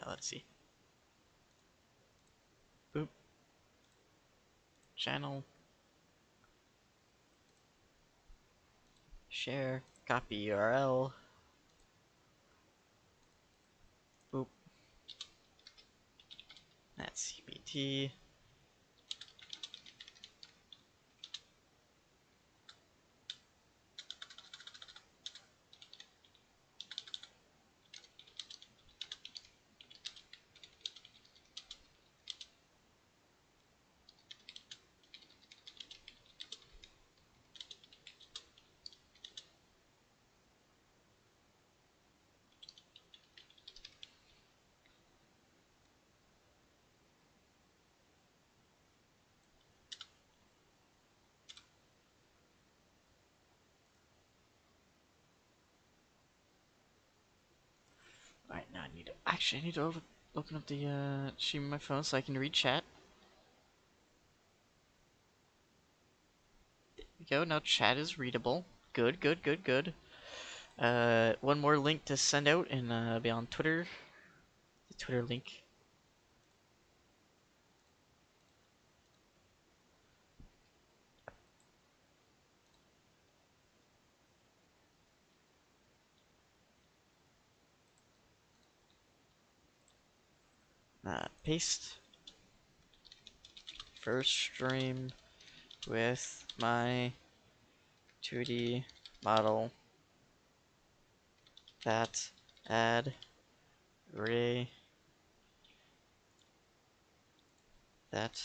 Let's see. Boop. Channel. Share. Copy URL. Boop. That's CBT. Alright, now I need to open up the stream on my phone so I can read chat. There we go, now chat is readable. Good, good, good, good. One more link to send out and be on Twitter. The Twitter link. Paste. First stream with my 2D model that add ray that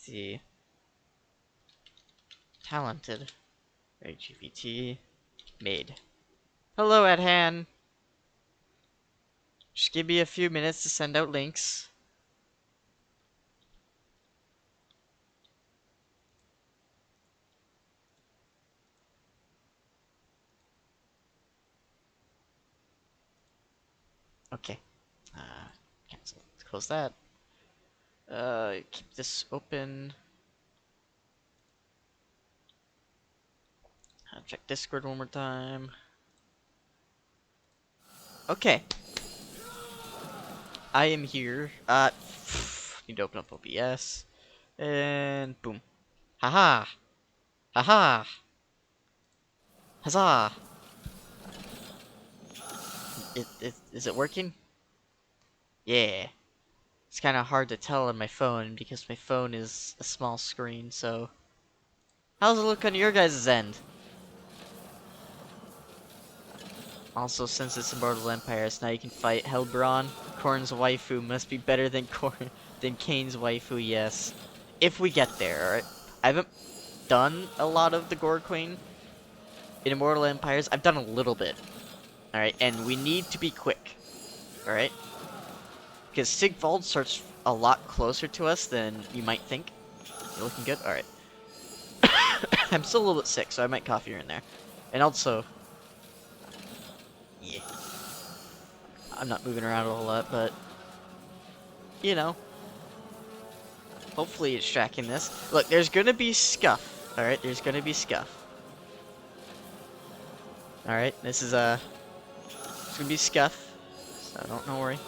the talented GPT made. Hello, Adhan. Just give me a few minutes to send out links. Okay. Cancel. Let's close that. Keep this open. Check Discord one more time. Okay. I am here. Need to open up OBS. And boom. Haha. Haha. Huzzah. Is it working? Yeah. It's kind of hard to tell on my phone because my phone is a small screen, so... How's it look on your guys' end? Also, since it's Immortal Empires, now you can fight Helbron. Korn's waifu must be better than Kane's waifu, yes. If we get there, alright? I haven't done a lot of the gorequeen in Immortal Empires. I've done a little bit. Alright, and we need to be quick. Alright? Because Sigvald starts a lot closer to us than you might think. You looking good? Alright. I'm still a little bit sick, so I might cough here and there. And also... Yeah. I'm not moving around a whole lot, but... You know. Hopefully it's tracking this. Look, there's gonna be scuff. Alright, there's gonna be scuff. Alright, this is it's gonna be scuff. So don't worry.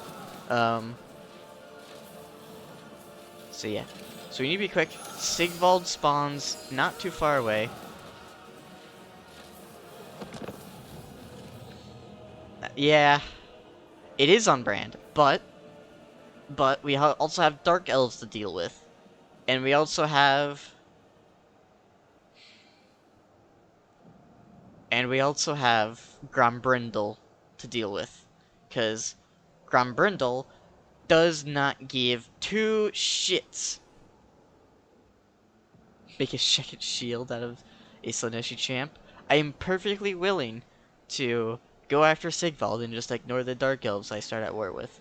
So yeah. So we need to be quick. Sigvald spawns not too far away. Yeah. It is on brand, but we also have dark elves to deal with. And we also have Grombrindle to deal with. Because Grombrindle does not give two shits. Make a second shield out of a Slaneshi champ. I am perfectly willing to go after Sigvald and just ignore the Dark Elves I start at war with.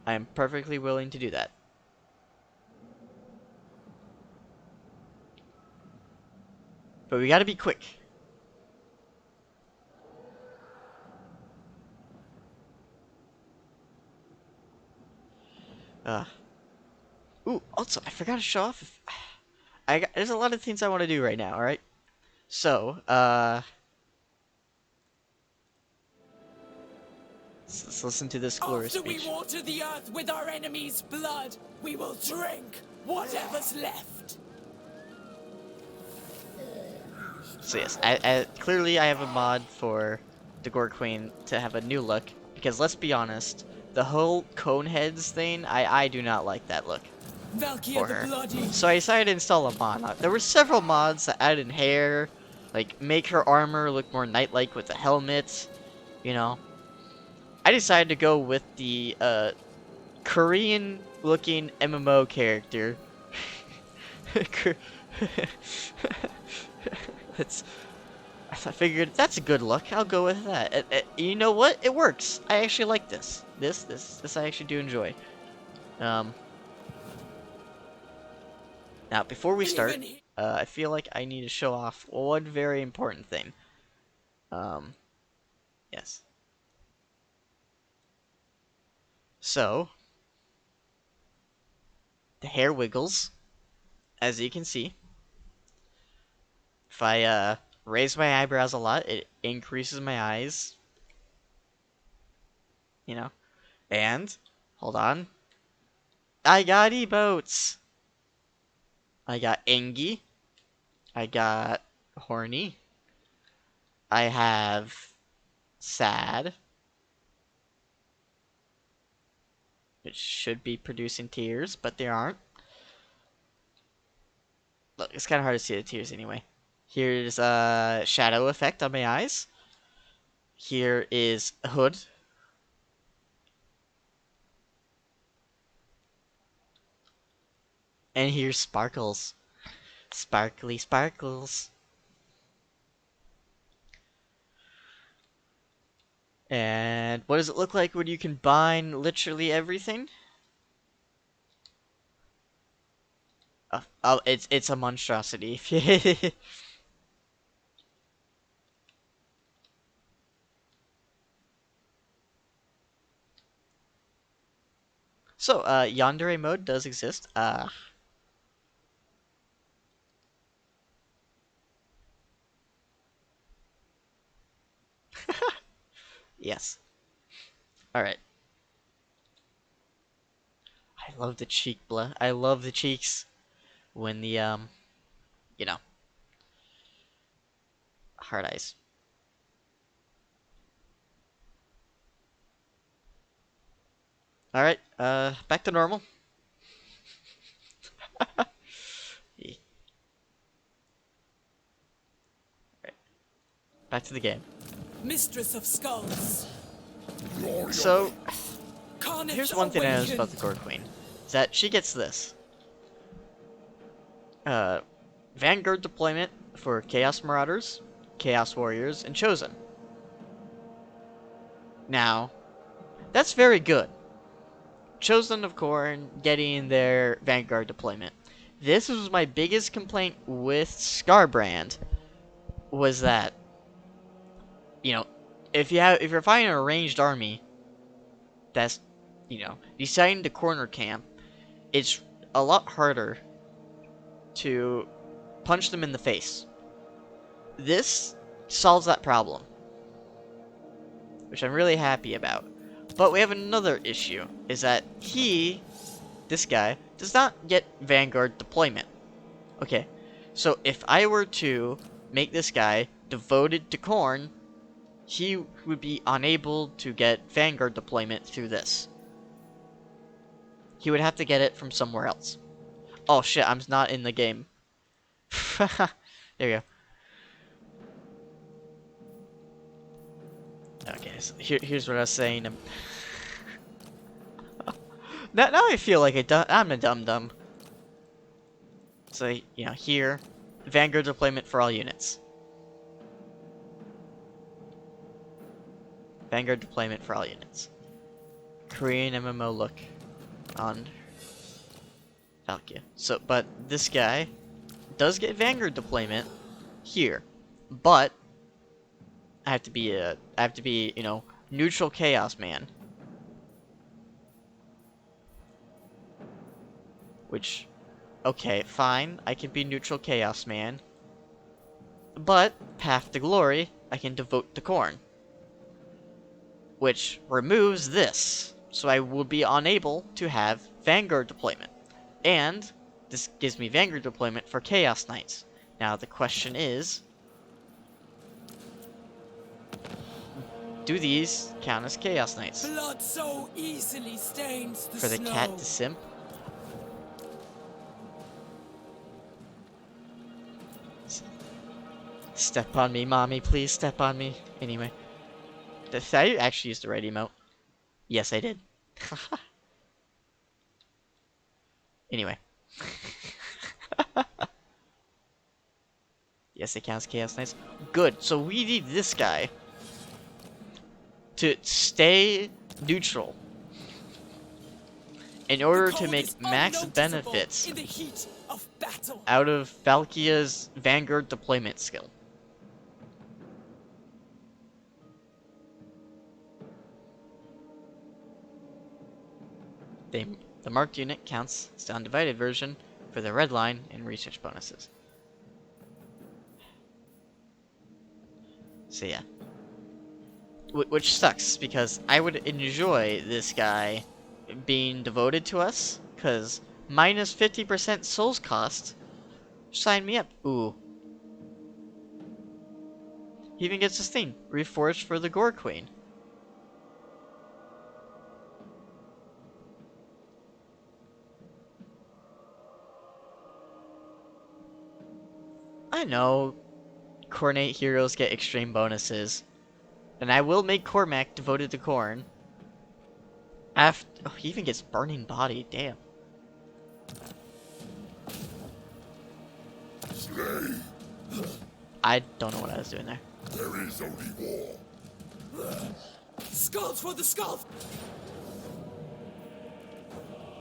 I am perfectly willing to do that. But we gotta be quick. Ooh, also, I forgot to show off. there's a lot of things I want to do right now. All right. So, let's listen to this glorious After we speech. water the earth with our enemy's blood, we will drink whatever's left. So yes, clearly I have a mod for the gorequeen to have a new look, because let's be honest, the whole cone heads thing, I do not like that look Valkyr for the her. Bloody. So I decided to install a mod. There were several mods that added hair, like make her armor look more knight-like with the helmet, you know. I decided to go with the Korean-looking MMO character. It's I figured that's a good look. I'll go with that. You know what? It works. I actually like this. This I actually do enjoy. Um. Now, before we start, I feel like I need to show off one very important thing. Um. Yes. So, the hair wiggles, as you can see. If I raise my eyebrows a lot, it increases my eyes. You know. And hold on. I got emotes. I got Engie. I got horny. I have sad. It should be producing tears, but they aren't. Look, it's kind of hard to see the tears anyway. Here's a shadow effect on my eyes. Here is a hood. And here's sparkles. Sparkly sparkles. And what does it look like when you combine literally everything? Oh, it's a monstrosity. So, yandere mode does exist. Yes. Alright. I love the cheek blush. I love the cheeks when the, you know, hard eyes. Alright, back to normal. Alright, back to the game. Mistress of Skulls. So, Carnage here's one thing I noticed awaken. about the gorequeen. Is that she gets this. Vanguard deployment for Chaos Marauders, Chaos Warriors, and Chosen. Now, that's very good. Chosen of Corn getting their Vanguard deployment. This was my biggest complaint with Scarbrand, was that, you know, if you're fighting a ranged army that's, you know, deciding to corner camp, it's a lot harder to punch them in the face. This solves that problem, which I'm really happy about. But we have another issue, is that this guy, does not get Vanguard deployment. Okay, so if I were to make this guy devoted to Corn, he would be unable to get Vanguard deployment through this. He would have to get it from somewhere else. Oh shit, I'm not in the game. There you go. Okay, so here's what I was saying. Now I feel like I'm a dum-dum. So, you know, here, Vanguard deployment for all units. Vanguard deployment for all units. Korean MMO look on Valkyria. So, but this guy does get Vanguard deployment here, but I have to be, you know, neutral chaos man, which, Okay, fine. I can be neutral Chaos Man. But, Path to Glory, I can devote to Khorne. Which removes this. So I will be unable to have Vanguard deployment. And this gives me Vanguard deployment for Chaos Knights. Now the question is, do these count as Chaos Knights? Blood so easily stains the For the cat snow. to simp? Step on me, mommy, please step on me. Anyway. Did I actually use the right emote? Yes, I did. Anyway. Yes, it counts Chaos Knights. Good, so we need this guy to stay neutral in order to Is make max unnoticeable benefits in the heat of battle. out of Valkia's Vanguard deployment skill. The marked unit counts as the undivided version for the red line and research bonuses. So yeah. Which sucks, because I would enjoy this guy being devoted to us, because minus 50% souls cost. Sign me up. Ooh. He even gets this thing, reforged for the gorequeen. I know Khornate heroes get extreme bonuses, and I will make Cormac devoted to Khorne. After, oh, he even gets burning body, damn. Slay. I don't know what I was doing there. There is only war. Skulls for the skull.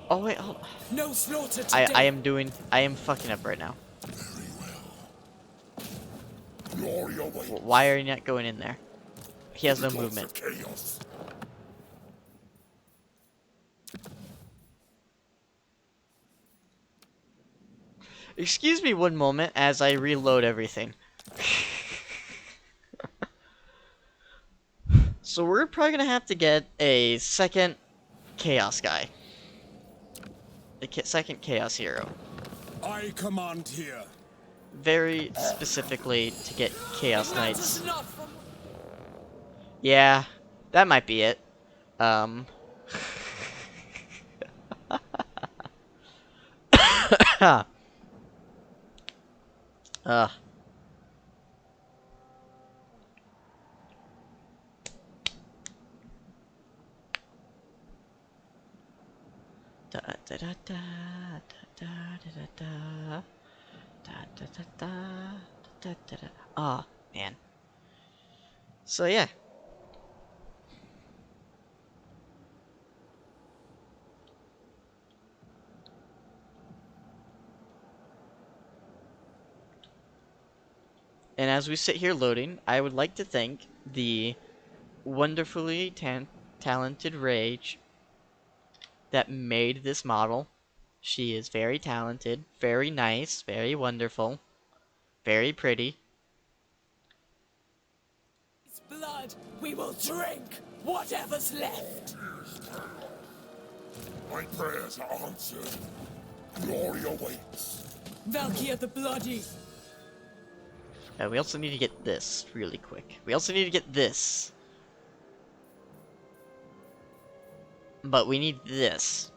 Oh wait, hold. No slaughter today. I am fucking up right now. Very well. Glory awaits. Why are you not going in there? He has no The gods movement. of chaos. Excuse me one moment as I reload everything. So we're probably gonna have to get a second Chaos guy. Second Chaos hero. I command here. Very specifically to get Chaos It Knights. matters not from Yeah, that might be it. Um. Ugh. Da da da da da da da da da da da da da da. Ah, man. So yeah. And as we sit here loading, I would like to thank the wonderfully talented Rage that made this model. She is very talented, very nice, very wonderful, very pretty. his blood. We will drink whatever's left. My prayers are answered. Glory awaits. Valkyr the Bloody. We also need to get this really quick. We also need to get this. But we need this.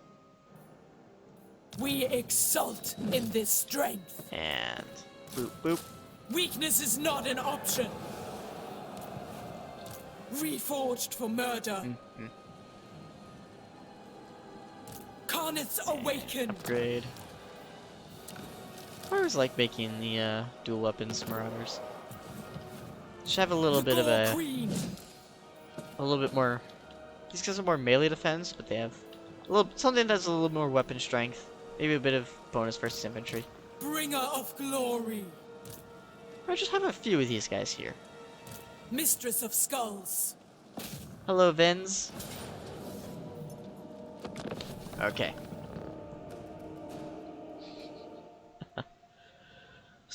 We exult in this strength. And boop boop. Weakness is not an option. Reforged for murder. Carnets awaken. Upgrade. I always like making the dual weapons Marauders. Should have a little bit of Gorequeen. a little bit more. These guys are more melee defense, but they have a little something that's a little more weapon strength. Maybe a bit of bonus versus infantry. Bringer of glory. Or just have a few of these guys here. Mistress of skulls. Hello, Vins. Okay.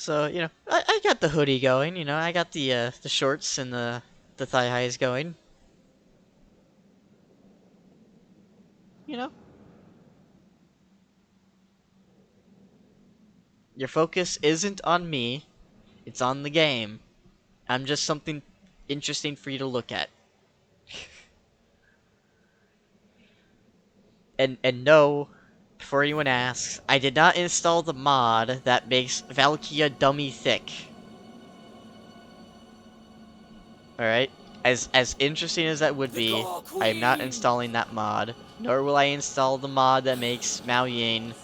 So, I got the hoodie going, I got the shorts and the thigh highs going. You know, your focus isn't on me, it's on the game. I'm just something interesting for you to look at. And no, before anyone asks, I did not install the mod that makes Valkia dummy thick. Alright? As interesting as that would The be, I am not gorequeen. installing that mod. Nor will I install the mod that makes Mao Ying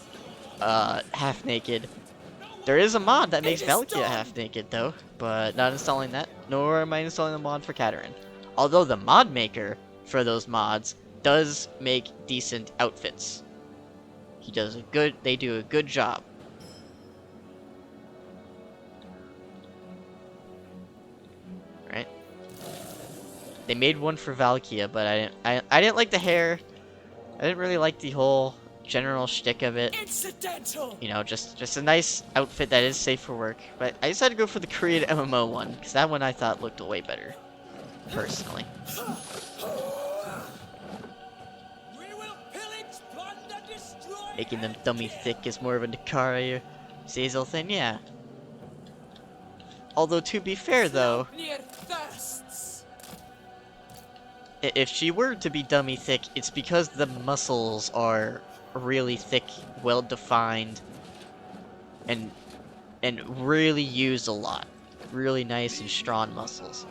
half naked. There is a mod that makes It is Valkia done. half naked though, but not installing that, nor am I installing the mod for Katarine. Although the mod maker for those mods does make decent outfits. They do a good job. Right? They made one for Valkia, but I didn't like the hair. I didn't really like the whole general shtick of it. Incidental. Just a nice outfit that is safe for work. But I decided to go for the Korean MMO one, because that one I thought looked way better, personally. We will pillage, plunder, destroy. Making them dummy thick is more of a Nakari Zazel thing, yeah. Although to be fair though, Near thirsts. if she were to be dummy thick, it's because the muscles are really thick, well defined, and really used a lot. Really nice and strong muscles.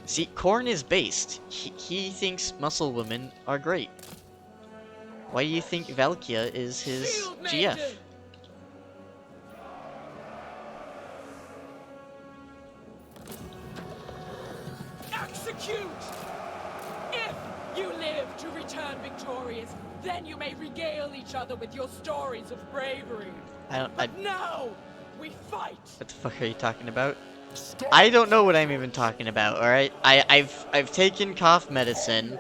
See, Korn is based. He thinks muscle women are great. Why do you think Valkia is his Shield GF? maiden. Execute! If you live to return victorious, then you may regale each other with your stories of bravery. But now, we fight! What the fuck are you talking about? I don't know what I'm even talking about, alright? I've taken cough medicine,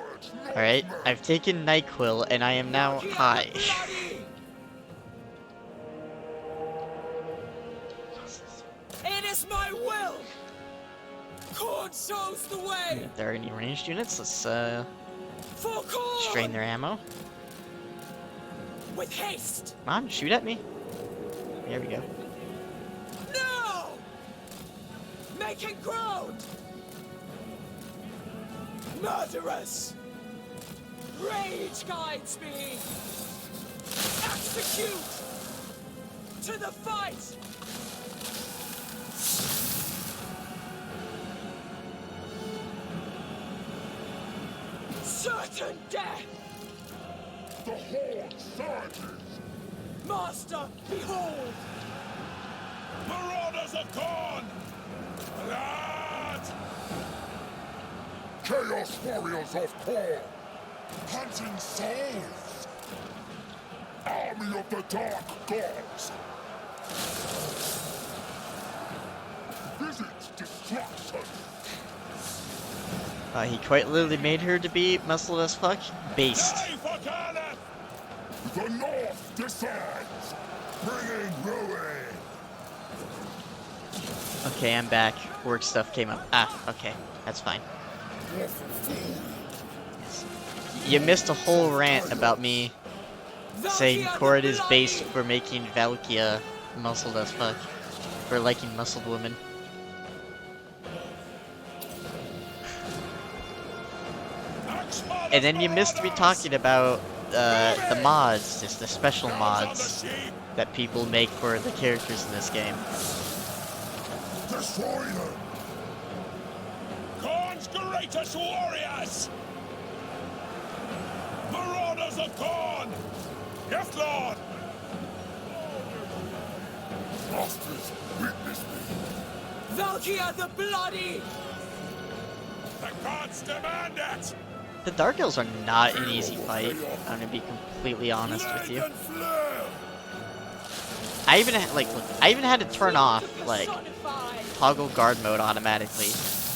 alright? I've taken NyQuil, and I am now Valkia high. the Bloody! It is my will! Corn shows the way! If there are any ranged units, let's For corn! strain their ammo. With haste! Come on, shoot at me. There we go. No! Making ground! Murderous! Rage guides me! Execute! To the fight! Certain death! The horde surges! Master, behold! Marauders of Korn! Blood! Chaos warriors of Korn! Hunting souls! Army of the Dark Gods! Visit destruction! He quite literally made her to be muscled as fuck. Based. Die for Gareth! The North descends! Bringing ruin! Okay, I'm back. Work stuff came up. Ah, okay. That's fine. You missed a whole rant about me saying Valkia the Korra is Bloody! based for making Valkia muscled as fuck. For liking muscled women. And then you missed me talking about the mods, just the special mods that people make for the characters in this game. Destroy them! Korn's greatest warriors! Marauders of Korn! Yes, Lord! Masters, witness me! Valkia the Bloody! The gods demand it! The Dark Elves are not an easy fight. I'm gonna be completely honest with you. Blade and flare! I even had, look, I even had to turn off, like, Personified. toggle guard mode automatically.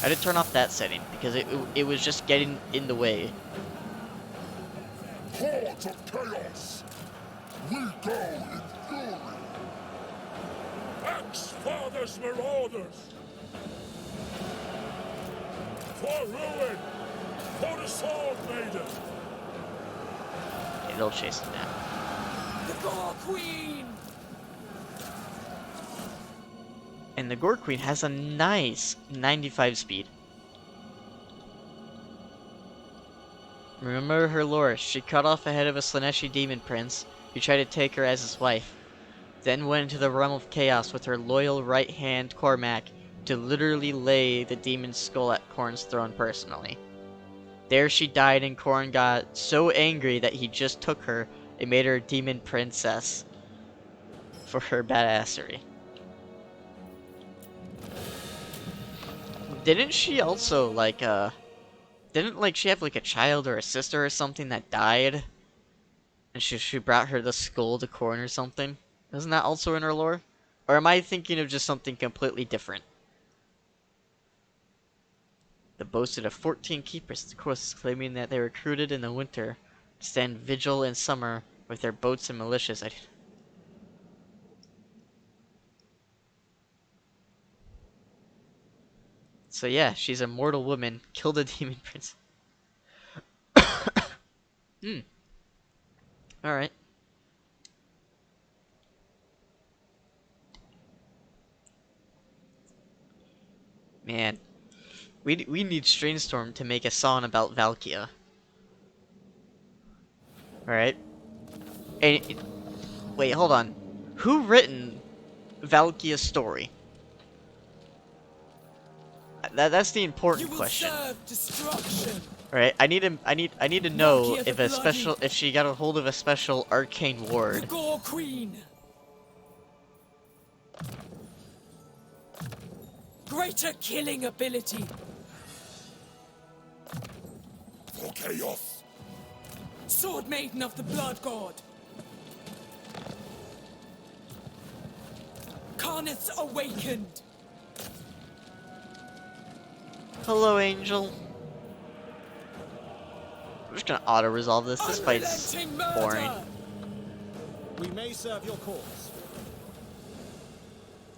I had to turn off that setting because it was just getting in the way. Hordes of chaos! We go in fury! Drake's father's marauders! For ruin! For the Sword Maiden! Okay, they'll chase him now. The gorequeen! And the gorequeen has a nice 95 speed. Remember her lore. She cut off the head of a Slaneshi demon prince who tried to take her as his wife. Then went into the realm of chaos with her loyal right hand Cormac to literally lay the demon's skull at Khorne's throne personally. There she died and Khorne got so angry that he just took her and made her a demon princess for her badassery. Didn't she also didn't she have like a child or a sister or something that died? And she brought her the skull to Khorne or something? Isn't that also in her lore? Or am I thinking of just something completely different? The boasted of 14 keepers, of course, claiming that they recruited in the winter to stand vigil in summer with their boats and militias. So yeah, she's a mortal woman, killed a demon prince. Alright. Man, we need Strainstorm to make a song about Valkia. Alright. Wait, hold on. Who written Valkia's story? That's the important question. Alright, I need to know if she got a hold of a special arcane ward. The gorequeen. Greater killing ability. For chaos! Sword Maiden of the Blood God. Karnith's awakened. Hello, Angel. I'm just gonna auto-resolve this. This fight's boring. We may serve your cause.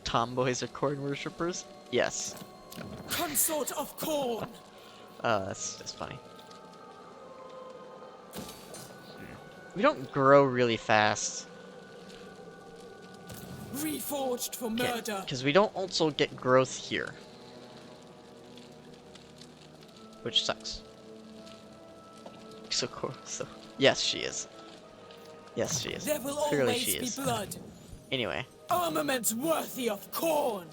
Tomboys are Khorne worshippers? Yes. Consort of Khorne. That's funny. We don't grow really fast. Reforged for murder. Because we don't also get growth here. Which sucks. So yes, she is. Yes, she is. There will Clearly always she be is. blood. Anyway. Armaments worthy of Khorne.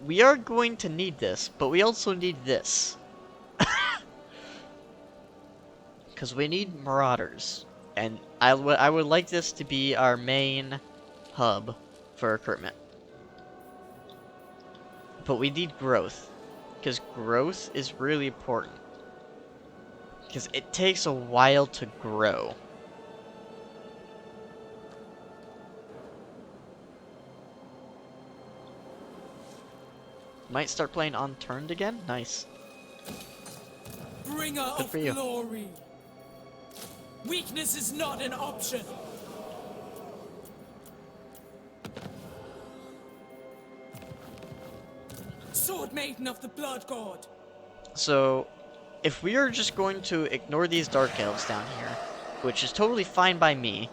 We are going to need this, but we also need this. Because we need marauders. And I would like this to be our main hub for recruitment. But we need growth. Because growth is really important. Because it takes a while to grow. Might start playing unturned again? Nice. Bringer Good of for you. glory. Weakness is not an option. Sword Maiden of the Blood God. So, if we are just going to ignore these Dark Elves down here, which is totally fine by me,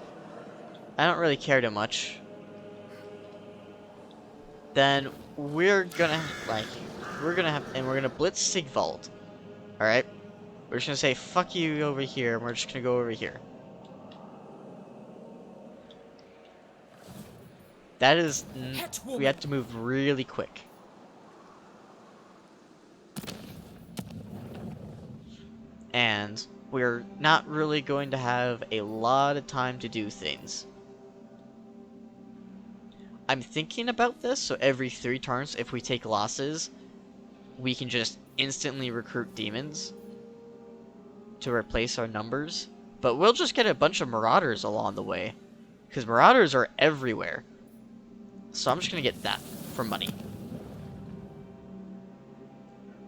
I don't really care too much, then we're gonna, we're gonna blitz Sigvald, alright? We're just gonna say, fuck you over here, and we're just gonna go over here. That is, we have to move really quick. And we're not really going to have a lot of time to do things. I'm thinking about this, so every 3 turns, if we take losses, we can just instantly recruit demons to replace our numbers. But we'll just get a bunch of marauders along the way, because marauders are everywhere. So I'm just going to get that for money.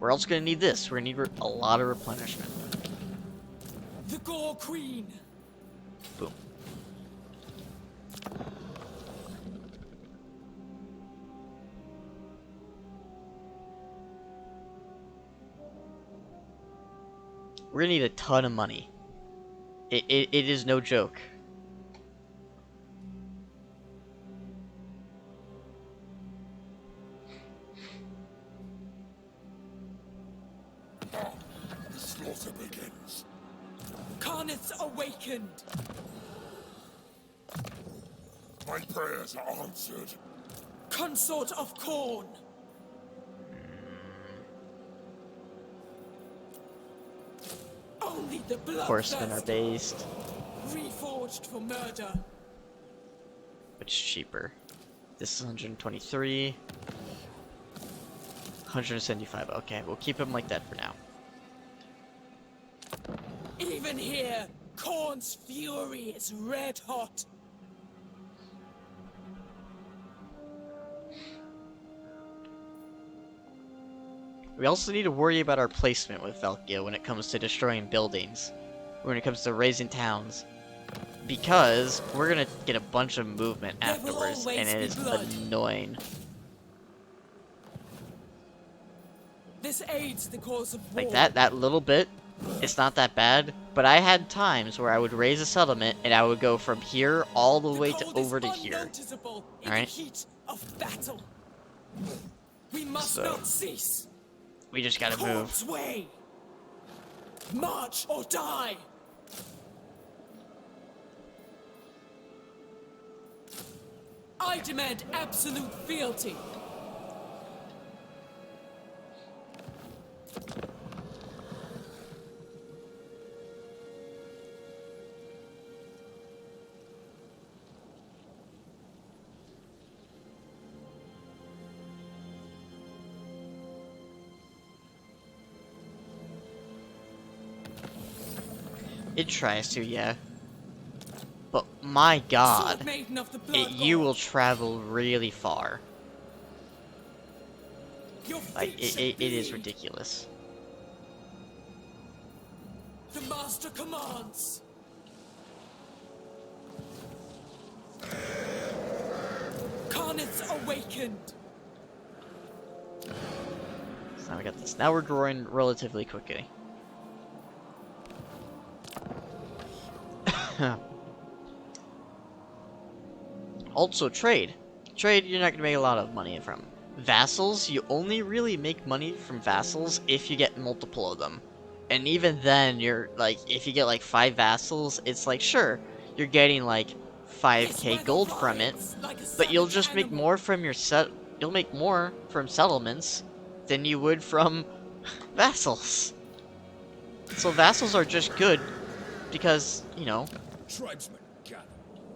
We're also gonna need this. We're gonna need a lot of replenishment. The gorequeen. Boom. We're gonna need a ton of money. It is no joke. The slaughter begins. Karnith's awakened. My prayers are answered. Consort of Khorne. Only the Horsemen are bloodthirsty. based. Reforged for murder. Which is cheaper? This is 123. 175. Okay, we'll keep him like that for now. Even here, Khorne's fury is red hot. We also need to worry about our placement with Velkia when it comes to destroying buildings. When it comes to raising towns. Because we're gonna get a bunch of movement There will afterwards, and always it be is blood. annoying. This aids the cause of war. Like that little bit, it's not that bad, but I had times where I would raise a settlement and I would go from here all the way to cold is over to here. unnoticeable in Alright? the heat of battle. We must So, not cease. We just gotta move. Khorne's way. March or die. I demand absolute fealty. It tries to, yeah. But my god, Sword Maiden of the Blood you God. will travel really far. Your Like, feet should it is bleed. ridiculous. The master commands. Karnith's awakened. So now we got this. Now we're growing relatively quickly. Also, trade. Trade, you're not going to make a lot of money from. Vassals, you only really make money from vassals if you get multiple of them. And even then, you're like, if you get like 5 vassals, it's like, sure, you're getting like 5k gold from it, but you'll just make more from your you'll make more from settlements than you would from vassals. So vassals are just good because, you know, Tribesmen, gather.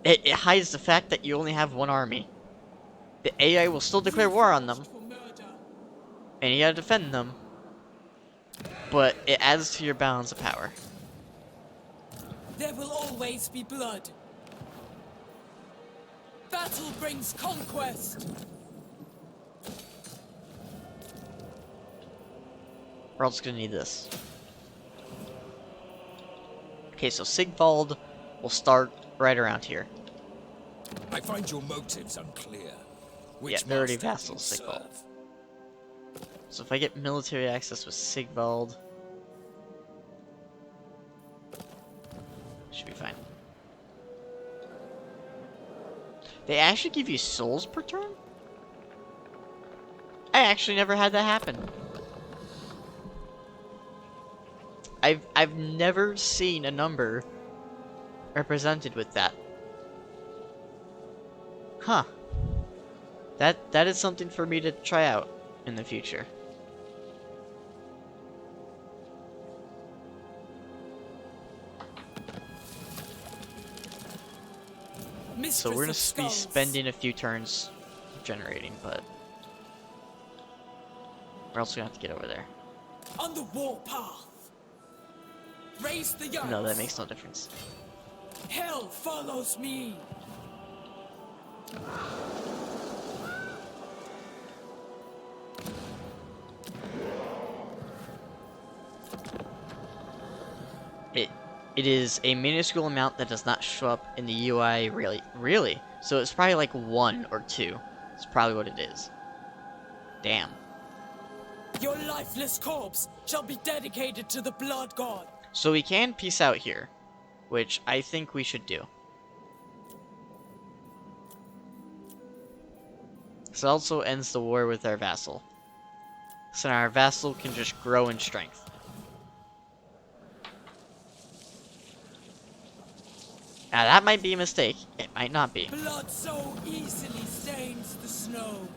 it hides the fact that you only have one army. The AI will still declare war on them, and you gotta defend them, but it adds to your balance of power. There will always be blood. Battle brings conquest. We're also gonna need this. Okay, so Sigvald will start right around here. I find your motives unclear. Which Yeah, they're already master do you vassals, Sigvald. serve? So if I get military access with Sigvald, should be fine. They actually give you souls per turn? I actually never had that happen. I've never seen a number represented with that. Huh. That is something for me to try out in the future. So we're gonna be spending a few turns generating, but we're also gonna have to get over there. On the warpath. Raise the yokes. No, that makes no difference. Hell follows me. It is a minuscule amount that does not show up in the UI really. Really? So it's probably like 1 or 2. It's probably what it is. Damn. Your lifeless corpse shall be dedicated to the blood god. So we can peace out here, which I think we should do. This also ends the war with our vassal. So now our vassal can just grow in strength. Now that might be a mistake. It might not be. Blood so easily stains the snow.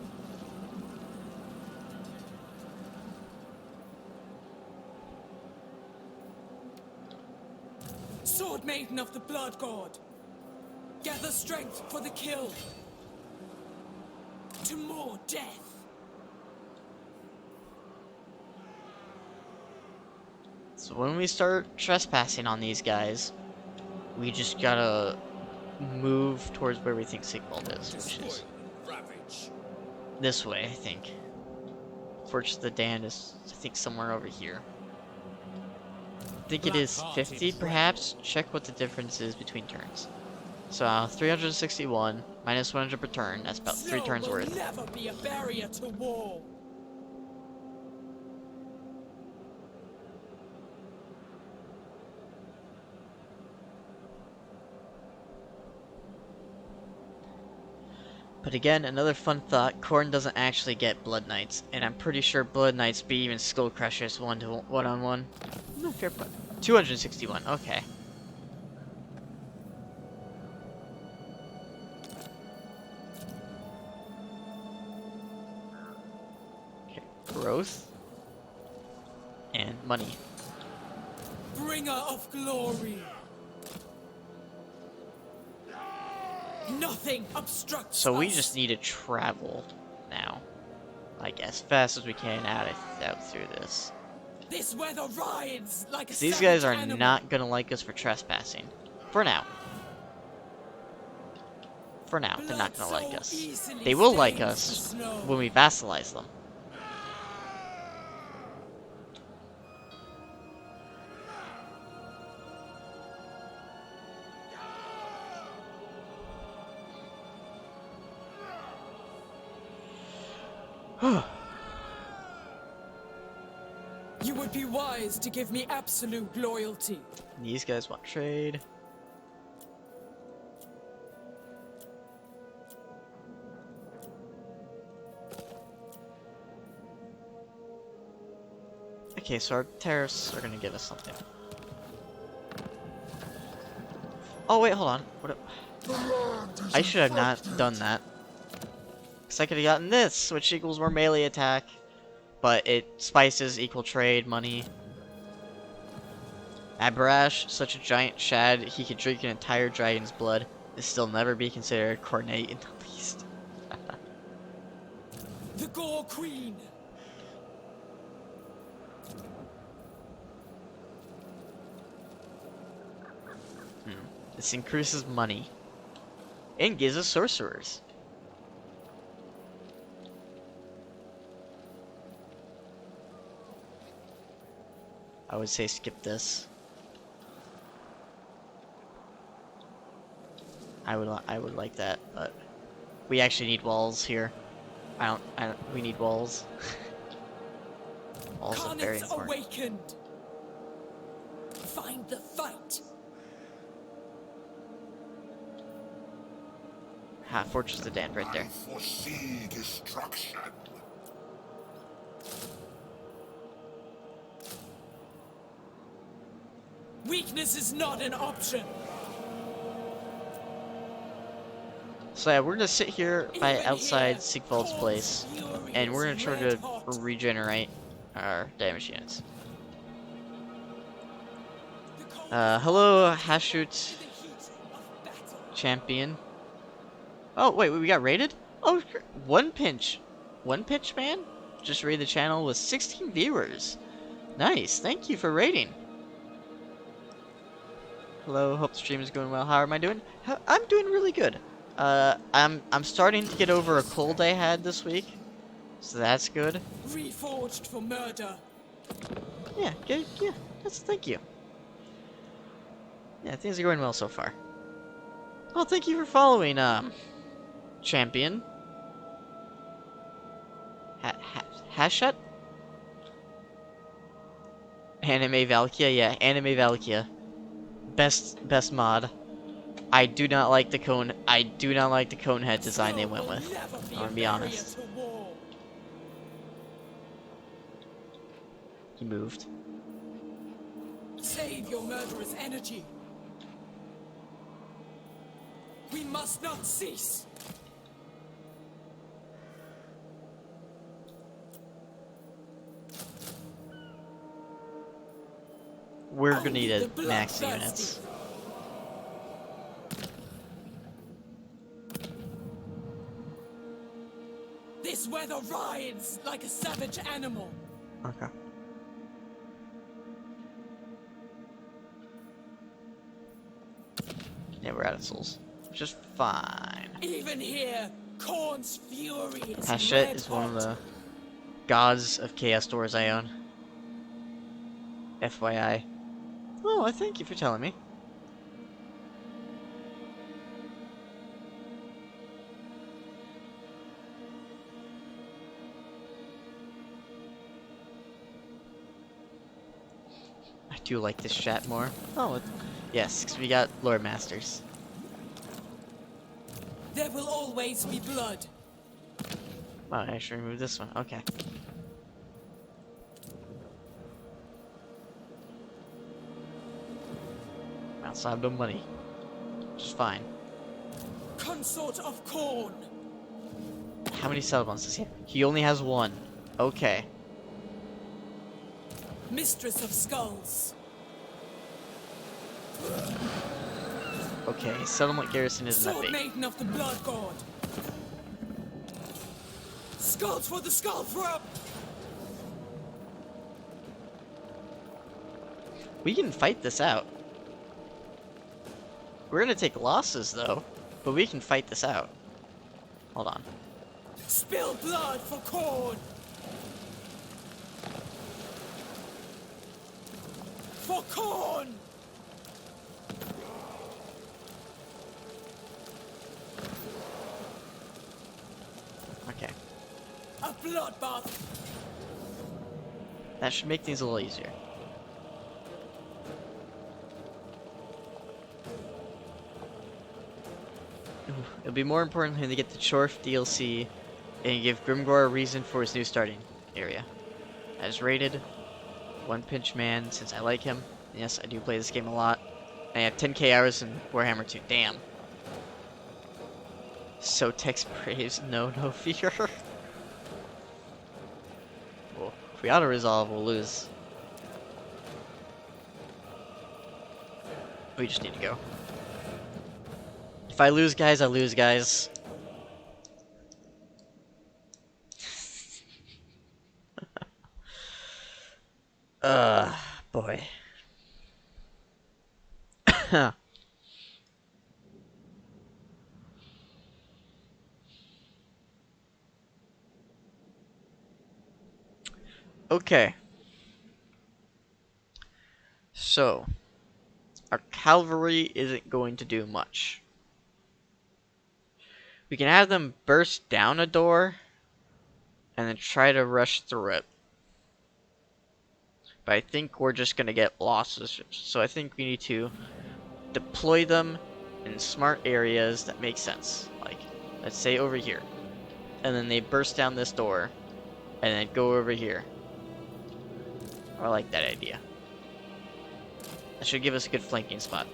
Sword maiden of the blood god, gather strength for the kill. To more death. So when we start trespassing on these guys, we just gotta move towards where we think Sigvald is, which is this way, I think. Fortress of the Damned is, I think, somewhere over here. I think it is 50, perhaps. Check what the difference is between turns. So 361 minus 100 per turn. That's about 3 turns worth. Snow will never be a barrier to war. But again, another fun thought, Khorne doesn't actually get Blood Knights, and I'm pretty sure Blood Knights beat even Skull Crushers one-on-one. No, fair point. 261, okay. Okay, growth. And money. Bringer of glory. Nothing obstructs So we us. just need to travel now. Like as fast as we can out through this. This weather rides like a These guys are animal. not gonna like us for trespassing. For now. For now, they're not gonna like us. They will like us when we vassalize them. You would be wise to give me absolute loyalty. These guys want trade. Okay, so our tariffs are gonna give us something. Oh wait, hold on. I should have not done that. Because I could have gotten this, which equals more melee attack. But it spices equal trade, money. Abrash, such a giant shad, he could drink an entire dragon's blood. This still never be considered cornate in the least. The gorequeen. This increases money. And gives us sorcerers. I would say skip this. I would like that, but we actually need walls here. We need walls. Walls are very Carnets important. awakened. Find the fight. Ha, Fortress of the Damned right there. Foresee destruction. Weakness is not an option. So yeah, we're gonna sit here by Even outside here, Sigvald's Khorne's place, fury and we're gonna is try red to hot. regenerate our damage units. The cold Hello, is Hashut to the heat of battle. champion. Oh wait, we got raided? Oh, one pinch man just raided the channel with 16 viewers. Nice, thank you for raiding. Hello, hope the stream is going well. How am I doing? I'm doing really good. I'm starting to get over a cold I had this week, so that's good. Reforged for murder. Yeah, good. Yeah, thank you. Yeah, things are going well so far. Well, thank you for following, champion. Hashet? Anime Valkia, yeah, Anime Valkia. Best mod. I do not like the cone. I do not like the cone head design they went with. I'm gonna be honest. He moved. Save your murderous energy. We must not cease. We're gonna Only need a the max bloodthirsty. units. This weather rides like a savage animal. Okay. Yeah, we're out of souls. Which is fine. Even here, Korn's fury is Hashet red is one of hot. the gods of chaos doors I own. FYI. Oh, I thank you for telling me. I do like this chat more. Oh, yes, because we got Lord Masters. There will always be blood. Wow, I should remove this one. Okay. I also have no money. Which is fine. Consort of Korn. How many settlements does he have? He only has one. Okay. Mistress of Skulls. Okay, settlement garrison isn't that Sword big. Maiden of the Blood God. Skulls for the Skull Throw. We can fight this out. We're gonna take losses though, but we can fight this out. Hold on. Spill blood for Korn. For Korn. Okay. A bloodbath. That should make things a little easier. Ooh, it'll be more important when they get the Chorf DLC and give Grimgor a reason for his new starting area. As rated, One Pinch Man, since I like him. Yes, I do play this game a lot. I have 10k hours in Warhammer 2. Damn. So text praise, no fear. Well, if we auto-resolve, we'll lose. We just need to go. If I lose, guys, I lose, guys. Boy. Okay. So, our cavalry isn't going to do much. We can have them burst down a door and then try to rush through it. But I think we're just going to get losses. So I think we need to deploy them in smart areas that make sense. Like, let's say over here. And then they burst down this door and then go over here. I like that idea. That should give us a good flanking spot.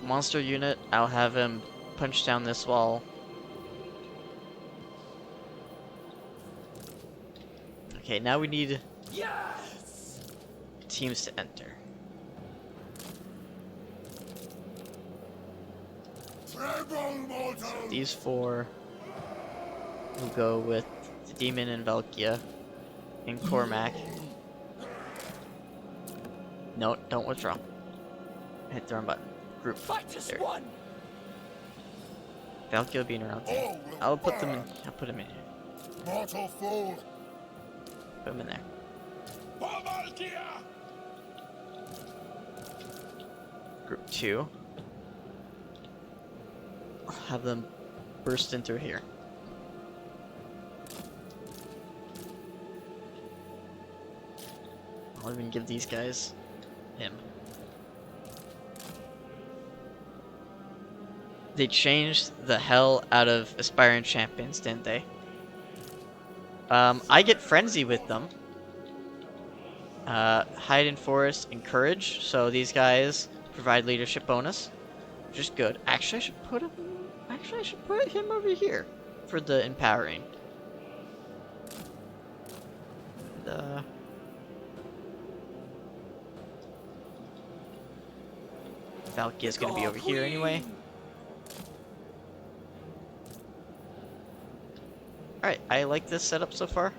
Monster unit, I'll have him punch down this wall. Okay, now we need Yes. teams to enter. Tremble, mortal! These four will go with the Demon and Valkia and Cormac. No, don't withdraw. Hit the wrong button. Group. Fight as There. one. Valkia being around. I'll put them in. I'll put them in here. Mortal fool! Put him in there. Group 2. Have them burst in through here. I'll even give these guys him. They changed the hell out of aspiring champions, didn't they? I get frenzy with them. Hide in forest and courage. So these guys provide leadership bonus, which is good. Actually, I should put him. Actually, I should put him over here for the empowering. The Valky is gonna be over here anyway. Alright, I like this setup so far.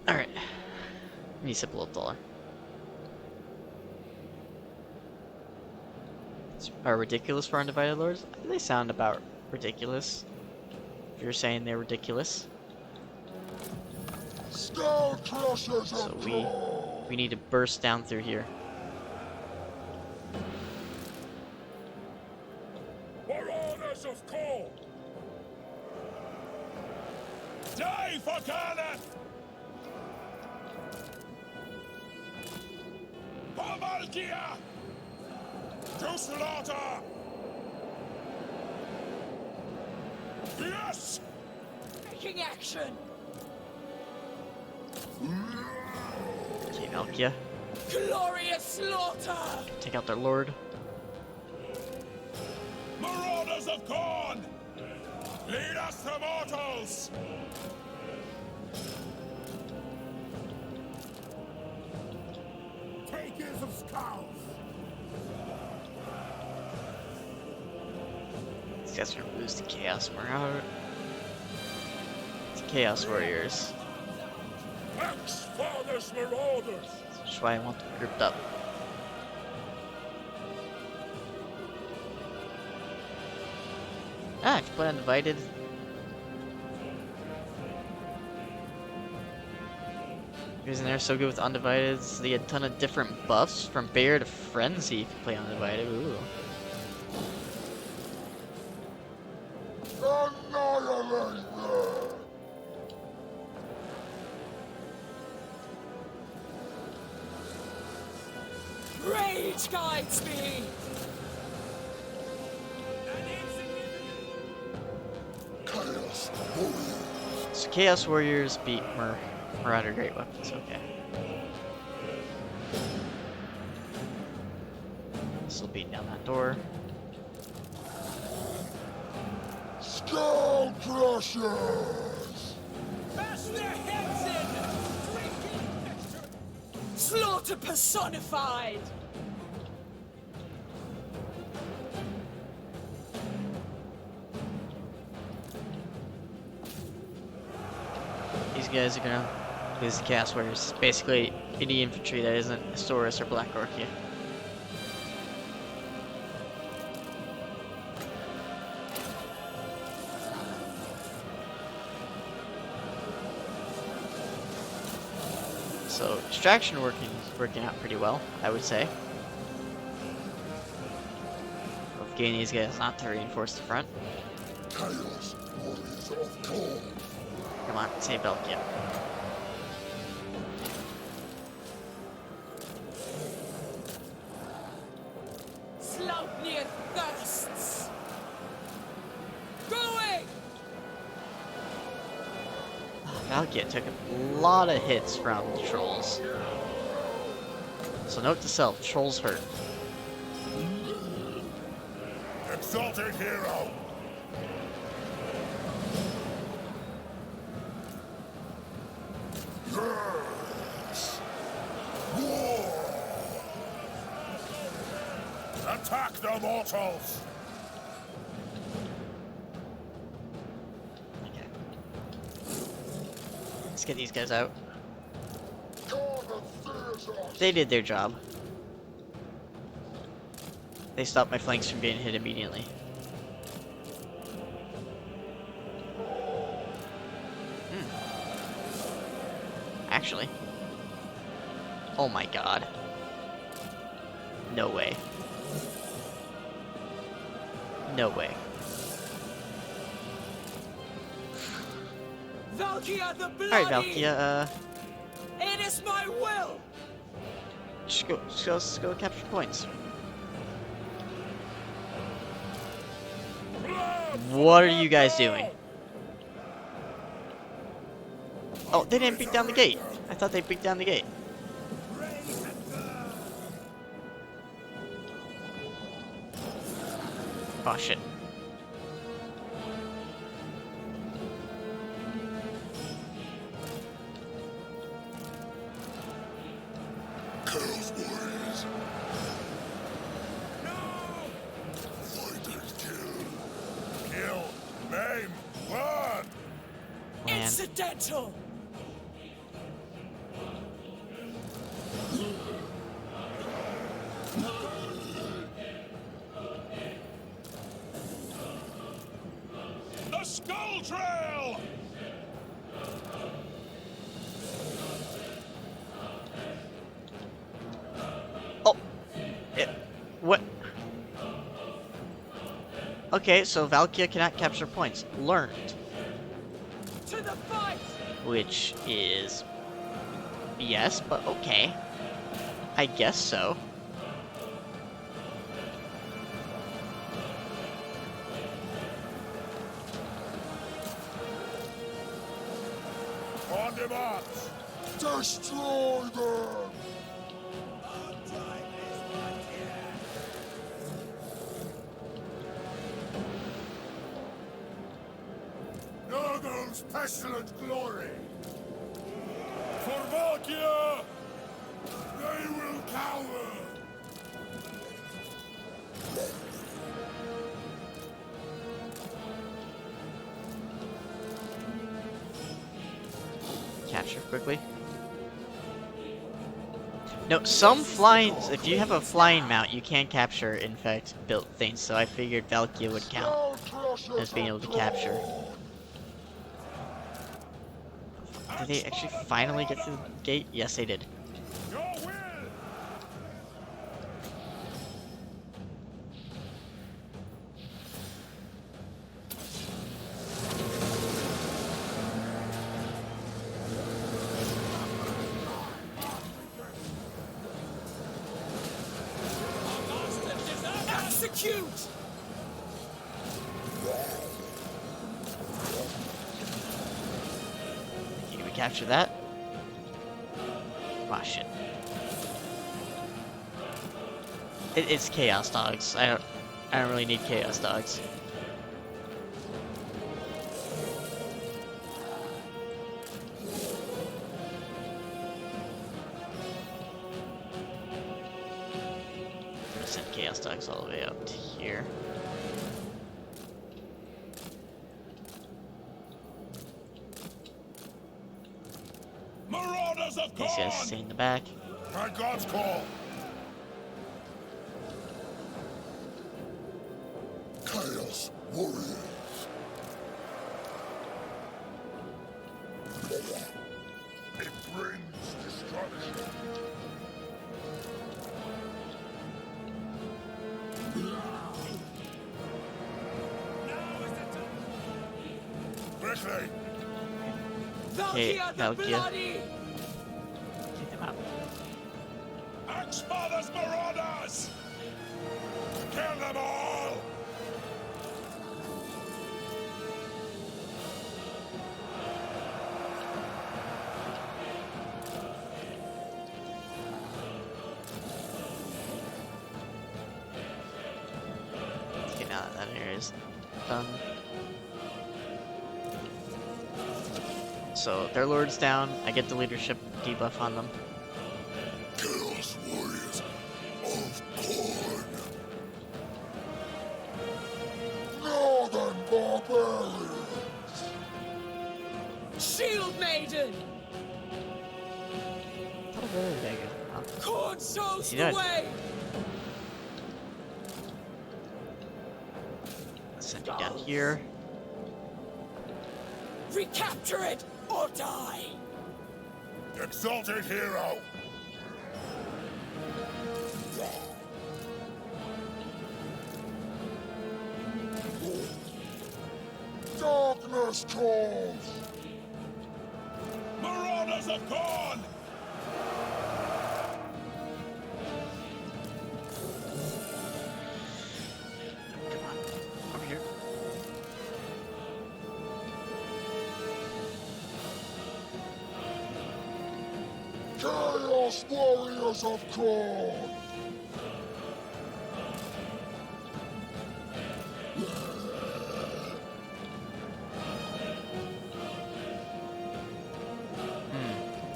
Alright. Need to sip a little taller. Are ridiculous for undivided lords? They sound about ridiculous. If you're saying they're ridiculous. So we need to burst down through here. Of coal. Die for Garnet! Pamalkia! To slaughter! Yes! Taking action! Okay, Valkia. Glorious slaughter! Take out their lord. Marauders of Corn! Lead us to mortals! Takers of skulls! These guys are gonna lose to Chaos Marauder. It's Chaos Warriors. Ex-Father's Marauders! That's why I want them grouped up. Ah, I can play Undivided. Reason they're so good with Undivided is they get a ton of different buffs from Bear to Frenzy if you play Undivided. Ooh. Annihilate them! Rage guides me! Chaos Warriors! So Chaos Warriors beat Marauder Great Weapons, okay. Still beating down that door. Skull Crushers! Bash their heads in! Drinking nectar! Slaughter personified! These guys are gonna lose the Chaos Warriors. Basically, any infantry that isn't a Saurus or Black Orchia. So distraction working out pretty well, I would say. Of getting these guys not to reinforce the front. Chaos Warriors of Corn! Come on, save Belkia. Sloupnir thirsts! Going! Valkia took a lot of hits from the trolls. So note to self, trolls hurt. Exalted hero! Yes! War! Attack the mortals! Okay. Let's get these guys out. They did their job. They stopped my flanks from getting hit immediately. actually. Oh my god. No way. No way. Valkia the Bloody! Alright, Valkia, It is my will! just go capture points. What are you guys doing? Oh, they didn't break down the gate. I thought they break down the gate. Oh shit. Chaos Warriors. No! Fighters kill. Kill, maim, burn! Man. Incidental! The Skull Trail! Oh! What? Okay, so Valkia cannot capture points. Learned. To the fight! Which is... Yes, but okay. I guess so. On the march! Destroy them! Nurgle's pestilent glory! For Valkia! They will cower! Capture quickly. No, some flying... If you have a flying mount, you can capture, in fact, built things, so I figured Valkia would count as being able to capture. Did they actually finally get through the gate? Yes, they did. Your will! Execute! Can we capture that? Ah, shit. It's Chaos Dogs. I don't really need Chaos Dogs. Send Chaos Dogs all the way up to here. Marauders of These guys Khorne! stay in the back. By God's call! Chaos Warriors! It brings destruction. Quickly! Okay, Valkia the Valkia. Bloody! Take them out. Axe Father's Marauders! Kill them all! Okay, now that area is done. So their lord's down. I get the leadership debuff on them. Chaos Warriors of Khorne! Northern Barbarians! Shield Maiden! Oh, there you go. Oh. Khorne shows See the that? way! Let's send you down here. Recapture it or die! Exalted hero! Darkness calls! Marauders have gone! Come on. Over here. Chaos warriors of Korn!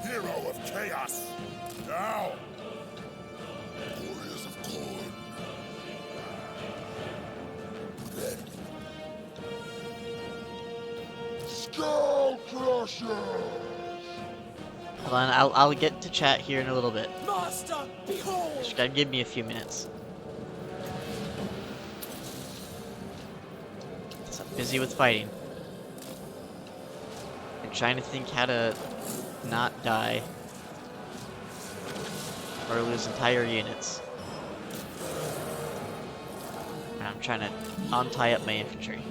Hero of chaos! Now! Warriors of Korn! Skull Crushers! Hold on, I'll get to chat here in a little bit. Master, behold! Just gotta give me a few minutes. So I'm busy with fighting. I'm trying to think how to not die. Or lose entire units. And I'm trying to untie up my infantry.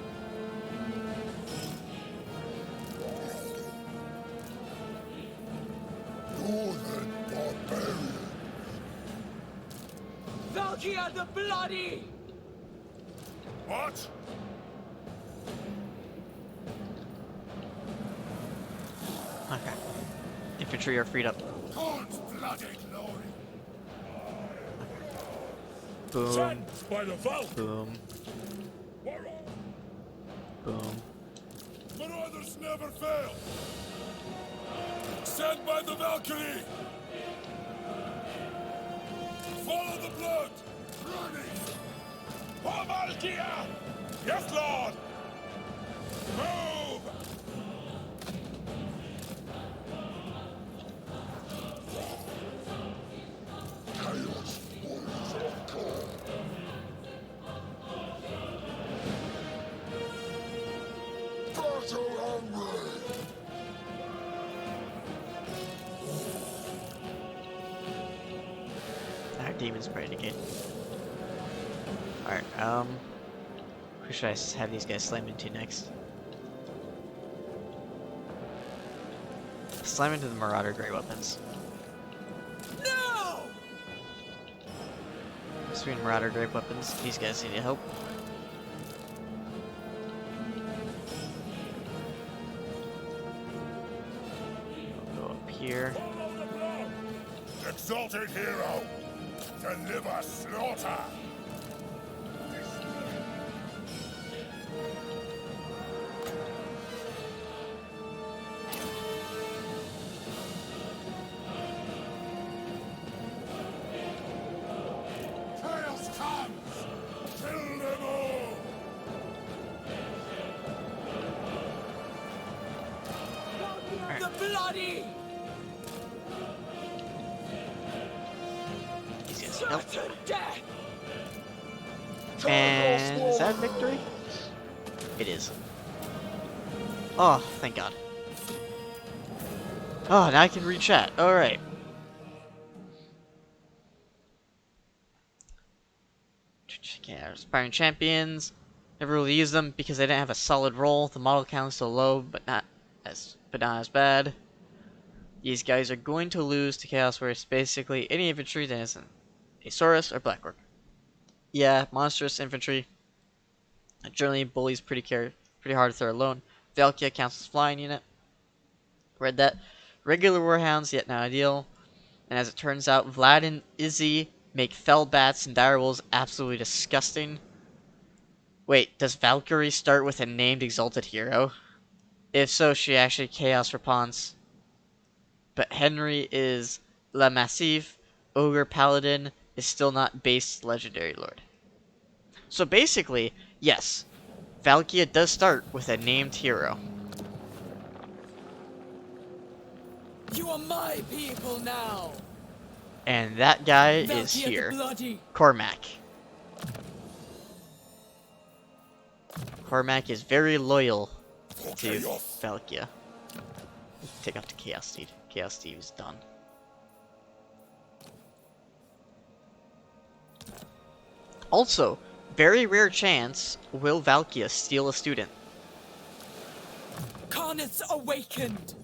Northern barbarian! Valkia the Bloody! What? Okay. Infantry are freed up. Korn's bloody glory! Boom. Sent by the Valk! Boom. Boom. Marauders never fail! Sent by the Valkyrie! Follow the blood! Running! For Valkia! Yes, Lord! Move! Chaos warriors of Korn! Battle hungry! Our demon's ready again. Alright, who should I have these guys slam into next? Slam into the Marauder Great Weapons. No! Between Marauder Great Weapons, these guys need help. We'll go up here. Follow the blood! Exalted hero! Deliver slaughter! Chaos comes! Kill them all! Valkia the Bloody! These guys need help. Certain death! And is that victory? It is. Oh, thank God. Oh, now I can read chat. Alright. Okay, our aspiring champions. Never really used them because they didn't have a solid role. The model count is so low, but not as bad. These guys are going to lose to Chaos Warriors. Basically, any infantry that isn't a Saurus or Black Orc. Yeah, monstrous infantry. Generally, bullies pretty hard if they're alone. Valkia counts as flying unit. Read that. Regular warhounds, yet not ideal. And as it turns out, Vlad and Izzy make fell bats and dire wolves absolutely disgusting. Wait, does Valkyrie start with a named exalted hero? If so, she actually chaos response. But Henry is La Massif. Ogre Paladin is still not base legendary lord. So basically, yes, Valkia does start with a named hero. You are my people now! And that guy is Valkia the here. Bloody! Cormac. Cormac is very loyal to Valkia. Take out the Chaos Seed. Chaos Steve is done. Also, very rare chance, will Valkia steal a student? Karnith's awakened!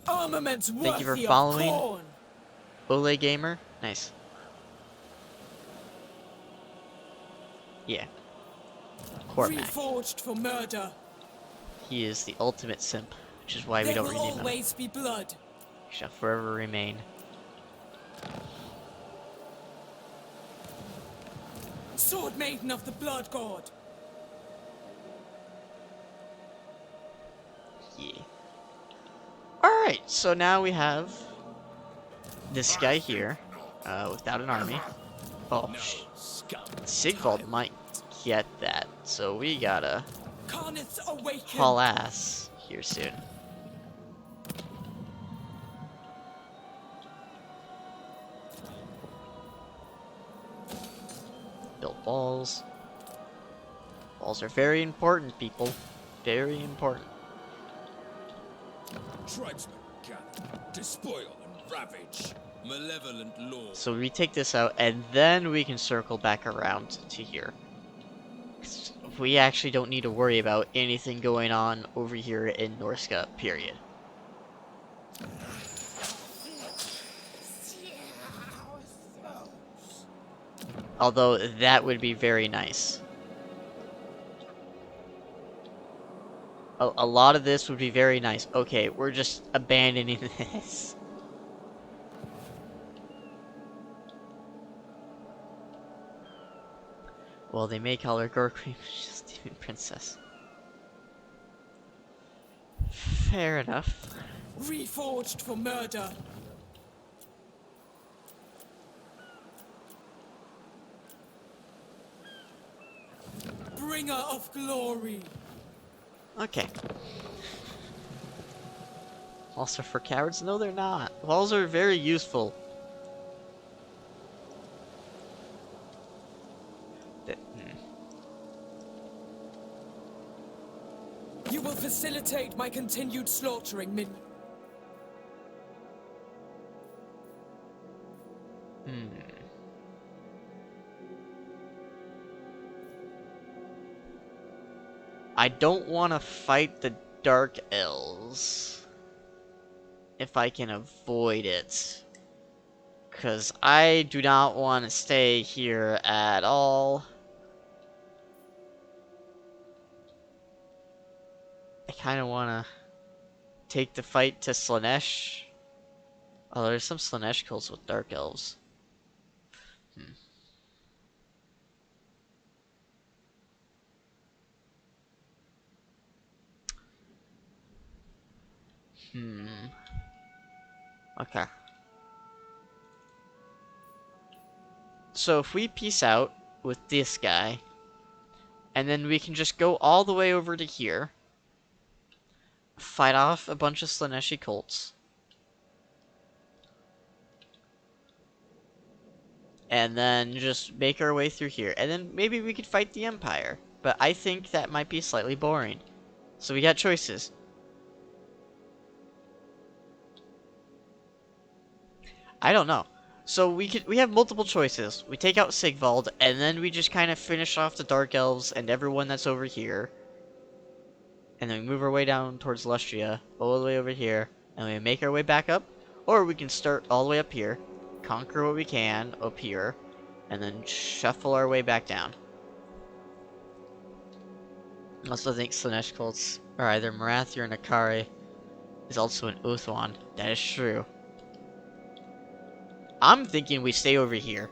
Armaments Thank you for worthy of following, Khorne! Ole Gamer. Nice. Yeah. Cormac. Reforged for murder. He is the ultimate simp, which is why we There don't will redeem him. always be blood. He shall forever remain. Sword Maiden of the Blood God. Yeah. Alright, so now we have this guy here, without an army. Oh, Sigvald might get that, so we gotta Karnith's awakened. haul ass here soon. Build walls. Walls are very important, people. Very important. Tribesmen gather, despoil and ravage. Malevolent lord. So we take this out, and then we can circle back around to here. We actually don't need to worry about anything going on over here in Norska, period. Although, that would be very nice. A lot of this would be very nice. Okay, we're just abandoning this. Well, they may call her gorequeen, but she's just even princess. Fair enough. Reforged for murder. Bringer of glory. Okay. Walls are for cowards? No, they're not. Walls are very useful. You will facilitate my continued slaughtering, Min. I don't want to fight the Dark Elves if I can avoid it. Because I do not want to stay here at all. I kind of want to take the fight to Slanesh. Oh, there's some Slanesh cults with Dark Elves. Okay. So if we peace out with this guy, and then we can just go all the way over to here, fight off a bunch of Slaneshi cults, and then just make our way through here, and then maybe we could fight the Empire. But I think that might be slightly boring. So we got choices. I don't know. So we have multiple choices. We take out Sigvald, and then we just kind of finish off the Dark Elves and everyone that's over here. And then we move our way down towards Lustria, all the way over here, and we make our way back up. Or we can start all the way up here, conquer what we can up here, and then shuffle our way back down. I also think Slanesh cults are either Marathi or Nakari. Is also an Uthwan. That is true. I'm thinking we stay over here.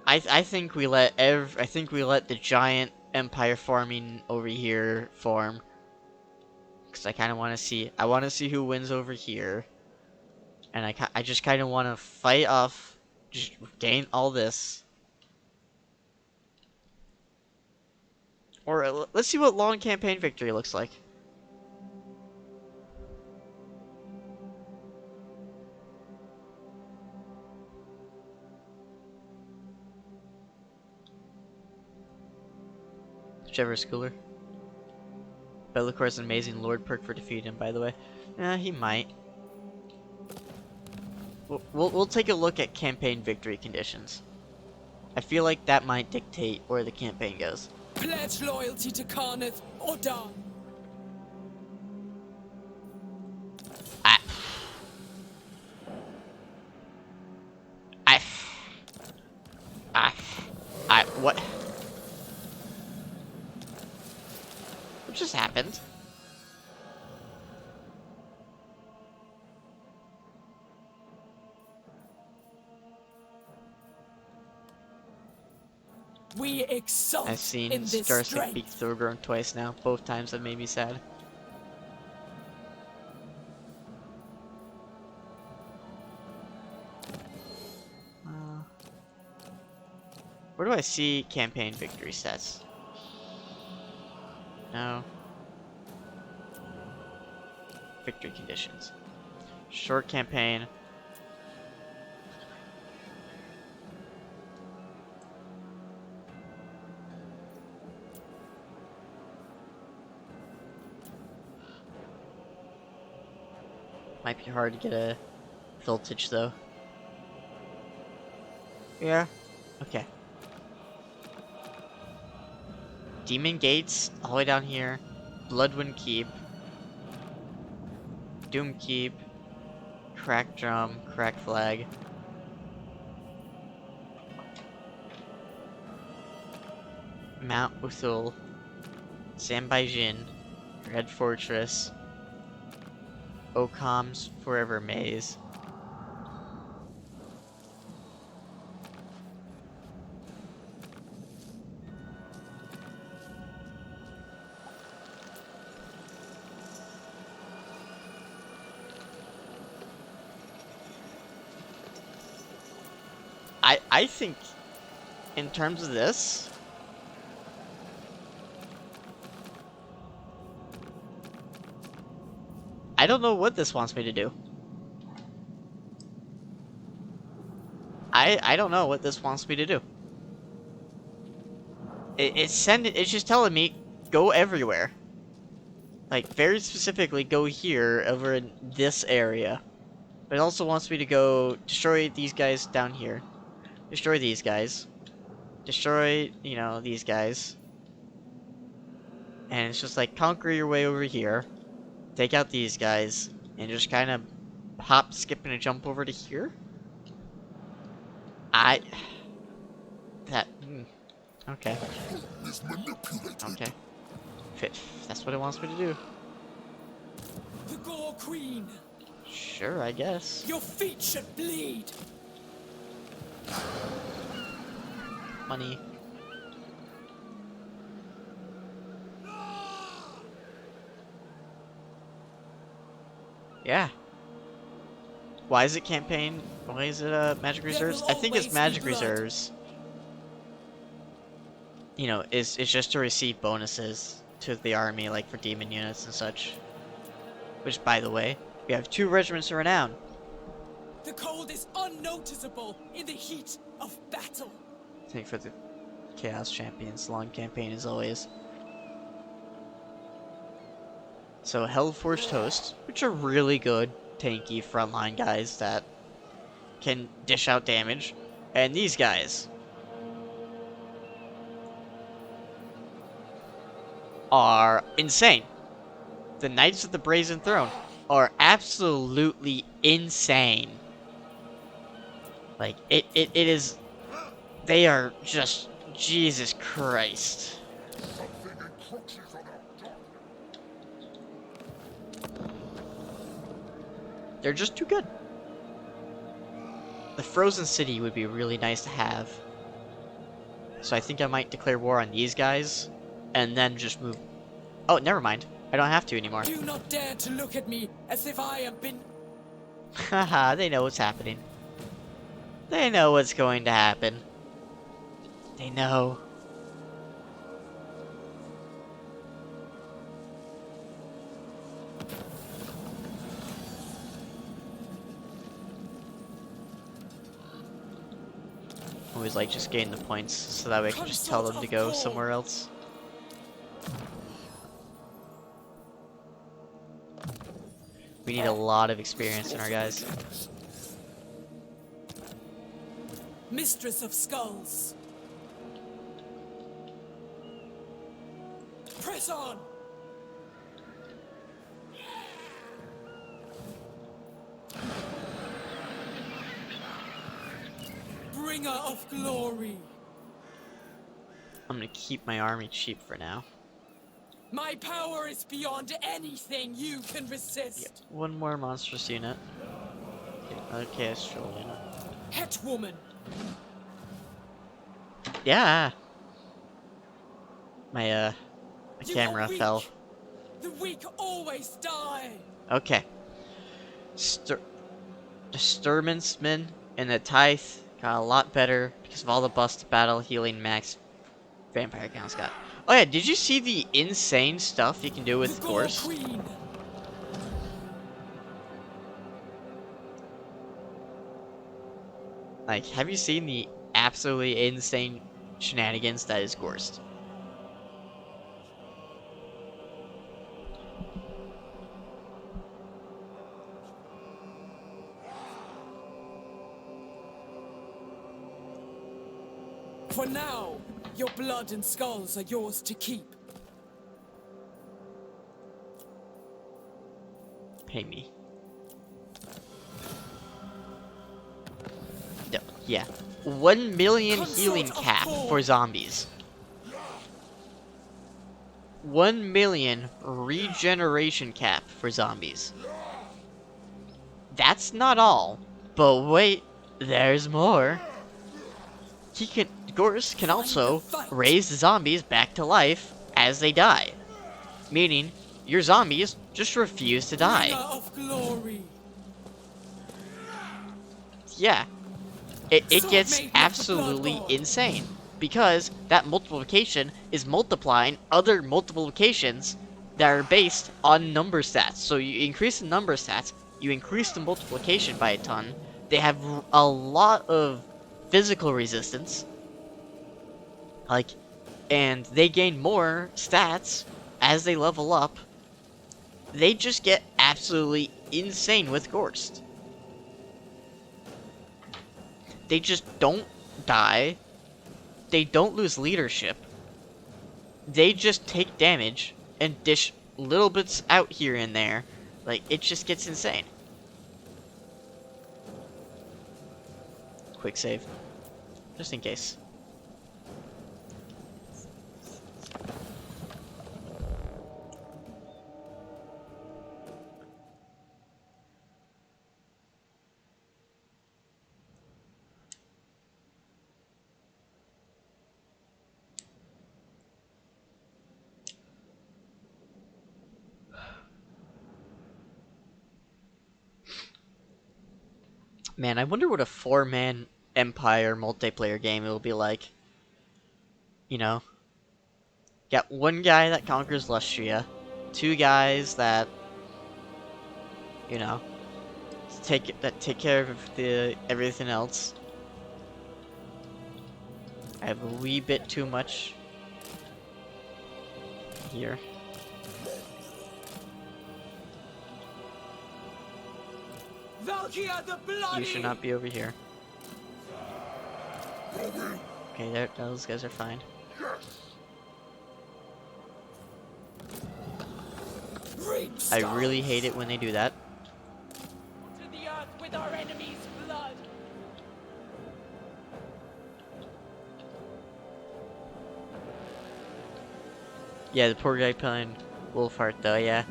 I think we let the giant empire farming over here form. Cause I kind of want to see. I want to see who wins over here. And I just kind of want to fight off, just gain all this. Or let's see what long campaign victory looks like. Whichever is cooler. Be'lakor is an amazing lord perk for defeating him, by the way. He might. We'll take a look at campaign victory conditions. I feel like that might dictate where the campaign goes. Pledge loyalty to Karnath or die. I, I, what? What just happened? We exult I've seen in this Starstick strength. beat Thorgrim twice now. Both times that made me sad. Where do I see campaign victory stats? No. Victory conditions. Short campaign. Might be hard to get a voltage though. Yeah. Okay. Demon Gates, all the way down here. Bloodwind Keep. Doom Keep. Crack Drum. Crack Flag. Mount Uthul. Zanbaijin. Red Fortress. Okam's Forever Maze. I think in terms of this, I don't know what this wants me to do. I don't know what this wants me to do. It's just telling me go everywhere. Like very specifically go here over in this area. But it also wants me to go destroy these guys down here. Destroy these guys. Destroy, you know, these guys. And it's just like conquer your way over here. Take out these guys. And just kind of hop, skip, and a jump over to here. Okay. Okay. That's what it wants me to do. The gorequeen. Sure, I guess. Your feet should bleed. Money. Yeah. Why is it campaign? Why is it magic reserves? I think it's magic reserves. You know, it's just to receive bonuses to the army, like for demon units and such. Which, by the way, we have 2 regiments of renown. The cold is unnoticeable in the heat of battle. I think for the Chaos Champions, long campaign as always. So Hellforged Host, which are really good tanky frontline guys that can dish out damage, and these guys are insane. The Knights of the Brazen Throne are absolutely insane. Like it is. They are just Jesus Christ. They're just too good. The Frozen City would be really nice to have. So I think I might declare war on these guys, and then just move. Oh, never mind. I don't have to anymore. Do not dare to look at me as if I have been. Haha, they know what's happening. They know what's going to happen. They know. Always like just gain the points so that way I can just tell them to go somewhere else. We need a lot of experience in our guys. Mistress of Skulls. Press on! Bringer of glory. I'm gonna keep my army cheap for now. My power is beyond anything you can resist. Yep. One more monstrous unit. Okay, astral unit. Hetwoman. Yeah. My my You camera are weak. fell. The weak always die. Okay. Disturbancemen and the Tithe got a lot better because of all the bust battle healing max vampire counts got. Oh yeah, did you see the insane stuff you can do with The Gorse? gorequeen. Like, have you seen the absolutely insane shenanigans that is Gorse? For now, your blood and skulls are yours to keep. Pay me. Yeah. 1 million healing cap for zombies. 1 million regeneration cap for zombies. That's not all. But wait, there's more. Gorse can also raise the zombies back to life as they die. Meaning, your zombies just refuse to die. Bringer of glory. Yeah. It gets absolutely insane. Because that multiplication is multiplying other multiplications that are based on number stats. So you increase the number stats, you increase the multiplication by a ton. They have a lot of physical resistance. Like, and they gain more stats as they level up. They just get absolutely insane with Gorst. They just don't die. They don't lose leadership. They just take damage and dish little bits out here and there. Like, it just gets insane. Quick save. Just in case. Man, I wonder what a 4-man Empire multiplayer game will be like. You know? Got one guy that conquers Lustria, 2 guys that, you know, take care of everything else. I have a wee bit too much here. Valkia the Bloody! You should not be over here. Okay, there, those guys are fine. I really hate it when they do that. To the earth with our enemy's blood. Yeah, the poor guy playing Wolfheart though, yeah.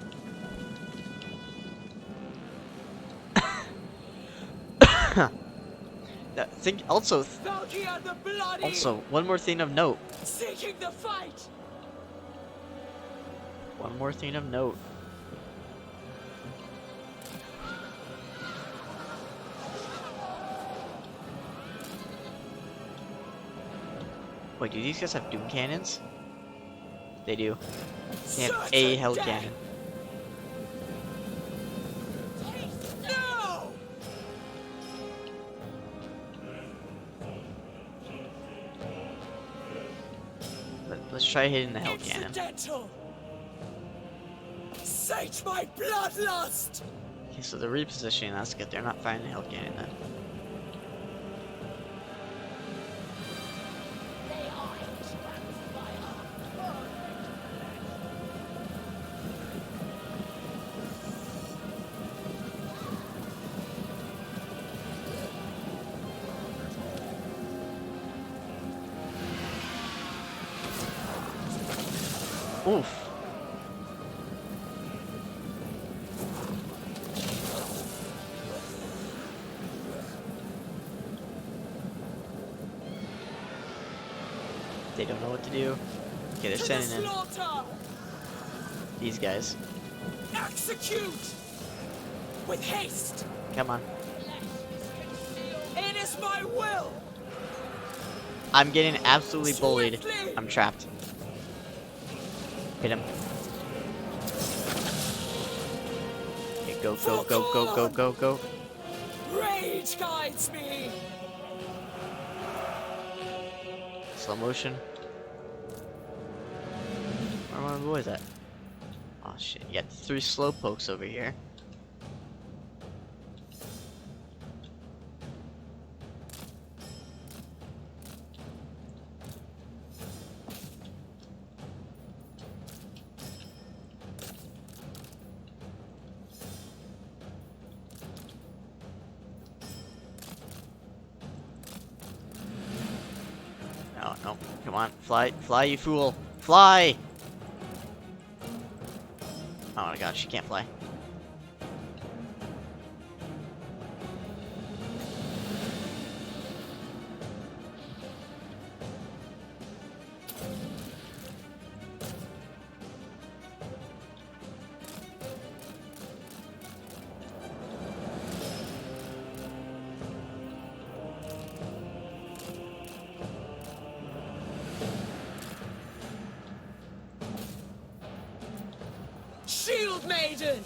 Also, one more thing of note. Seeking the fight. One more thing of note. Wait, do these guys have doom cannons? They do. They have a hell cannon. No! Let's try hitting the hell cannon. Sate my bloodlust! Okay, so they're repositioning. That's good. They're not firing the Hill Cannon then. Oof. They don't know what to do. Okay, they're sending in these guys. Execute with haste. Come on. It is my will. I'm getting absolutely bullied. I'm trapped. Hit him. Okay, go, go, go, go, go, go, go. Rage guides me. Slow motion. Where are my boys at? Oh shit, you got 3 slow pokes over here. No, no, come on, fly, fly, you fool, fly! Oh my gosh, she can't fly. Shield Maiden.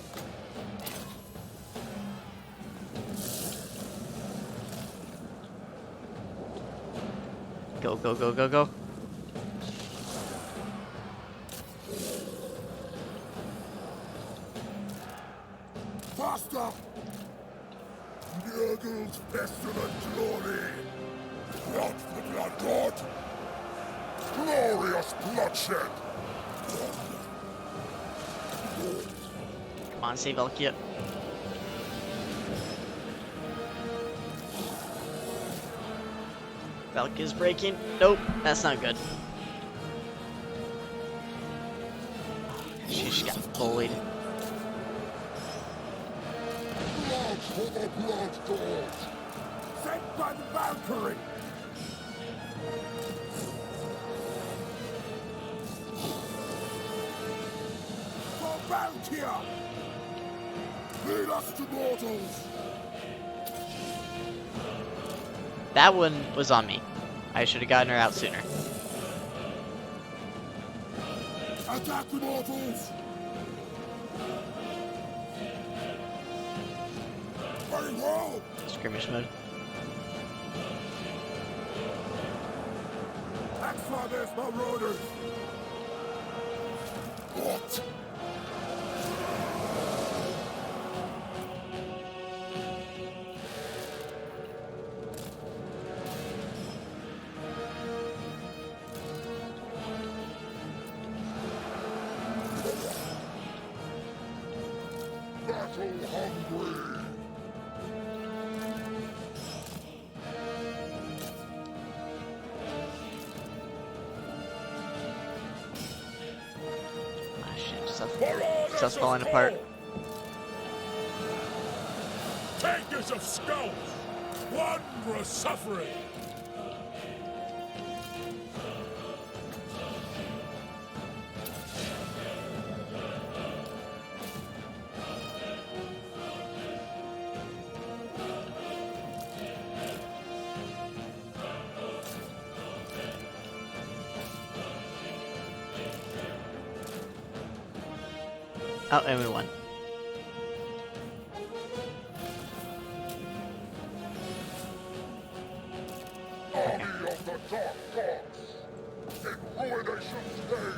Go, go, go, go, go. Faster! Nurgle's pestilent glory! Blood for blood god! Glorious bloodshed! Come on, save Elkia. Valky's breaking. Nope, that's not good. She just got bullied. Blood for the blood god! Sent by the Valkyrie! For Valkyria! Lead us to mortals! That one was on me. I should have gotten her out sooner. Attack the mortals! Very well! Skirmish mode. Axfathers, marauders! What? Battle hungry! Ah shit, stuff's falling apart. Takers of skulls! Wondrous suffering! Oh, and we won. Army of the Dark Gods! In ruination's name!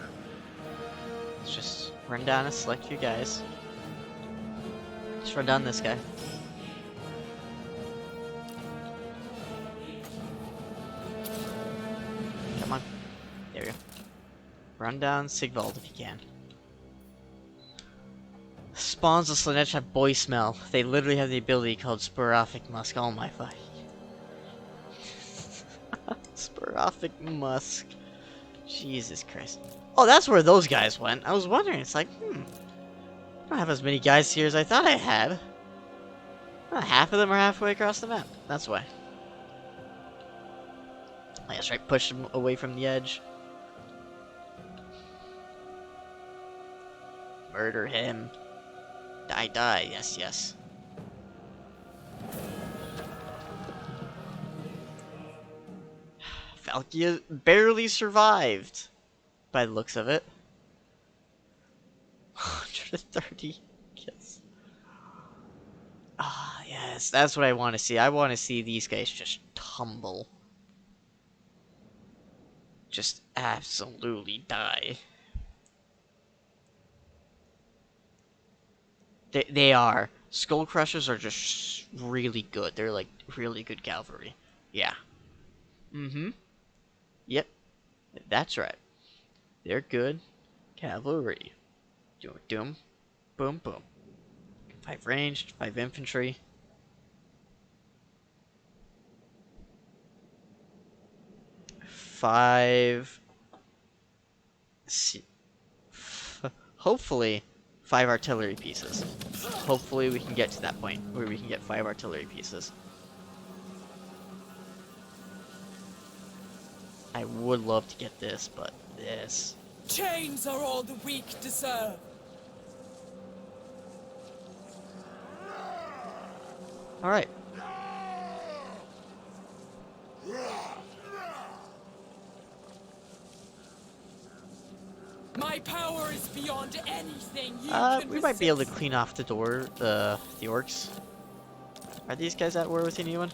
Let's just run down and select your guys. Let's run down this guy. Come on. There we go. Run down Sigvald if you can. Spawns of Slanesh have boy smell. They literally have the ability called Sporophic Musk. Oh my fuck. Sporophic Musk. Jesus Christ. Oh, that's where those guys went. I was wondering. It's like, I don't have as many guys here as I thought I had. Half of them are halfway across the map. That's why. I guess right, push them away from the edge. Murder him. Die, die. Yes, yes. Valkia barely survived, by the looks of it. 130 kills. Ah, yes, that's what I want to see. I want to see these guys just tumble. Just absolutely die. They are. Skull Crushers are just really good. They're like really good cavalry. Yeah. Mm-hmm. Yep. That's right. They're good cavalry. Doom. Boom, boom. 5 ranged, 5 infantry. 5... Hopefully, 5 artillery pieces. Hopefully we can get to that point where we can get 5 artillery pieces. I would love to get this, but this... Chains are all the weak deserve. Alright. My power is beyond anything you can We might be able to resist. clean off the door, the orcs. Are these guys at war with anyone?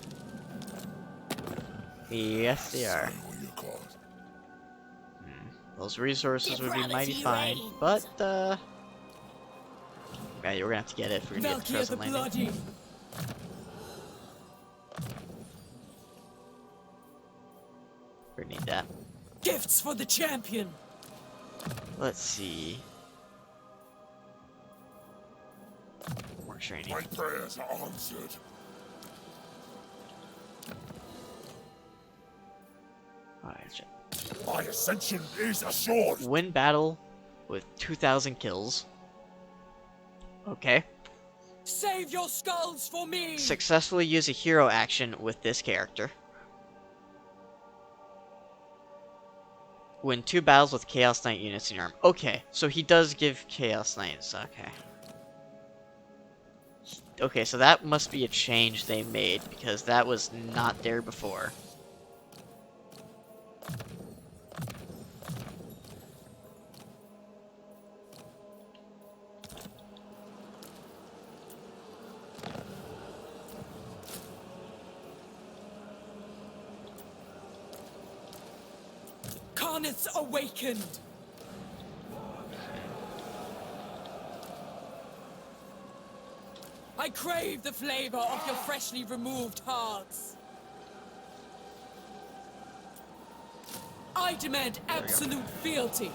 Yes, they are. Those resources would be mighty fine, but, yeah, we're gonna have to get it if we're gonna get the Valkia the present landing. Bloody. We're gonna need that. Gifts for the champion. Let's see. More training. My prayers are answered. Alright, check. My ascension is assured. Win battle with 2,000 kills. Okay. Save your skulls for me. Successfully use a hero action with this character. Win 2 battles with Chaos Knight units in your arm. Okay, so he does give Chaos Knights. Okay. Okay, so that must be a change they made, because that was not there before. Carnets awakened. I crave the flavor of your freshly removed hearts. I demand absolute fealty.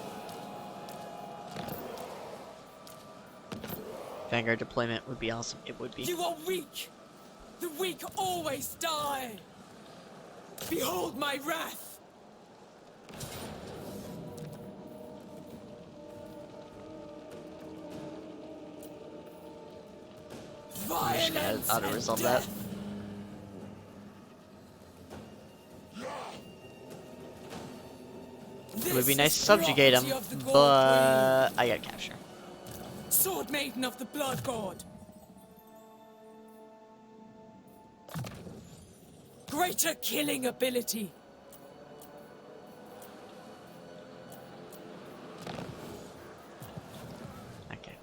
Vanguard deployment would be awesome. It would be. You are weak. The weak always die. Behold my wrath. We just gotta Violence and auto-resolve that. death. It would be This nice to is subjugate him, property of the but gorequeen. I gotta capture. Sword Maiden of the Blood God. Greater killing ability. Okay.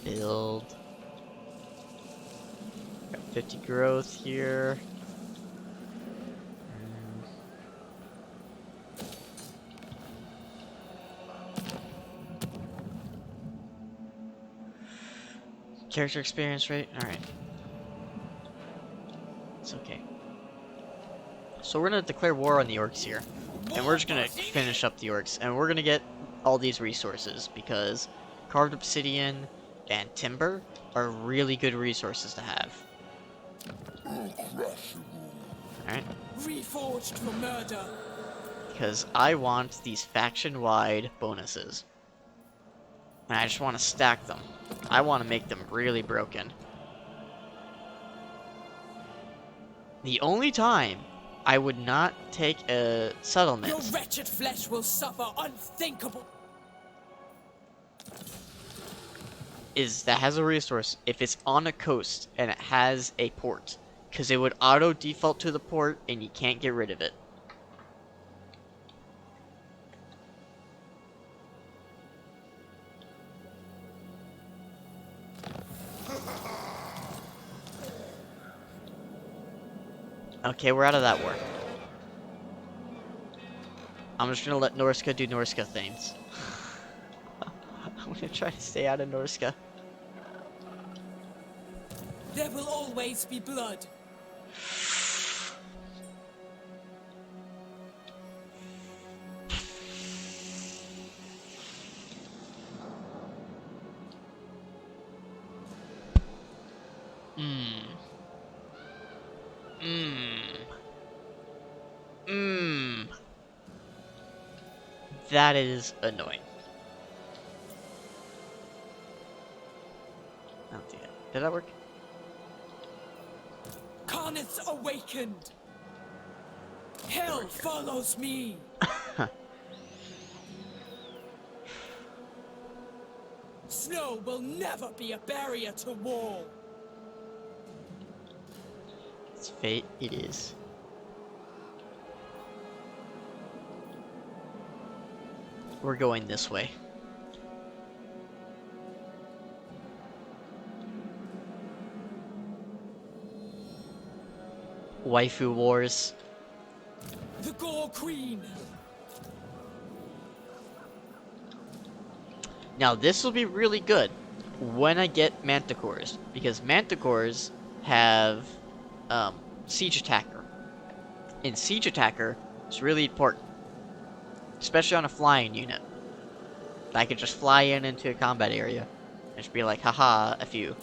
Build. Got 50 growth here. character experience rate? Alright. It's okay. So we're gonna declare war on the orcs here. And we're just gonna finish up the orcs. And we're gonna get all these resources, because carved obsidian and timber are really good resources to have. Alright. Reforged for murder. Because I want these faction-wide bonuses. And I just want to stack them. I want to make them really broken. The only time I would not take a settlement Your wretched flesh will suffer unthinkable. is that has a resource if it's on a coast and it has a port. Because it would auto default to the port and you can't get rid of it. Okay, we're out of that war. I'm just gonna let Norska do Norska things. I'm gonna try to stay out of Norska. There will always be blood. That is annoying. I don't think that. Did that work? Carnets awakened. Hell follows me. Snow will never be a barrier to war. It's fate, it is. We're going this way. Waifu wars. The gorequeen. Now this will be really good when I get manticores, because manticores have siege attacker. And siege attacker is really important, especially on a flying unit. I could just fly into a combat area and just be like, haha, F you.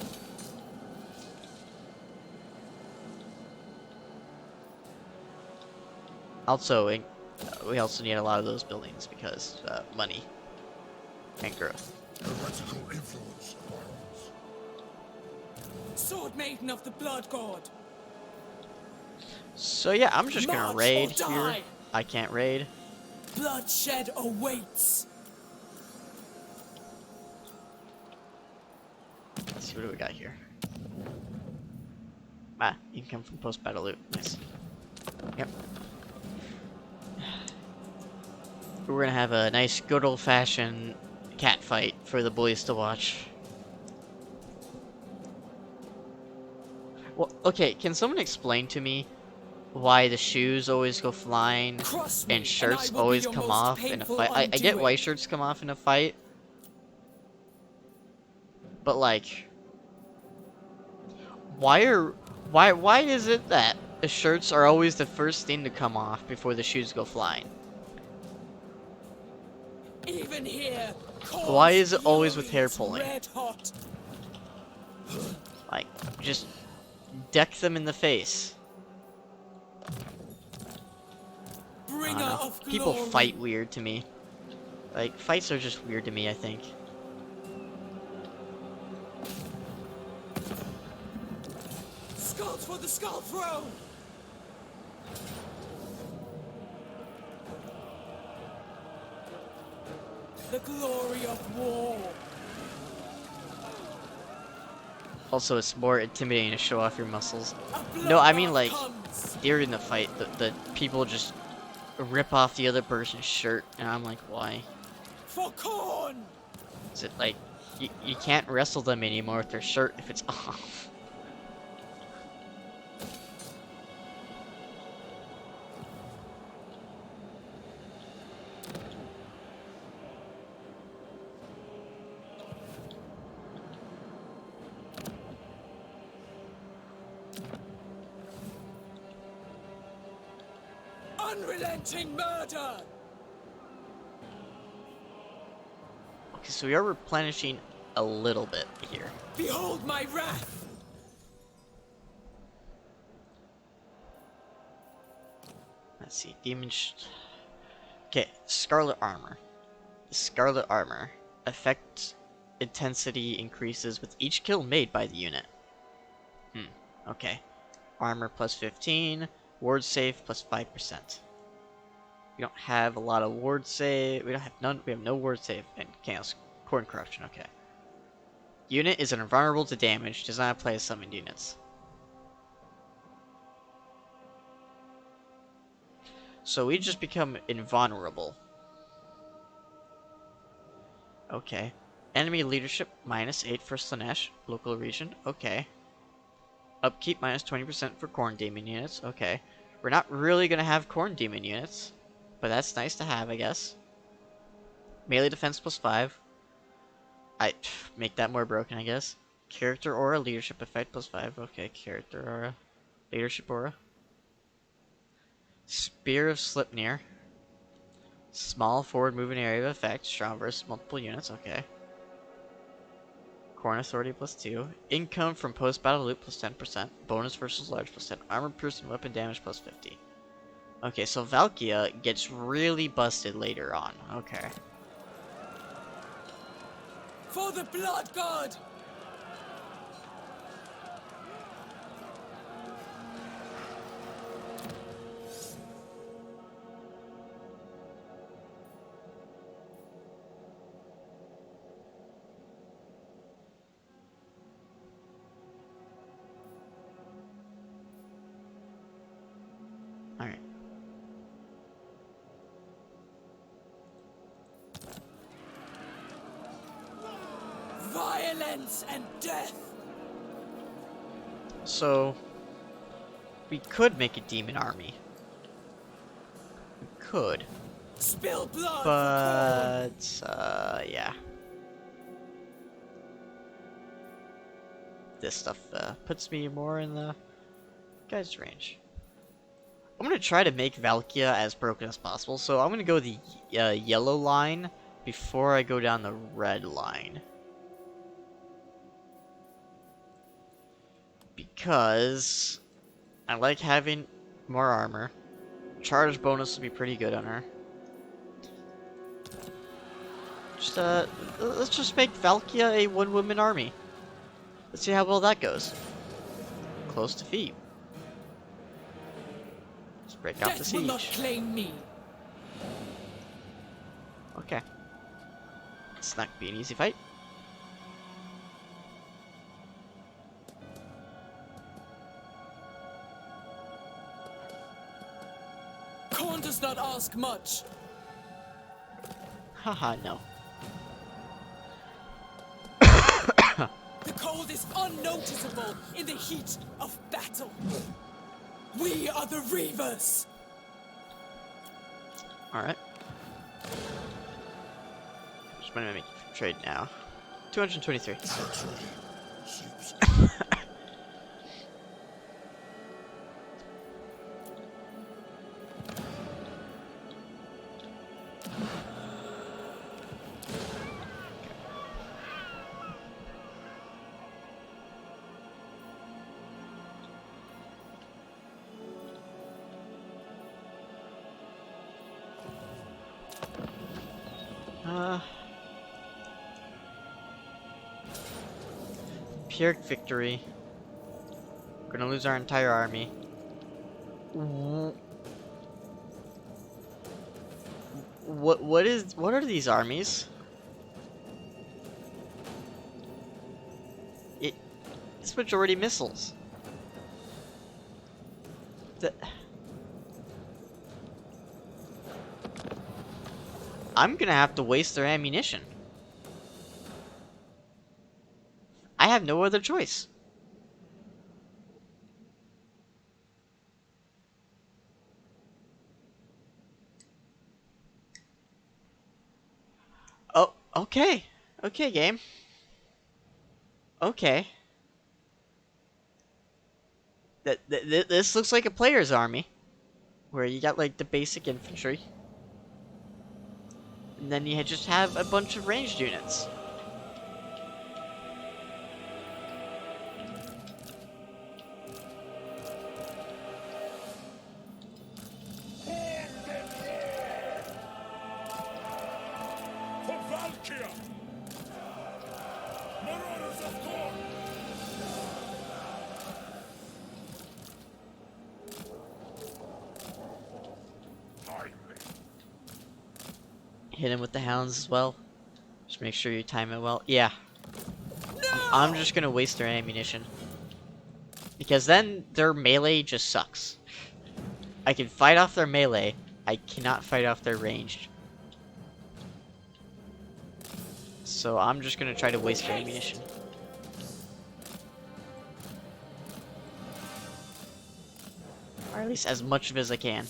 Also, we also need a lot of those buildings because money and growth. Heretical influence of violence. Sword maiden of the blood god. So yeah, I'm just gonna March raid or here. die. I can't raid. Bloodshed awaits. Let's see what do we got here. Ah, income from post-battle loot. Nice. Yep. We're gonna have a nice, good old-fashioned cat fight for the boys to watch. Well, okay, can someone explain to me why the shoes always go flying and shirts always come off in a fight? I get why shirts come off in a fight, but like, why is it that the shirts are always the first thing to come off before the shoes go flying? Even here, Why is it always with hair pulling? red hot. Like, just deck them in the face. Bringer of glory. People fight weird to me. Like, fights are just weird to me, I think. Skulls for the skull throne. The glory of war. Also, it's more intimidating to show off your muscles. No, I mean like, during the fight, the people just rip off the other person's shirt, and I'm like, why? For corn. Is it like, you can't wrestle them anymore with their shirt if it's off? unrelenting murder! Okay, so we are replenishing a little bit here. Behold my wrath! Let's see, okay, Scarlet Armor. The Scarlet Armor. Effect intensity increases with each kill made by the unit. Okay. Armor plus 15. Ward save plus 5%. We don't have a lot of ward save. We have no ward save and chaos core corruption. Okay. Unit is invulnerable to damage. Does not apply to summoned units. So we just become invulnerable. Okay. Enemy leadership -8 for Slanesh. Local region. Okay. Upkeep -20% for Corn Demon units. Okay. We're not really gonna have Corn Demon units, but that's nice to have, I guess. Melee defense +5. I make that more broken, I guess. Character aura, leadership effect +5. Okay, character aura, leadership aura. Spear of Slipnir. Small forward movement area of effect. Strong versus multiple units. Okay. Corn authority +2. Income from post-battle loot +10%. Bonus versus large +10. Armor piercing weapon damage +50. Okay, so Valkia gets really busted later on. Okay. For the blood god! Alright. Violence and death! So, we could make a demon army. We could. Spill blood But, yeah. This stuff puts me more in the guy's range. I'm gonna try to make Valkia as broken as possible, so I'm gonna go the yellow line before I go down the red line. Because I like having more armor. Charge bonus will be pretty good on her. Just, let's just make Valkia a one-woman army. Let's see how well that goes. Close defeat. Let's break out the Death will not siege. claim me! Okay. It's not gonna be an easy fight. Korn does not ask much! Haha, no. The cold is unnoticeable in the heat of battle! We are the Reavers! Alright. Just gonna make a trade now. 223. Pyrrhic victory. We're gonna lose our entire army. What are these armies? It's majority missiles. I'm gonna have to waste their ammunition. I have no other choice. Oh, okay. Okay, game. Okay. This looks like a player's army. where you got like the basic infantry, and then you just have a bunch of ranged units. For Valkyria! Marauders of Gorn! Timely. Hit him with the hounds as well. Just make sure you time it well. Yeah. I'm just gonna waste their ammunition. Because then their melee just sucks. I can fight off their melee. I cannot fight off their ranged. So I'm just gonna try to waste their ammunition. Or at least as much of it as I can.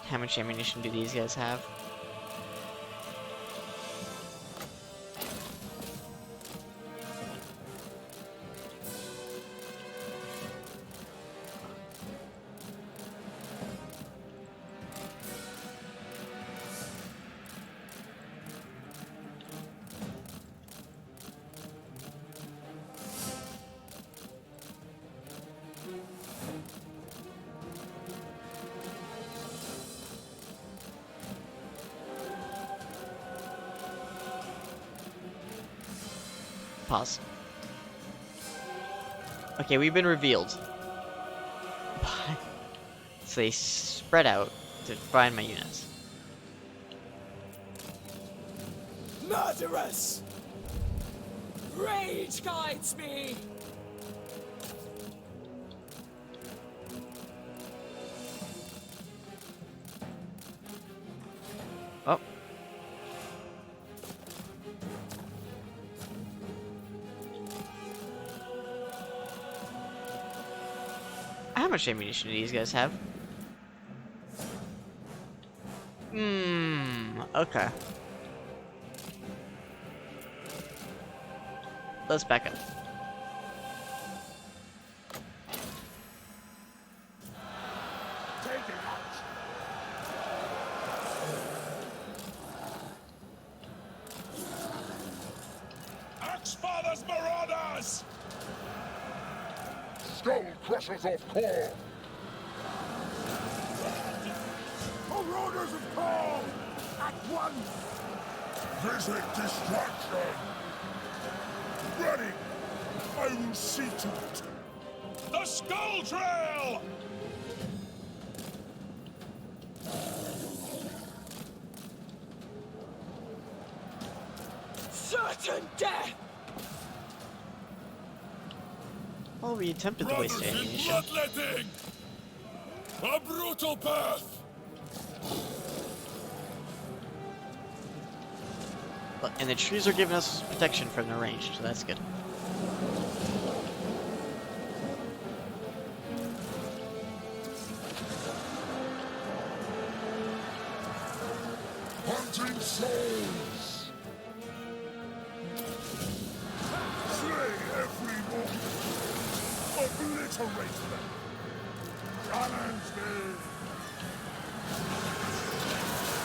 How much ammunition do these guys have? Pause. Okay, we've been revealed. So they spread out to find my units. Murderous! Rage guides me! Oh. How much ammunition do these guys have? Okay. Let's back up. Take it out! Axfather's Marauders! Skull Crushers of Khor! Marauders of Khor! At once! Visit destruction! Ready! I will see to it! The Skull Trail! Certain death! Oh, we attempted to waste ammunition. bloodletting! A brutal birth! And the trees are giving us protection from the range, so that's good. Hunting souls! Slay every mortal! Obliterate them! Challenge me!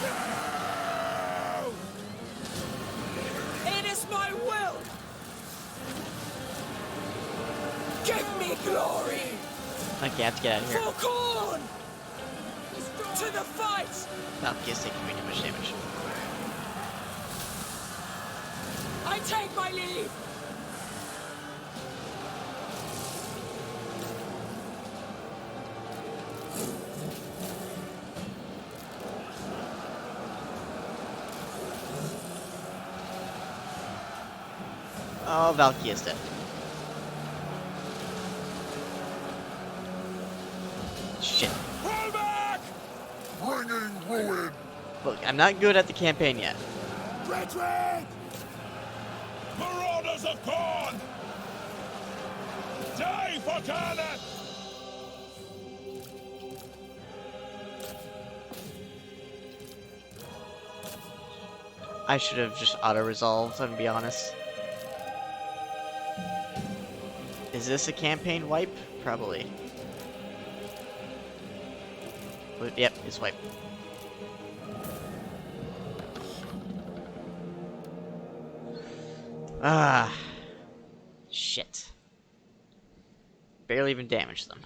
No! It is my will! Give me glory! Okay, I have to get out of here. For Khorne! To the fight! Valkyria's taking way too much damage. I take my leave! Oh, Valkyria's dead. Shit. Roll back! Bringing ruin! Look, I'm not good at the campaign yet. Retreat! Marauders of Khorne! Die for Garnet! I should have just auto-resolved, to be honest. Is this a campaign wipe? Probably. Yep, it's wipe. Ah. Shit. Barely even damaged them.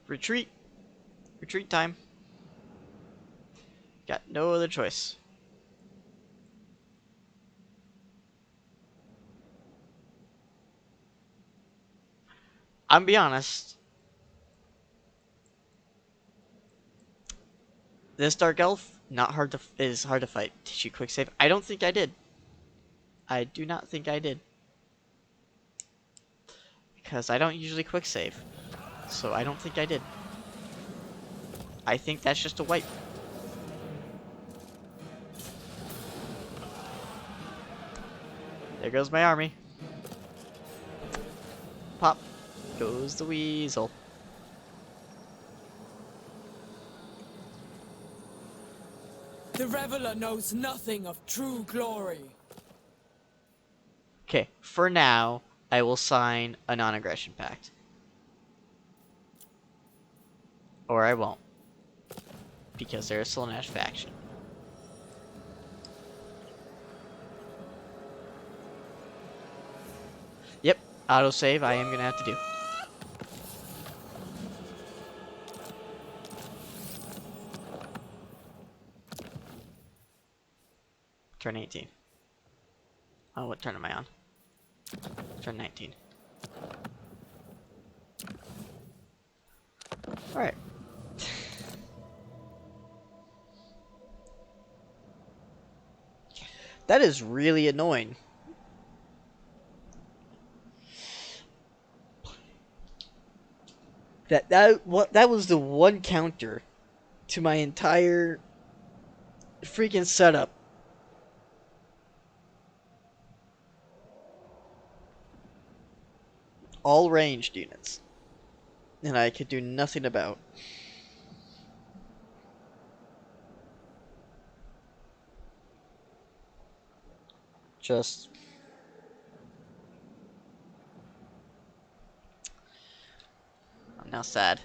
Retreat. Retreat time. Got no other choice. I'm be honest. This Dark Elf, is hard to fight. Did she quick save? I don't think I did. I do not think I did. Because I don't usually quick save. So I don't think I did. I think that's just a wipe. There goes my army. Pop goes the weasel. The Reveler knows nothing of true glory. Okay, for now, I will sign a non-aggression pact. Or I won't. Because they're a Slaanesh faction. Yep, autosave I am gonna have to do. Turn 18. Oh, what turn am I on? Turn 19. Alright. That is really annoying. That was the one counter to my entire freaking setup. All ranged units. And I could do nothing about. Just... I'm now sad.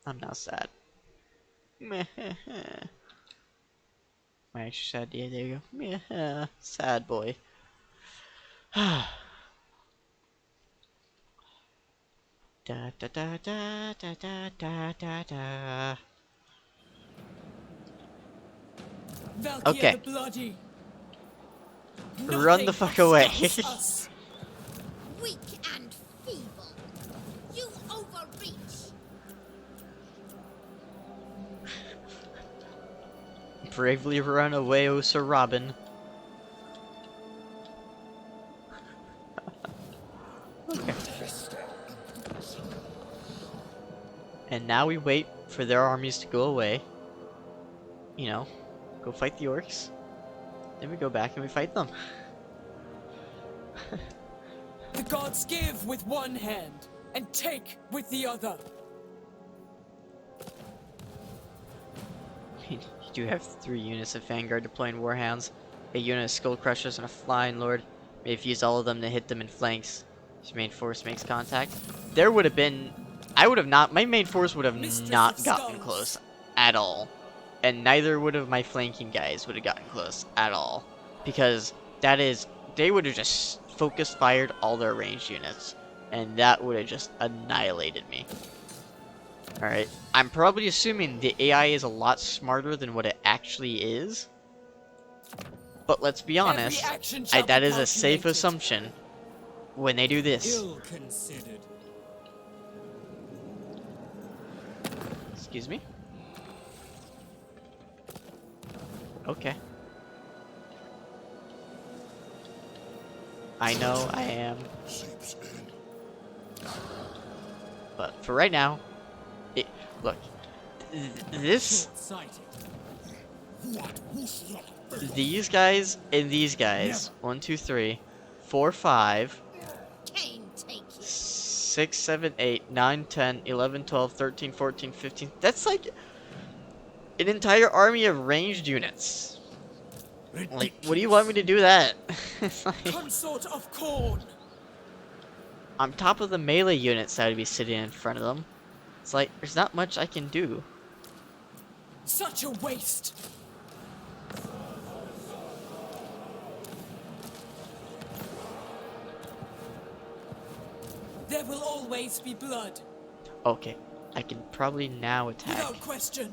I'm now sad. My extra sad, yeah, there you go. Yeah, sad boy. Da da da da da da da da da. Valkia Okay. the Bloody. Run the Nothing fuck can away. stop us. Weak and feeble. You overreach. Bravely run away, oh Sir Robin. Okay. And now we wait for their armies to go away. You know, go fight the orcs. Then we go back and we fight them. The gods give with one hand and take with the other. You do have 3 units of Vanguard deploying Warhounds, a unit of Skull Crushers, and a Flying Lord. May have used all of them to hit them in flanks. His main force makes contact. There would have been... I would have not... My main force would have Mistress not of gotten Skulls. close at all. And neither would have my flanking guys would have gotten close at all. Because that is... They would have just focus fired all their ranged units. And that would have just annihilated me. Alright, I'm probably assuming the AI is a lot smarter than what it actually is. But let's be honest, that is a safe assumption when they do this. Ill considered. Excuse me? I know I am. Seeps in. But for right now, look, this, Short-sighted. What was that? these guys and these Never. guys, 1, 2, 3, 4, 5, Kane, take you. 6, 7, 8, 9, 10, 11, 12, 13, 14, 15. That's like an entire army of ranged units. Like, what do you want me to do that? It's like, Consort of Corn. on top of the melee units that would be sitting in front of them. It's like, there's not much I can do. Such a waste. There will always be blood, Okay, I can probably now attack without question.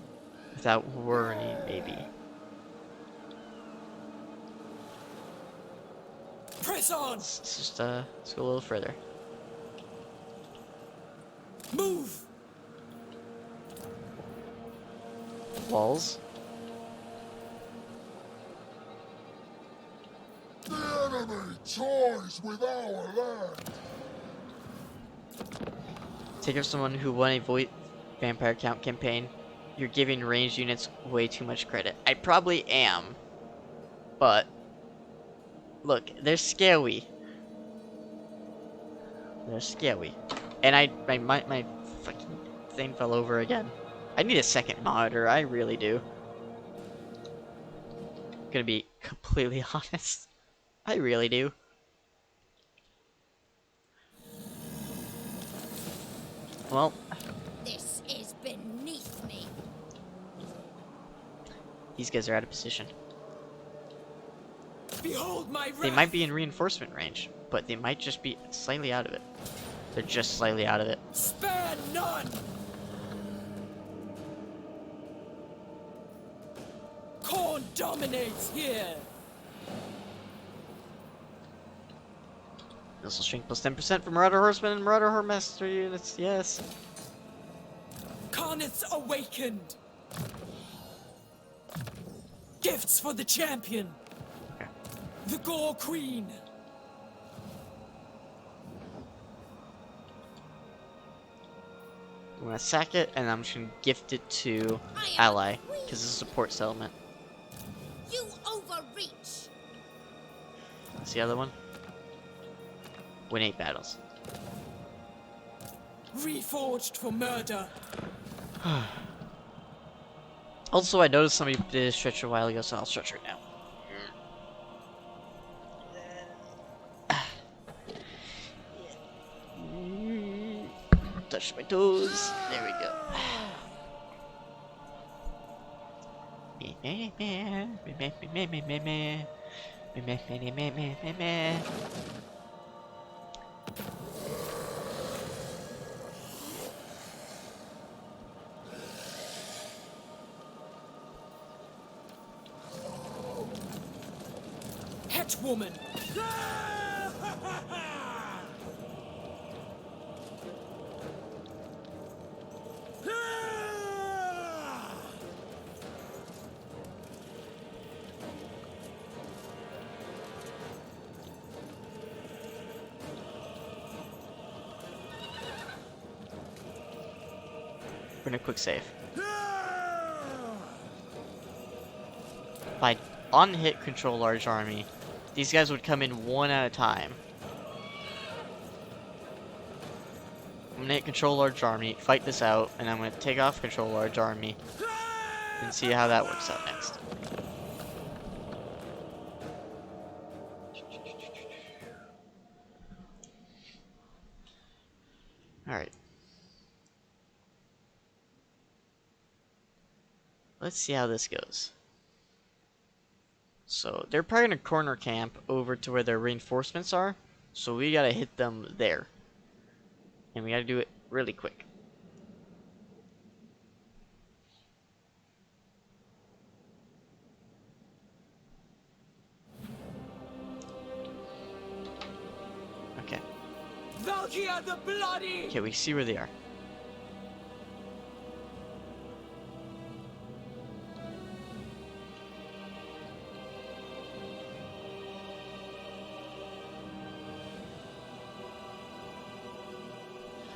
without worrying, maybe. Press on. Let's go a little further. Move. Walls. The enemy toys with our land. Take up someone who won a Void Vampire Count campaign. You're giving ranged units way too much credit. I probably am. But, look, they're scary. They're scary. And my fucking thing fell over again. I need a second monitor, I really do. Gonna be completely honest. I really do. Well, This is beneath me. these guys are out of position. Behold my wrath. They might be in reinforcement range, but they might just be slightly out of it. They're just slightly out of it. Spare none. Corn dominates here. Missile strength plus 10% for Marauder Horsemen and Marauder Horse units, yes. Carnets awakened. Gifts for the champion. Okay. The gorequeen. I'm gonna sack it, and I'm just gonna gift it to I am ally, a queen. because it's a support settlement. You overreach. What's the other one? Win 8 battles. Reforged for murder. Also, I noticed somebody did a stretch a while ago, so I'll stretch right now. Touch my toes. There we go. Het woman. We're gonna quick save. If I on-hit control large army, these guys would come in one at a time. I'm gonna hit control large army, fight this out, and I'm gonna take off control large army and see how that works out next. Alright. Let's see how this goes. So, they're probably gonna corner camp over to where their reinforcements are, so we gotta hit them there. And we gotta do it really quick. Okay. Valkia the Bloody! Okay, we see where they are.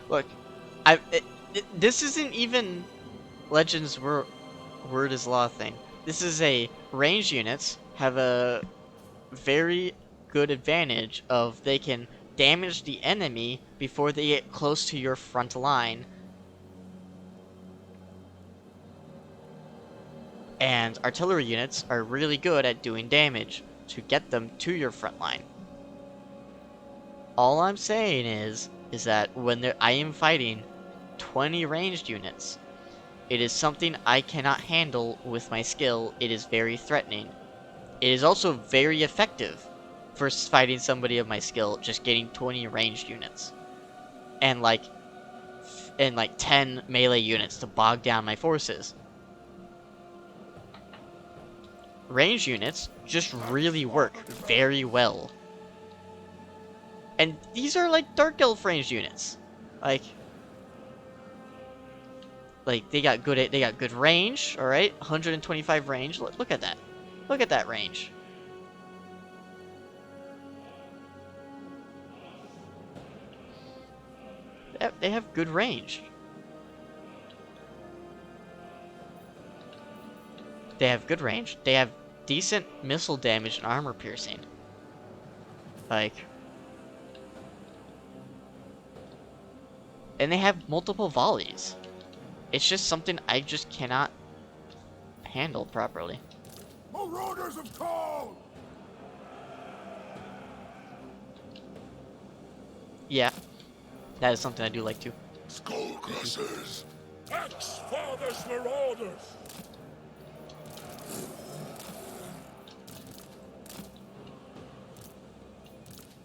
Look, this isn't even Legends word is law thing. This is a ranged units have a very good advantage of they can damage the enemy before they get close to your front line. And artillery units are really good at doing damage to get them to your front line. All I'm saying is that when I am fighting 20 ranged units, it is something I cannot handle with my skill. It is very threatening. It is also very effective for fighting somebody of my skill, just getting 20 ranged units. And like 10 melee units to bog down my forces. Ranged units just really work very well. And these are like Dark Elf ranged units. Like they got good range, all right? 125 range. Look at that. Look at that range. They have good range. They have good range. They have decent missile damage and armor piercing. Like, and they have multiple volleys. It's just something I just cannot handle properly. Marauders of Call! Yeah, that is something I do like too. Skullcrushers! Axe-Father's Marauders!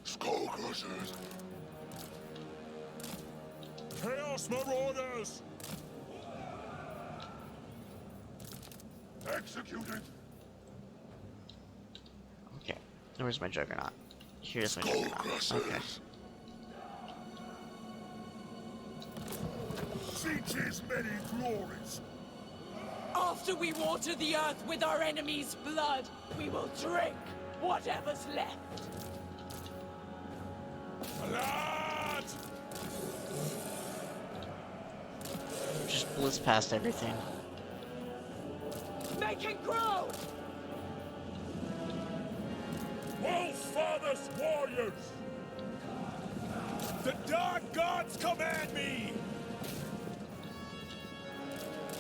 Skullcrushers! Chaos Marauders! Executed! Okay, where's my Juggernaut? Here's my Juggernaut. Okay. Siege's many glories! After we water the earth with our enemy's blood, we will drink whatever's left. Blood! Just blitz past everything. Make it grow! Wolf-Father's warriors! The dark gods command me!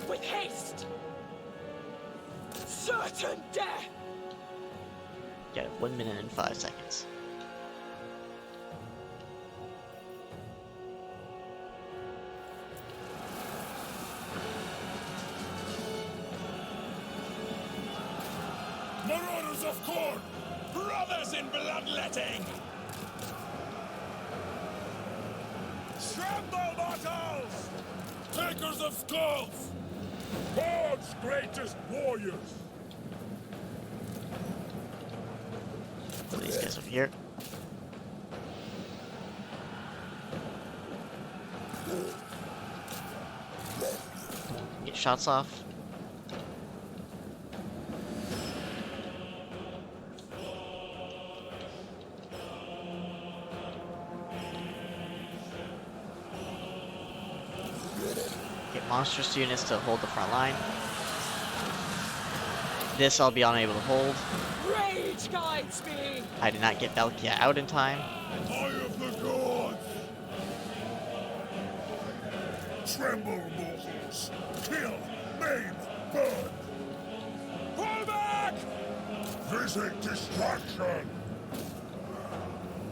With haste! Certain death! Got 1 minute and 5 seconds. Marauders of Corn! Brothers in bloodletting! Tremble, mortals! Takers of skulls! God's greatest warriors! So these guys over here. Get shots off. Get monstrous units to hold the front line. This I'll be unable to hold. Rage guides me! I did not get Valkia out in time. Eye of the gods! Tremble, mortals! Kill, maim, burn! Pull back! Visit destruction!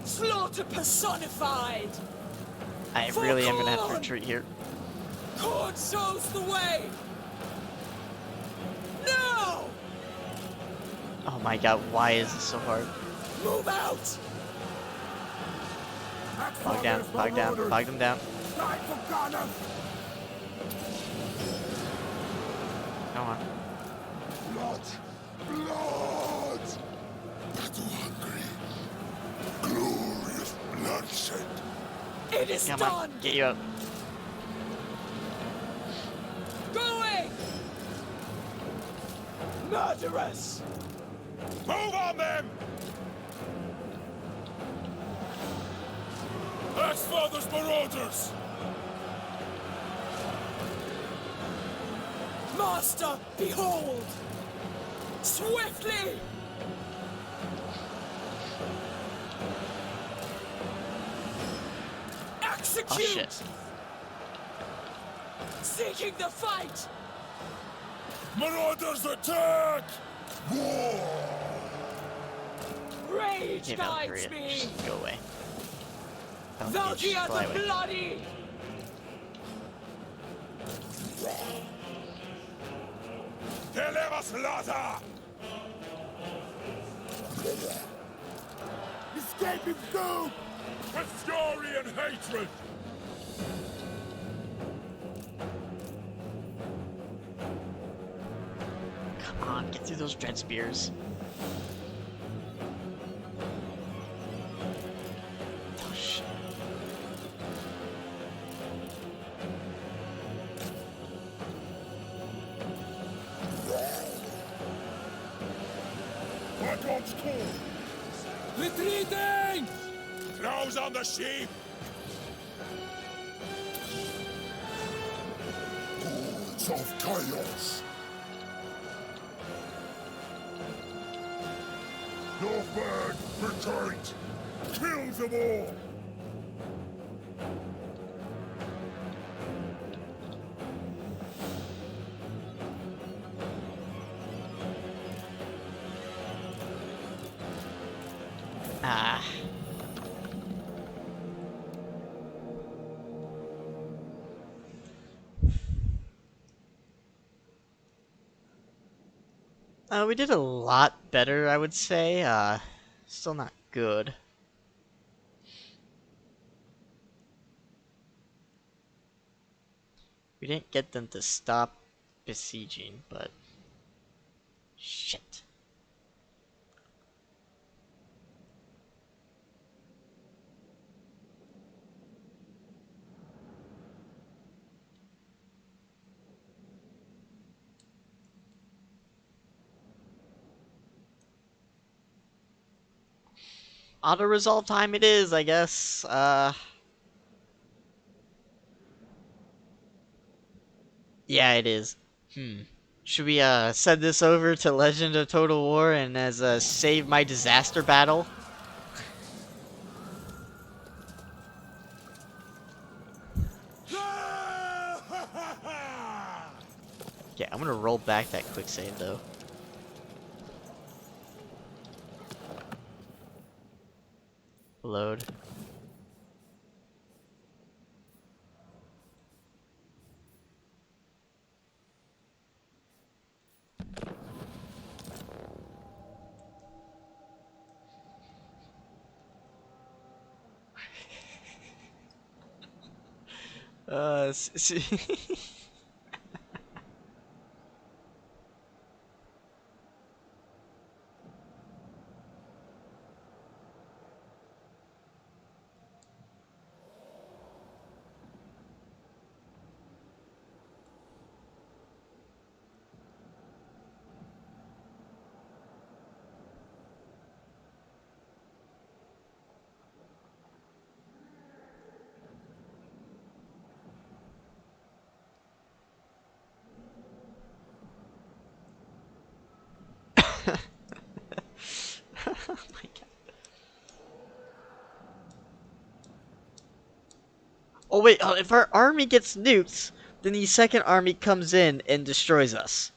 Slaughter personified! I really am gonna have to retreat here. Cord shows the way! No! Oh my god, why is this so hard? Move out! Bog down, bog down, bog them down. Die for Ghana! Come on. Blood! Blood! Battle hungry. Glorious bloodshed. It is Come done! on, get you up. Going! Murderers! Move on them! Axe-Father's Marauders! Master, behold! Swiftly! Execute! Oh shit. Seeking the fight! Marauders attack! Rage Hey, guides Valkyria, me! just go away. Valkyria, just Valkyria fly the away. Bloody! Deliver slaughter! Escaping doom! With fury and hatred! Come on, get through those dread spears. Oh shit. God's call! Retreating! Throws on the sheep! Hordes of chaos! Your bag, retreat! Kill them all! Ah. We did a lot better, I would say. Still not good. We didn't get them to stop besieging, but shit. Auto resolve time it is, I guess. Yeah, it is. Should we send this over to Legend of Total War and as a save my disaster battle? Yeah, I'm gonna roll back that quick save though. Load. See. Oh my god. Oh wait, if our army gets nuked, then the second army comes in and destroys us.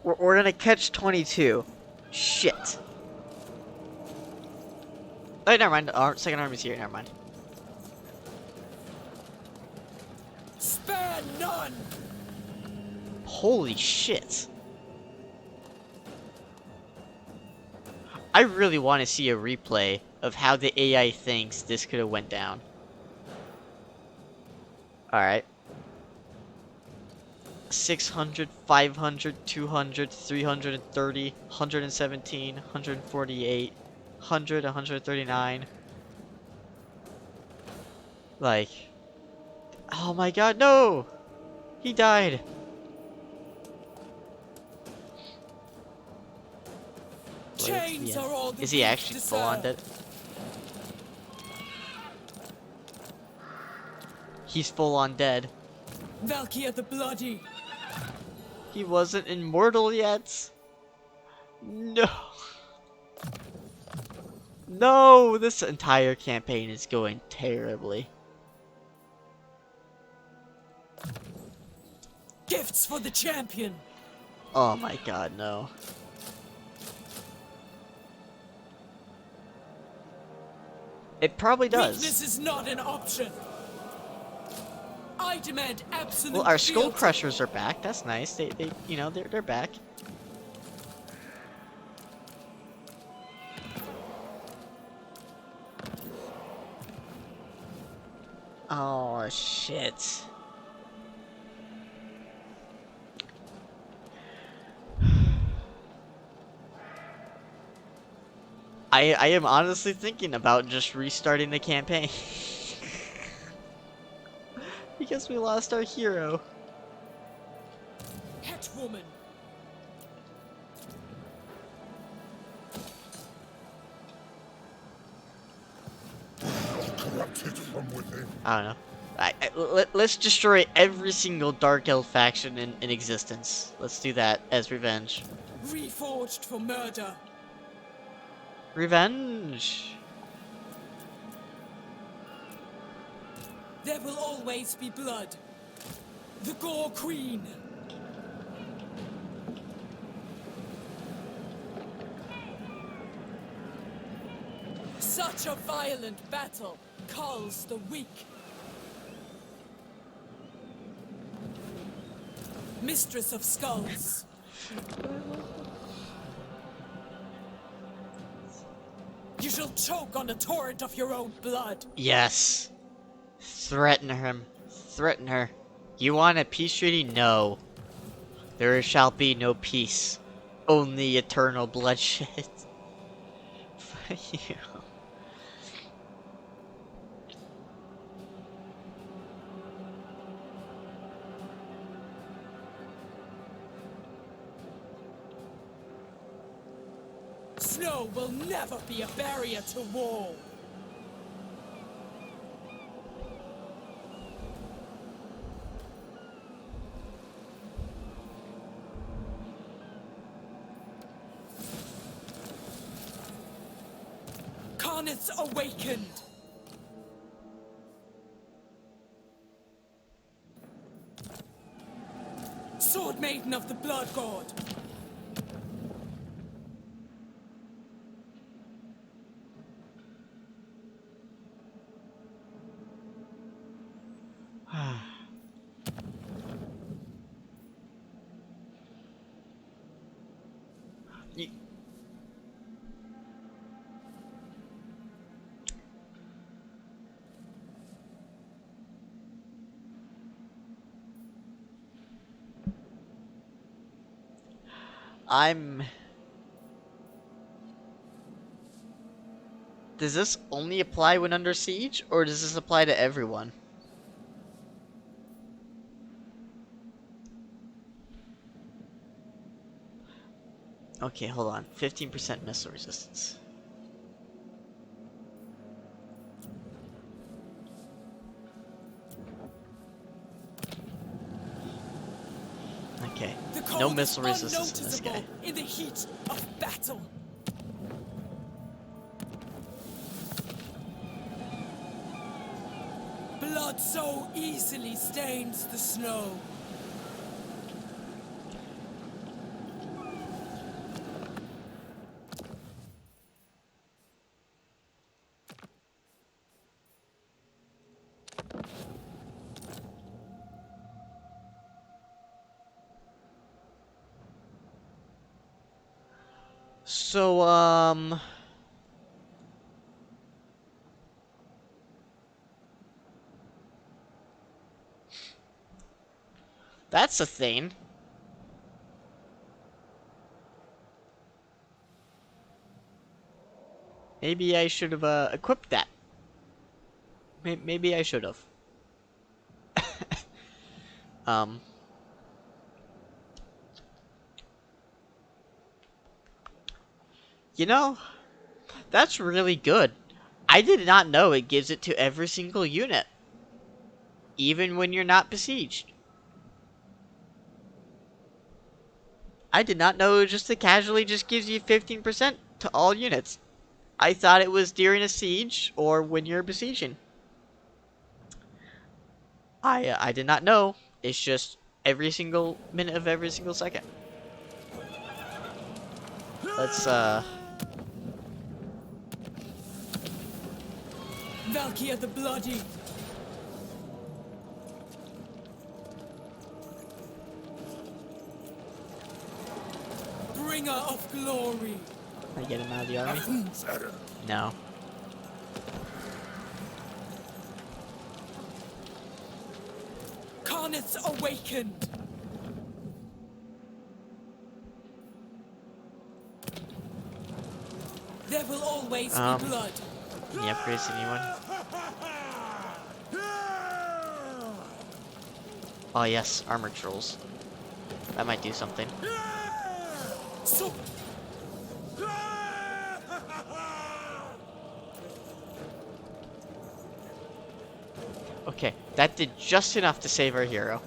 We're gonna catch 22. Shit. Oh, never mind. Our second army's here. Never mind. Spare none! Holy shit. I really want to see a replay of how the AI thinks this could have went down. Alright. 600, 500, 200, 330, 117, 148, 100, 139. Like, oh my god, no! He died. Chains are all the Is he youth actually full on dead? deserve. He's full on dead. Valkia the Bloody. He wasn't immortal yet. No. No, this entire campaign is going terribly. Gifts for the champion. Oh my god, no. It probably does. Weakness is not an option. I demand absolute Well, our skull fealty. crushers are back. That's nice. They, you know, they're back. Oh shit. I am honestly thinking about just restarting the campaign. Because we lost our hero. Catwoman. Corrupted from within. I don't know. Let's destroy every single Dark Elf faction in existence. Let's do that as revenge. Reforged for murder. Revenge! There will always be blood. The Gorequeen. Such a violent battle calls the weak. Mistress of Skulls. You shall choke on a torrent of your own blood. Yes. Threaten him. Threaten her. You want a peace treaty? No. There shall be no peace. Only eternal bloodshed. Fuck you. Snow will never be a barrier to war. Carnets awakened. Sword Maiden of the Blood God. Y- I'm... Does this only apply when under siege, or does this apply to everyone? Okay, hold on. 15% missile resistance. Okay. The No cold missile is resistance in this guy. unnoticeable in the heat of battle. Blood so easily stains the snow. So, that's a thing. Maybe I should have, equipped that. Maybe I should have. Um... You know, that's really good. I did not know it gives it to every single unit. Even when you're not besieged. I did not know it just to casually just gives you 15% to all units. I thought it was during a siege or when you're besieging. I did not know. It's just every single minute of every single second. Let's Valkyr the Bloody. Bringer of glory. I get him out of the army. Who's at it? No. Carnets awakened. There will always be blood. Can you upgrade anyone? Oh yes, armor trolls. That might do something. So Okay, that did just enough to save our hero.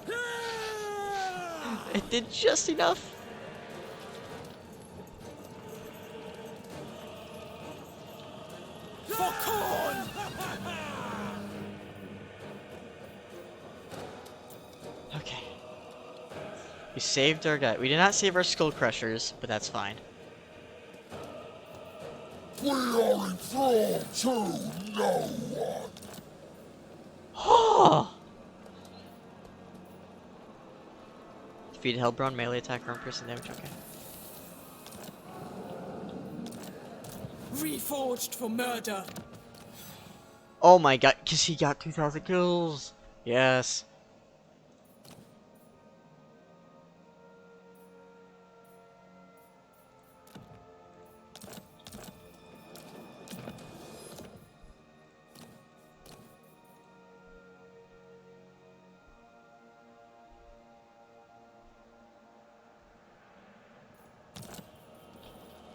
It did just enough. for corn. Okay. We saved our guy. We did not save our skull crushers, but that's fine. We are enthralled to no one. Oh! Defeated Hellbraun, melee attack, wrong person damage, okay. Reforged for murder. Oh my god, because he got 2,000 kills! Yes.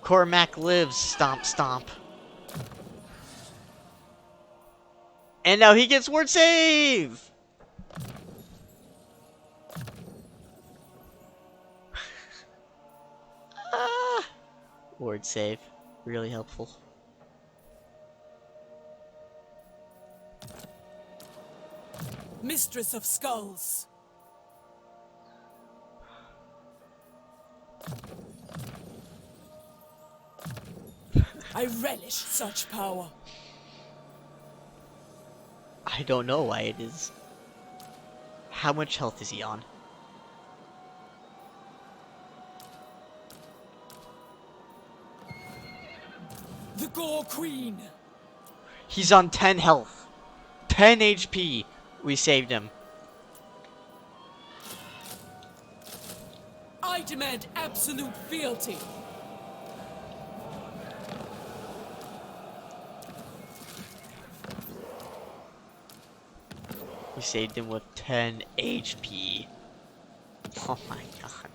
Cormac lives, stomp stomp. And now he gets ward save! Ah, ward save. Really helpful. Mistress of skulls. I relish such power. I don't know why it is. How much health is he on? The gorequeen. He's on 10 health. 10 HP. We saved him. I demand absolute fealty. We saved him with 10 HP. Oh my god.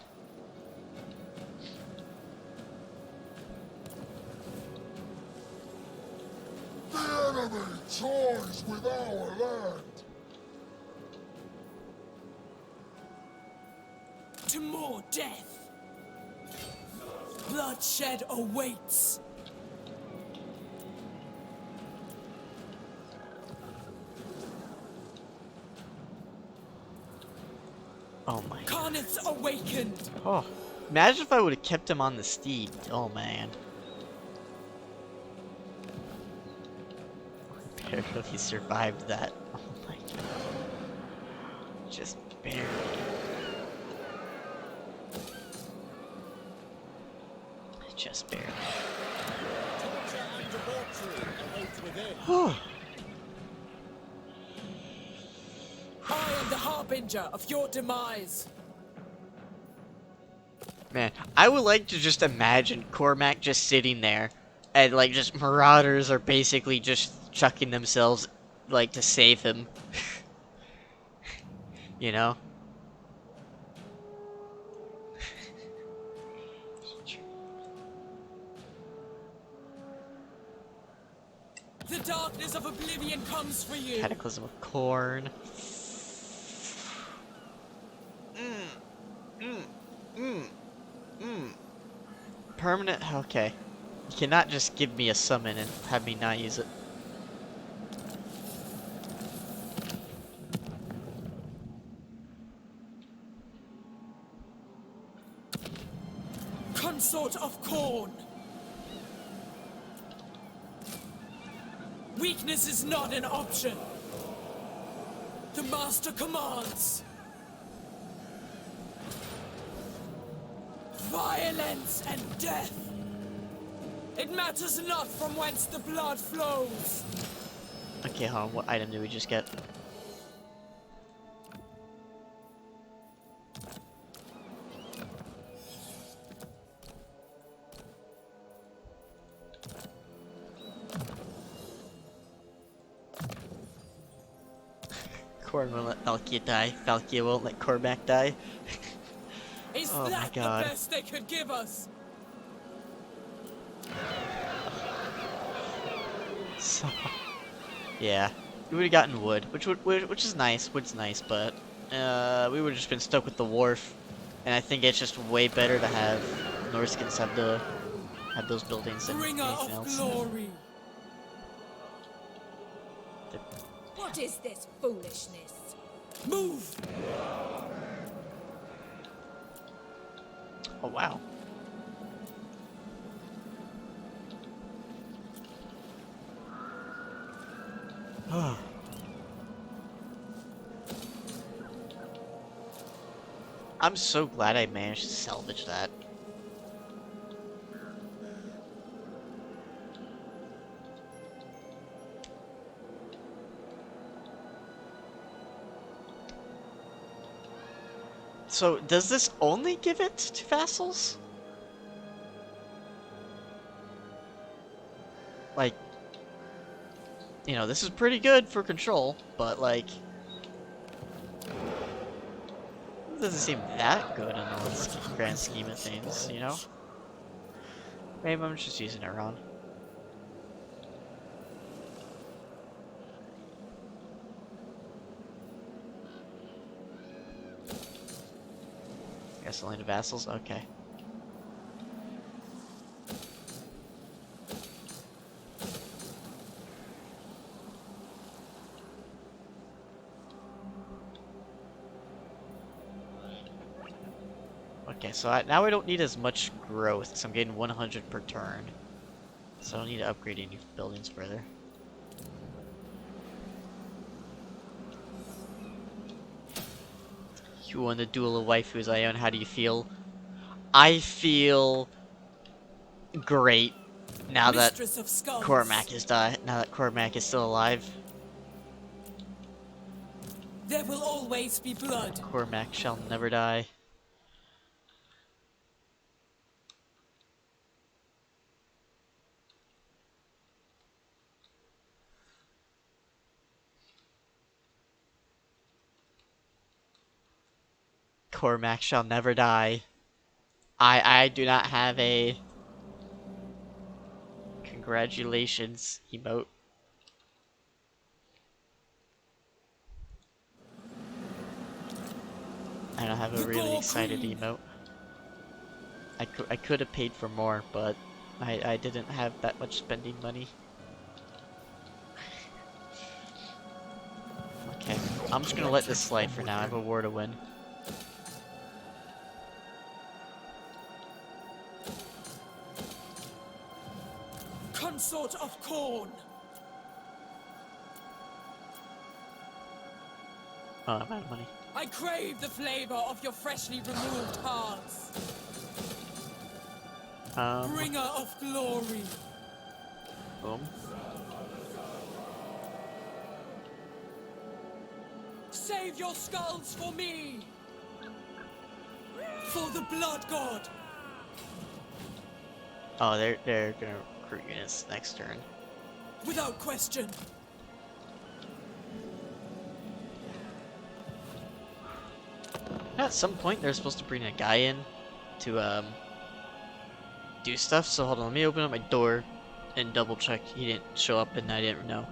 The enemy toys with our land. To more death. Bloodshed awaits. Oh my god. Carnets awakened. Oh. Imagine if I would have kept him on the steed. Oh man. Barely survived that. Oh my god. Just barely. Just barely. Torture and debauchery await within. I am the harbinger of your demise. Man, I would like to just imagine Cormac just sitting there and like just marauders are basically just chucking themselves like to save him. You know? The darkness of oblivion comes for you. Cataclysm of Corn. permanent? Okay. You cannot just give me a summon and have me not use it. Consort of Corn. Weakness is not an option. The master commands. Violence and death. It matters not from whence the blood flows. Okay, hold on. What item did we just get? Corn won't let Valkia die. Valkia won't let Cormac die. Is Oh my that the god. best they could give us? So, yeah, we would have gotten wood, which is nice. Wood's nice, but we would have just been stuck with the wharf, and I think it's just way better to have Norskins have those buildings than Bringer anything of else. glory. What is this foolishness? Move! Oh wow. I'm so glad I managed to salvage that. So, does this only give it to vassals? Like, you know, this is pretty good for control, but like, it doesn't seem that good on the grand scheme of things, you know? Maybe I'm just using it wrong. Guess only to vassals? Okay. Okay, so now I don't need as much growth, so I'm getting 100 per turn. So I don't need to upgrade any buildings further. You won the duel of waifus, Ion. How do you feel? I feel great now that Mistress of Skulls. Cormac is died. Now that Cormac is still alive. There will always be blood. Cormac shall never die. Cormac shall never die. I do not have a congratulations emote. I don't have a The really excited gorequeen. emote. I could have paid for more, but I didn't have that much spending money. Okay, I'm just gonna let this slide for now. I have a war to win. Consort of Corn. Oh, I'm out of money. I crave the flavor of your freshly removed hearts. Bringer of glory. Boom. Save your skulls for me. For the blood god. Oh, they're gonna recruit units next turn. Without question. At some point, they're supposed to bring a guy in to do stuff. So hold on, let me open up my door and double check he didn't show up and I didn't know.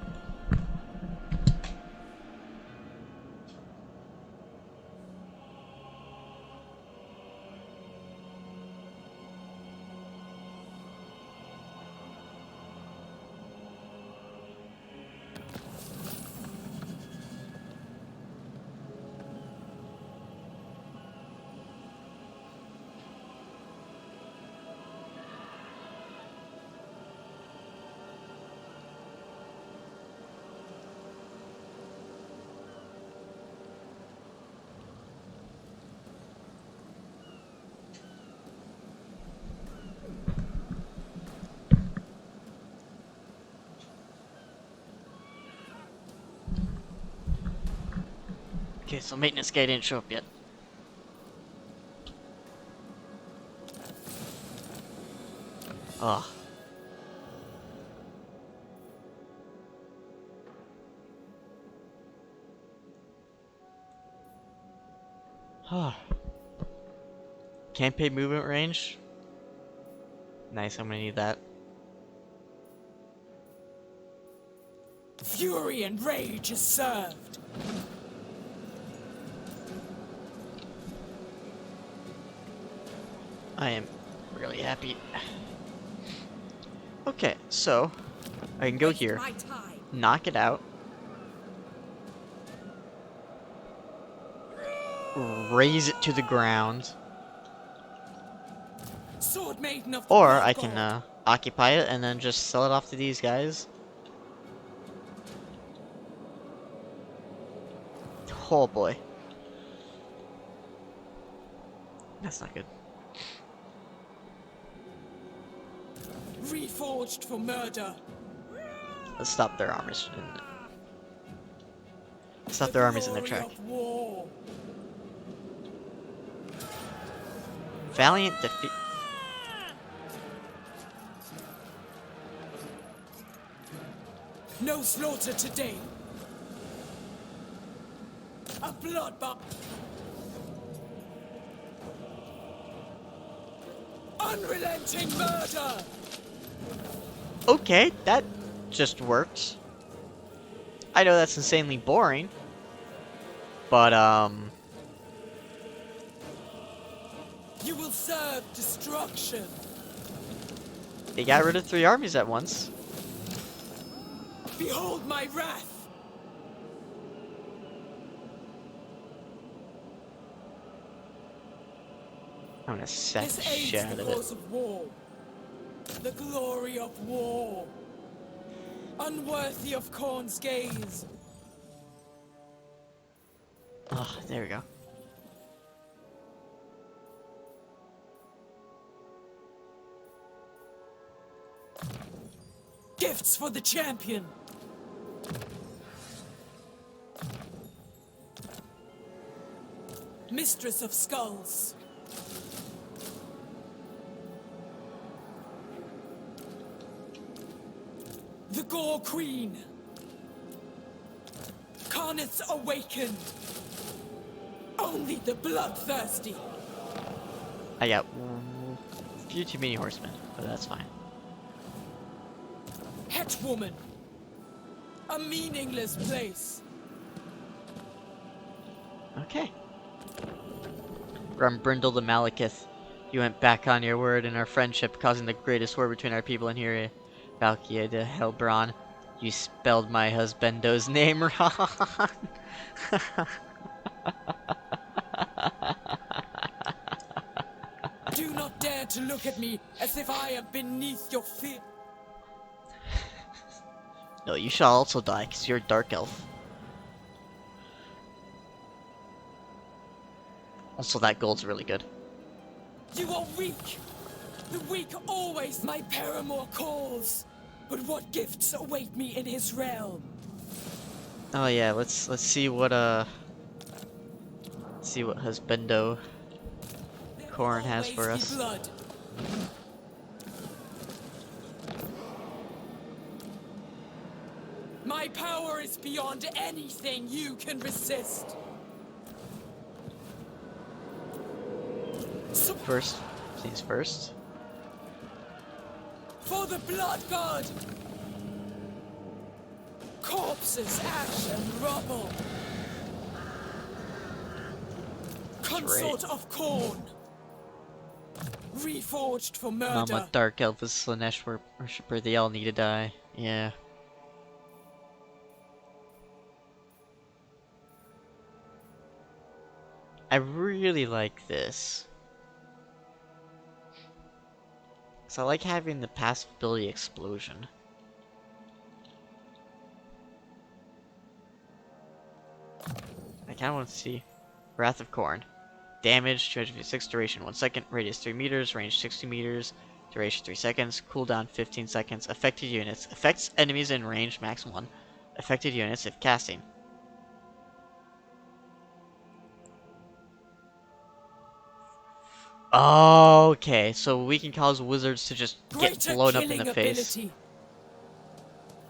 Okay, so maintenance guy didn't show up yet. Ugh. Can't pay movement range? Nice, I'm gonna need that. Fury and rage is served. I am really happy. Okay, so I can go Waste here, my time. knock it out, raise it to the ground, Sword Maiden of the or Blood I God. can occupy it and then just sell it off to these guys. Oh boy. That's not good. Reforged for murder. Let's stop their armies. Stop The their armies in their glory track. of war. Valiant defeat. No slaughter today. A bloodbath. Unrelenting murder. Okay, that just works. I know that's insanely boring, but You will serve destruction. they got rid of 3 armies at once. Behold my wrath. I'm gonna sack This the shit aids out the of it. cause of war. The glory of war. Unworthy of Khorne's gaze. Oh, there we go. Gifts for the champion. Mistress of Skulls. The Gorequeen. Carnets awakened. Only the bloodthirsty. I got a few too many horsemen, but that's fine. Hetwoman. A meaningless place. Okay. Grumbrindle the Malekith, you went back on your word in our friendship, causing the greatest war between our people and here. Valkia de Helbron, you spelled my husbando's name wrong. Do not dare to look at me as if I am beneath your feet. No, you shall also die, because you're a dark elf. Also, that gold's really good. You are weak. The weak always my paramour calls. But what gifts await me in his realm? Oh yeah, let's see what husbando Khorne has for Always us. be blood. My power is beyond anything you can resist. So First, things first. for the blood god. Corpses, ash, and rubble. Consort of Khorne. Reforged for murder. Mama, Dark Elf, is Slanesh worshipper, they all need to die. Yeah. I really like this. So I like having the passive ability explosion. I kinda want to see Wrath of Khorne. Damage 256, duration 1 second, radius 3 meters, range 60 meters, duration 3 seconds, cooldown 15 seconds, affected units, affects enemies in range max 1, affected units if casting. Okay, so we can cause wizards to just get Greater blown up in killing the face. ability.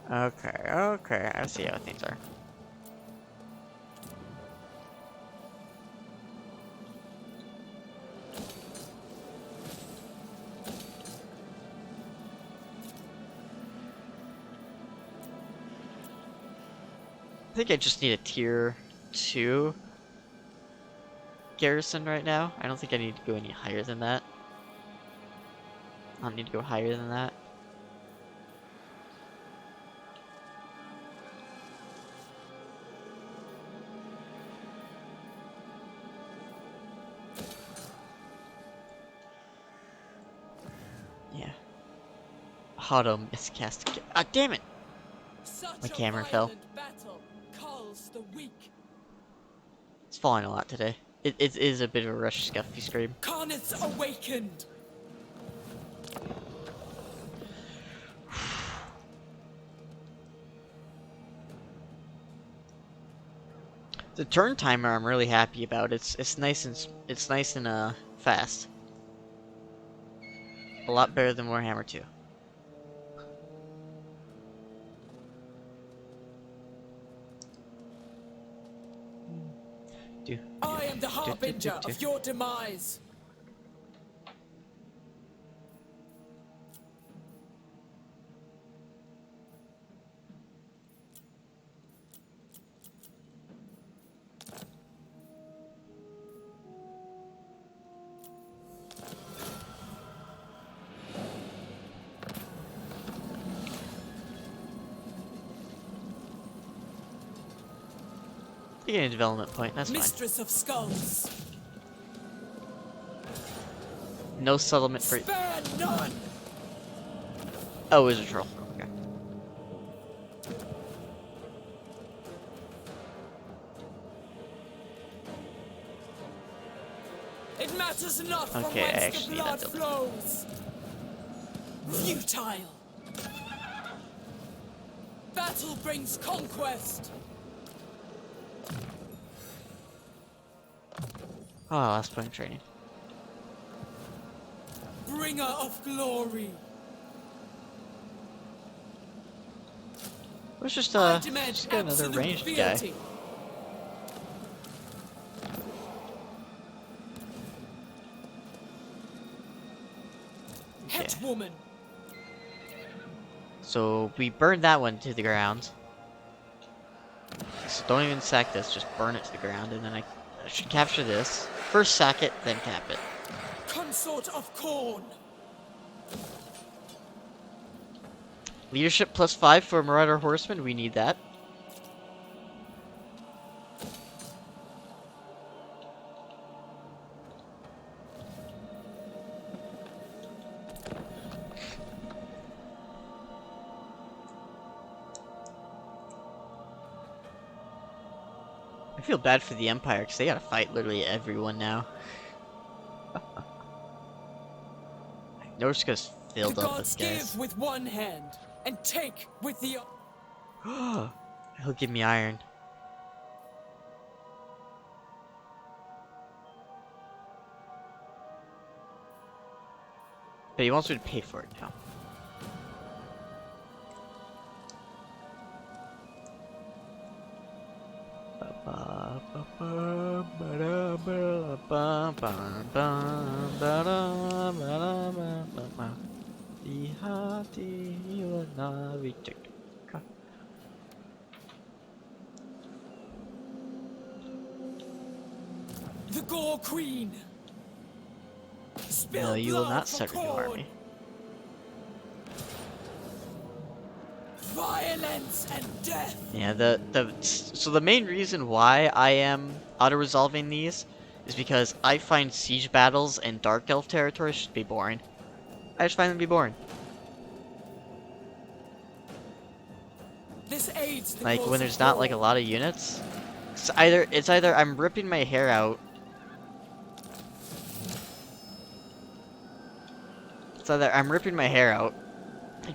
Okay, okay, I see how things are. I think I just need a tier 2 garrison right now. I don't think I need to go any higher than that. I don't need to go higher than that. Yeah. Auto miscast. Ah, damn it! My Such a camera fell. violent battle culls the weak. It's falling a lot today. It is a bit of a rush scuffy scream. Karnith's awakened. The turn timer I'm really happy about. It's nice and fast. A lot better than Warhammer 2. I am the harbinger of your demise. You get a development point, that's Mistress of Skulls. fine. No settlement for... Spare none. Oh, wizard troll. Okay. It matters not from Okay, I whence the actually need blood that flows. Futile. Battle brings conquest. Oh, last point of training. Bringer of glory. Let's just I demand just get another absolute ranged fealty. guy. Okay. Hetwoman. So we burned that one to the ground. So don't even sack this, just burn it to the ground, and then I should capture this. First sack it, then cap it. Consort of Corn. Leadership +5 for Marauder Horseman, we need that. I feel bad for the Empire, because they gotta fight literally everyone now. Norska's The filled up gods with guys. give with one hand and take with the He'll give me iron. But he wants me to pay for it now. The gorequeen. Spill No, you will blood not for start a new corn. army. Violence and death. Yeah, so the main reason why I am auto-resolving these is because I find siege battles and Dark Elf territory should be boring. I just find them to be boring. This aids the Like cause when of there's not like a war. lot of units. It's either I'm ripping my hair out. It's either I'm ripping my hair out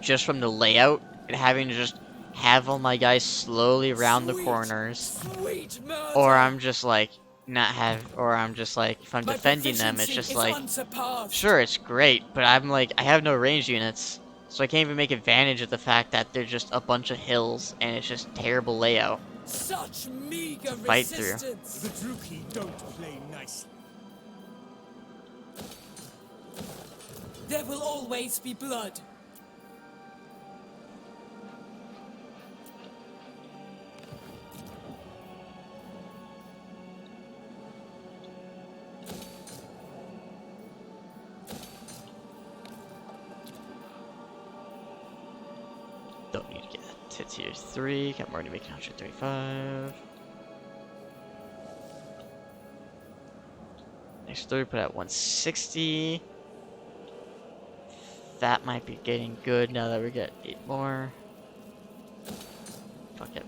just from the layout and having to just have all my guys slowly round the Sweet, corners, Sweet murder. or I'm just like not have, or I'm just like, if I'm My defending them, it's proficiency just is like, unsurpassed. sure, it's great, but I'm like, I have no range units, so I can't even make advantage of the fact that they're just a bunch of hills, and it's just terrible layout Such meager to fight through. resistance. The Druki don't play nicely. There will always be blood. Don't need to get to tier 3, I'm already making 135. Next 3, put at 160. That might be getting good now that we get 8 more. Fuck it.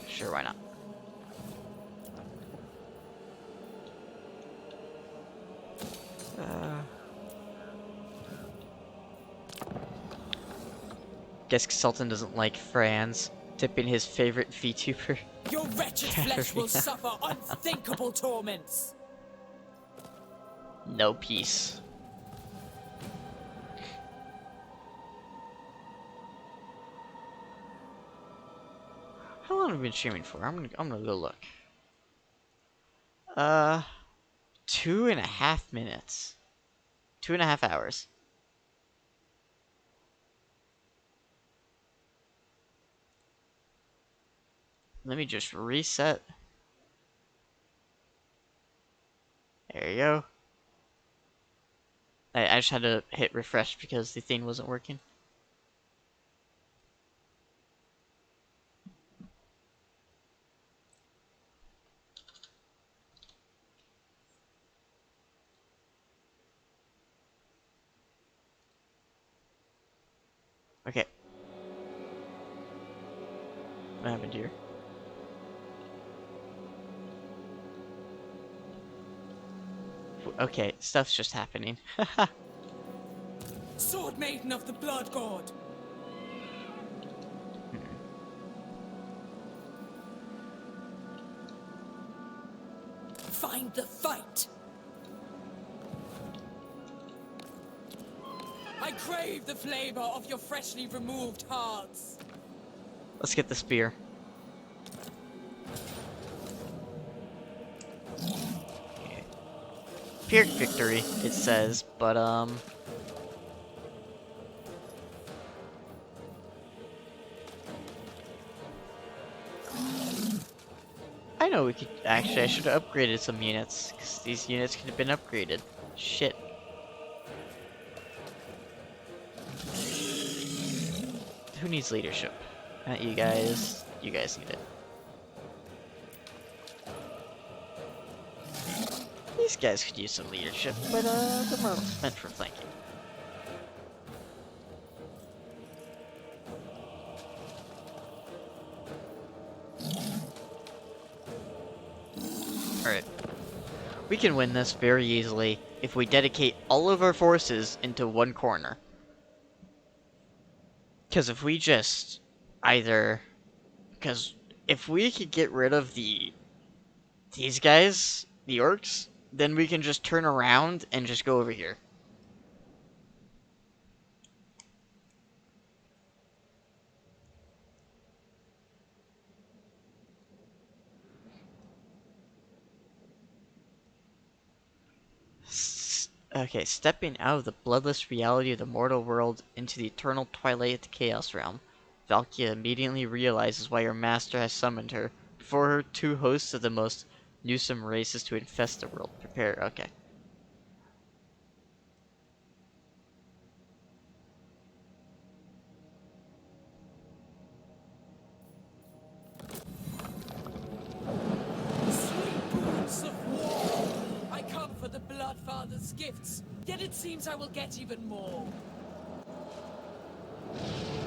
Sure, why not? Guess Sultan doesn't like Franz, tipping his favorite VTuber. Your wretched flesh will suffer unthinkable torments. No peace. How long have we been streaming for? I'm gonna go look. 2.5 minutes. 2.5 hours. Let me just reset. There you go. I just had to hit refresh because the thing wasn't working. Okay. What happened here? Okay, stuff's just happening. Sword Maiden of the Blood God. Find the fight. I crave the flavor of your freshly removed hearts. Let's get the spear. Pyrrhic victory, it says, but I know we could actually I should have upgraded some units, because these units could have been upgraded. Shit. Who needs leadership? Not you guys. You guys need it. These guys could use some leadership, but the model's meant for flanking. Alright. We can win this very easily if we dedicate all of our forces into one corner. Because if we just either... Because if we could get rid of these guys, the orcs, then we can just turn around and just go over here. Okay, stepping out of the bloodless reality of the mortal world into the eternal twilight of the Chaos Realm, Valkia immediately realizes why her master has summoned her. Before her, 2 hosts of the most gruesome races to infest the world. Prepare, okay. Sweet boons of war. I come for the Bloodfather's gifts, yet it seems I will get even more.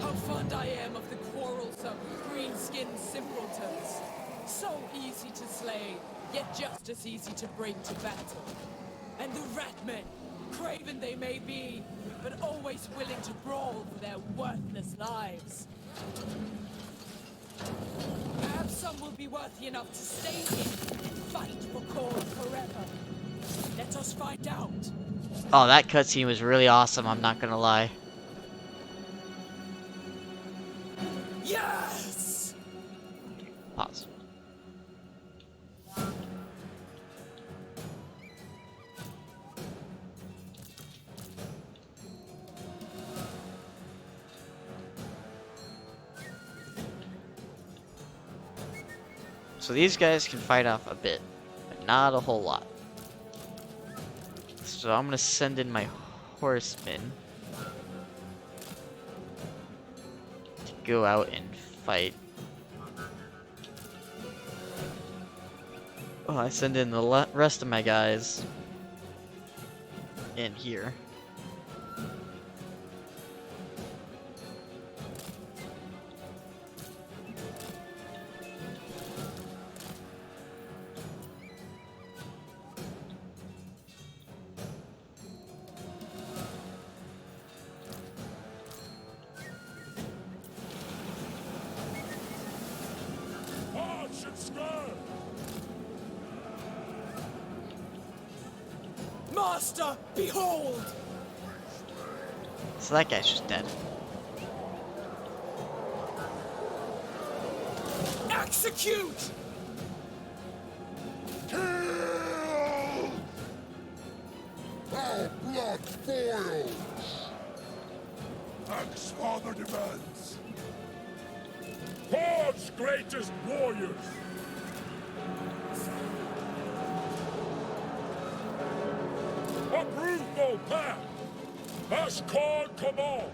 How fond I am of the quarrelsome, green-skinned simpletons. So easy to slay, yet just as easy to bring to battle. And the ratmen, craven they may be, but always willing to brawl for their worthless lives. Perhaps some will be worthy enough to stay here. fight for Korn forever? Let us find out. Oh, that cutscene was really awesome, I'm not gonna lie. Yes! Pause. So these guys can fight off a bit, but not a whole lot. So I'm gonna send in my horsemen to go out and fight. Oh, I send in the rest of my guys in here. March and skirt! Master, behold! So that guy's just dead. Execute! Kill! Our blood boils! Axe Father demands. God's greatest warriors! Approve no path! As Khan commands!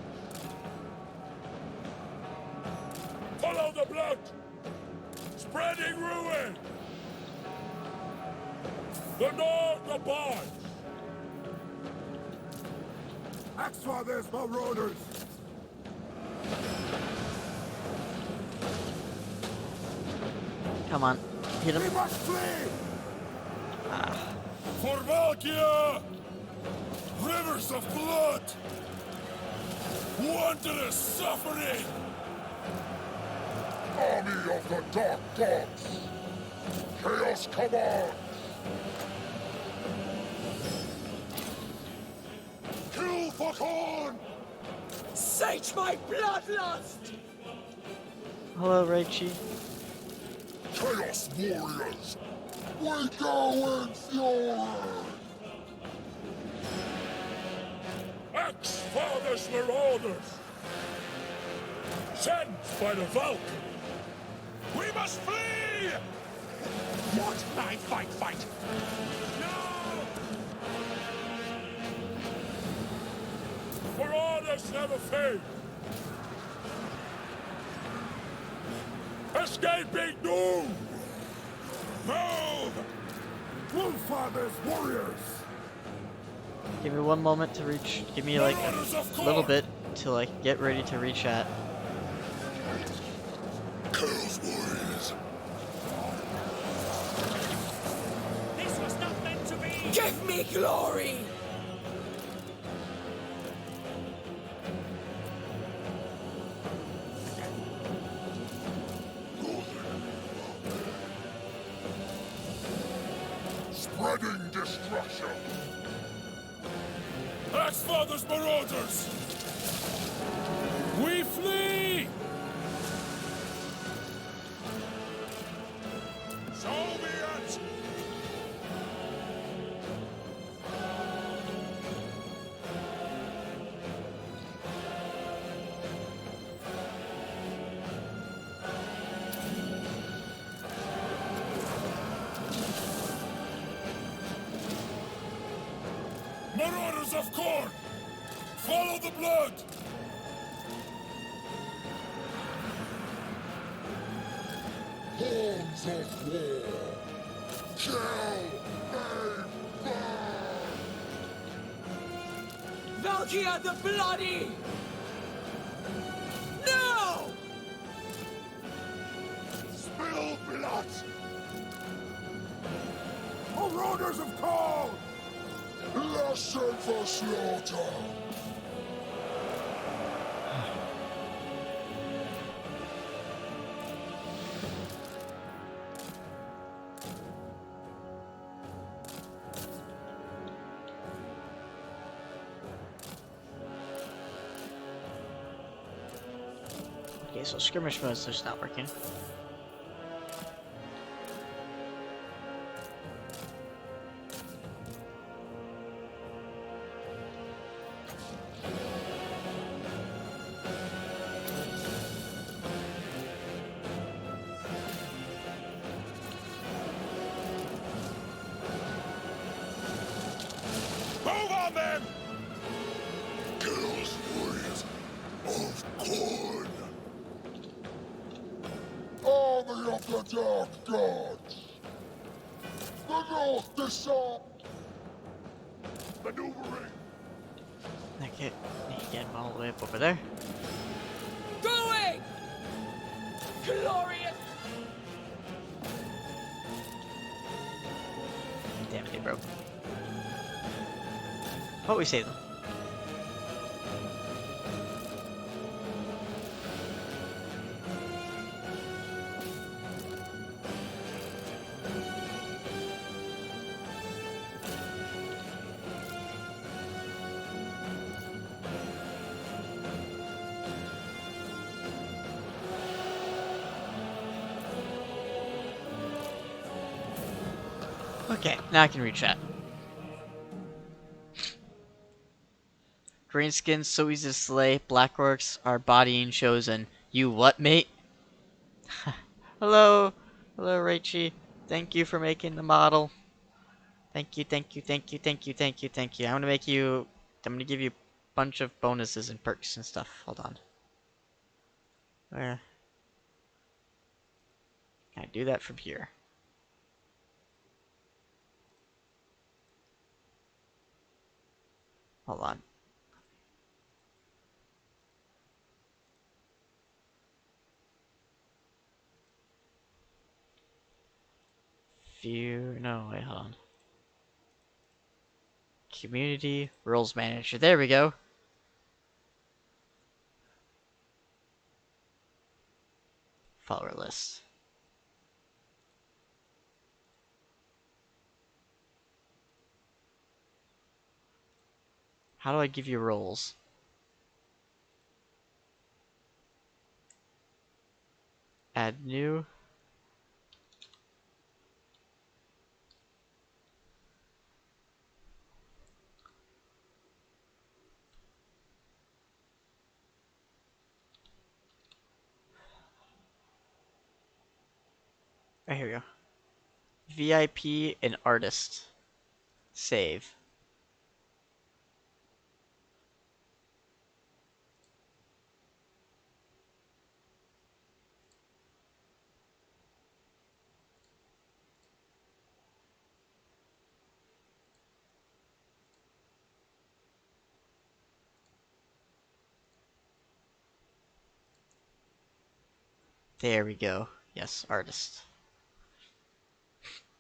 Follow the blood! Spreading ruin! The North abides! Axe Father's marauders! Come on, hit him. must flee! Ah, For Valkia! Rivers of blood! Wondrous suffering! Army of the Dark Gods! Chaos commands! Kill for Khan! Sate my bloodlust! hello, Raichi. Chaos warriors! We go in fury! Axe Father's marauders! Sent by the Valkyrie! We must flee! What? Fight! No! For orders never fail! Escaping doom! Move! Wolffather's warriors! Give me one moment to reach. Give me like a little bit till I get ready to reach at. Chaos warriors! This was not meant to be! Give me glory! Spreading destruction! Axe Father's marauders! We flee! So be it! Marauders of Korn! Follow the blood! Horns of war! Shall they burn! Valkia the Bloody! No! Spill blood! Marauders of Korn! Lesson for slaughter! Okay, so skirmish mode's just not working. Move on them! Chaos Warriors of Corn! Army of the Dark Gods! The North Descent! Maneuvering! Okay, get him all the way up over there. Going! Glorious! Damn it, they broke. What we say them? Okay, now I can reach that. Greenskins so easy to slay. Black orcs are bodying chosen. You what, mate? Hello, hello, Raichi. Thank you for making the model. Thank you, thank you, thank you, thank you, thank you, thank you. I'm gonna give you a bunch of bonuses and perks and stuff. Hold on. Where? Can I do that from here? Hold on. View. No, wait, hold on. Community Rules Manager. There we go. Follower list. How do I give you roles? Add new. Oh, here we go. VIP and artist. Save. There we go. Yes, artist.